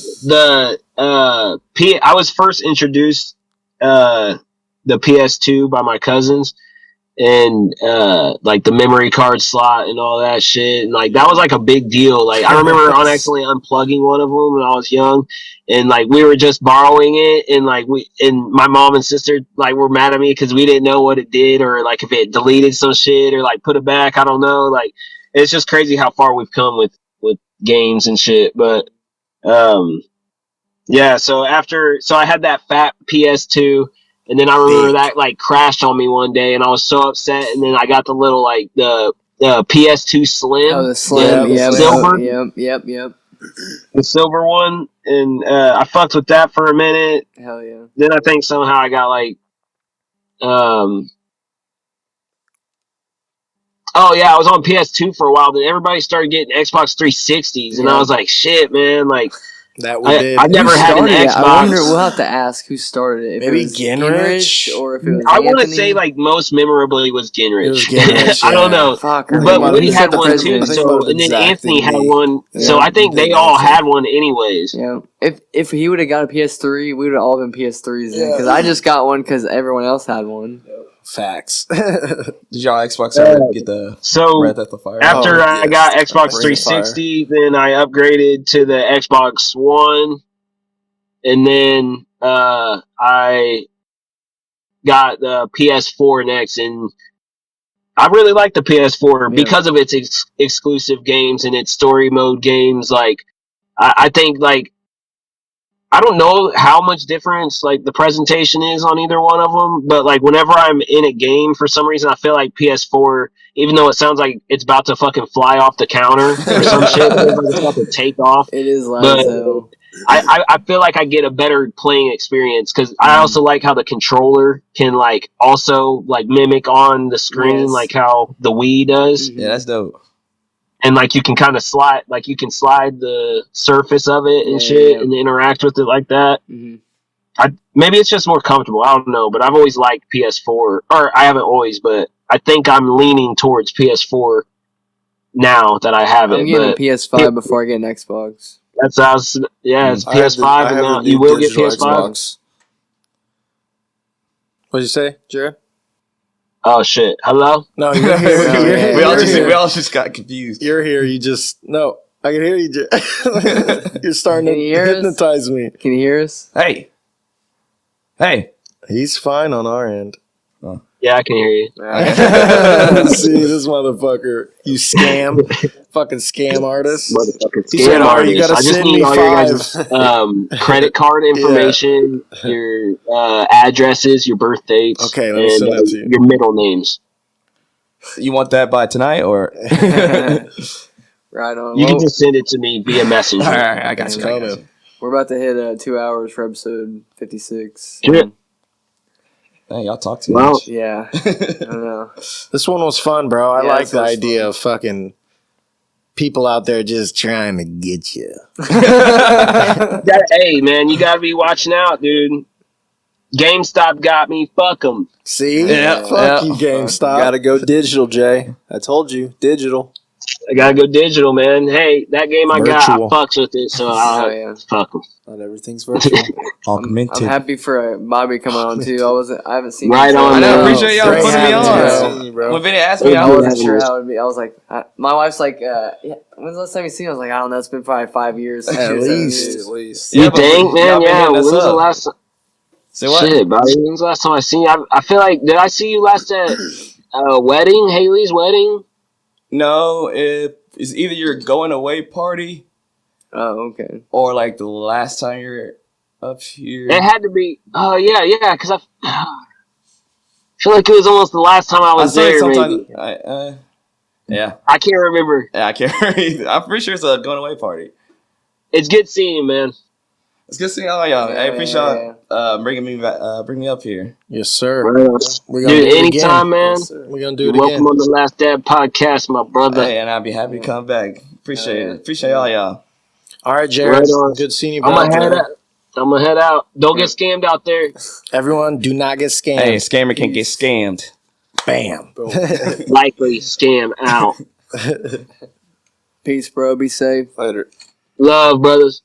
was first introduced the PS2 by my cousins, and like the memory card slot and all that shit, and like that was like a big deal. Like I remember on accidentally unplugging one of them when I was young, and like we were just borrowing it, and like my mom and sister like were mad at me because we didn't know what it did, or like if it deleted some shit or like put it back. I don't know. Like it's just crazy how far we've come with games and shit. But yeah. So I had that fat PS2. And then I remember that like crashed on me one day, and I was so upset. And then I got the little like the PS2 Slim. Oh, the Slim. the silver. Yep. The silver one, and I fucked with that for a minute. Hell yeah. Then I think somehow I got like, oh yeah, I was on PS2 for a while. Then everybody started getting Xbox 360s, and I was like, shit, man, like. That we did. I never had an Xbox. I wonder. We'll have to ask who started it. If Maybe it was Ginrich? or if it was I want to Anthony. say like most memorably was Ginrich. It was Ginrich, I don't yeah. know, Fucker. but might Woody have had said one the too. president. So I think and then Zach Anthony had didn't one. Yeah. So I think they all had one anyways. Yeah. If he would have got a PS3, we would have all been PS3s then. Because I just got one because everyone else had one. Facts. Did y'all Xbox ever get the So Breath at the Fire? after I yes. got Xbox Ring of Fire. 360, then I upgraded to the Xbox One, and then I got the PS4 next, and I really like the PS4 because of its exclusive games and its story mode games. Like I think like I don't know how much difference like the presentation is on either one of them, but like whenever I'm in a game, for some reason I feel like PS4, even though it sounds like it's about to fucking fly off the counter or some shit, it feels like it's about to take off. It is loud But as hell. I feel like I get a better playing experience because I also like how the controller can like also like mimic on the screen, Yes. like how the Wii does. Yeah, that's dope. And like you can kind of slide the surface of it and Yeah, shit yeah. and interact with it like that. Mm-hmm. Maybe it's just more comfortable. I don't know, but I've always liked PS4, or I haven't always, but I think I'm leaning towards PS4 now that I have it. I'm getting a But PS5 before I get an Xbox. it's I have PS5, the- I and have now the you new will get digital PS5. Xbox. What'd you say, Jared? Oh shit! Hello. No, you're here. Yeah, You're yeah, here. We all You're just here. we all just got confused. You're here. You just no. I can hear you. You're starting Can to you hear us? hypnotize me. Can you hear us? Hey. He's fine on our end. Yeah, I can hear you. See this motherfucker. You fucking scam artist. Motherfucking He said, scam "Oh, you artist. gotta I just send need me all your guys' credit card information, your addresses, your birth dates, Okay, let me and send that to you. your middle names. You want that by tonight or? Right on. You Well, can just send it to me via Messenger. All right, I got you. I got Coming. you. we're about to hit 2 hours for episode 56. Shit. Hey, y'all talk to Well, me. Yeah. I don't know. This one was fun, bro. I Yeah, like this the was idea fun. of fucking people out there just trying to get you. hey, man, you gotta be watching out, dude. GameStop got me. Fuck them. See? Yeah, Fuck yeah. you, GameStop. Gotta go digital, Jay. I told you, digital. I gotta go digital, man. Hey, that game I got, I Virtual. fucks with it, so Oh, yeah. fuck them. Not everything's virtual. I'm happy for Bobby coming on too. I haven't seen Right him on, I know. man. Appreciate y'all Great putting me having on. you, bro. When Vinny asked me, I I was wasn't sure how it would be. I was like, my wife's like, yeah, when's the last time you seen him? I was like, I don't know. It's been probably 5 years. 6 At years, 7 least. years. At least. You Yeah, but think, y'all man? been Yeah. hitting When's us the up. last? Say what? Shit, buddy. When's the last time I seen you? I feel like did I see you last at wedding? Haley's wedding. No, it's either your going away party Oh, okay. or like the last time you're up here. It had to be. Oh yeah. Because I feel like it was almost the last time I I was say there. sometimes. Maybe Yeah, I can't remember. I can't. I'm pretty sure it's a going away party. It's good seeing you, man. It's good seeing all y'all. I appreciate Yeah. y'all bringing me back, bring me up here. Yes, sir. Right on. We're gonna Dude, do it anytime, again. man. Yes, sir. We're gonna do You're it welcome again. on the Last Dad podcast, my brother. Hey, and I'll be happy to come back. Appreciate Yeah. it. Appreciate all y'all. All right, Right Jared. on. Good seeing you, I'm back, gonna head man. out. I'm gonna head out. Don't get scammed out there. Everyone, do not get scammed. Hey, scammer can't get scammed. Bam. Boom. Likely scam out. Peace, bro. Be safe. Later. Love, brothers.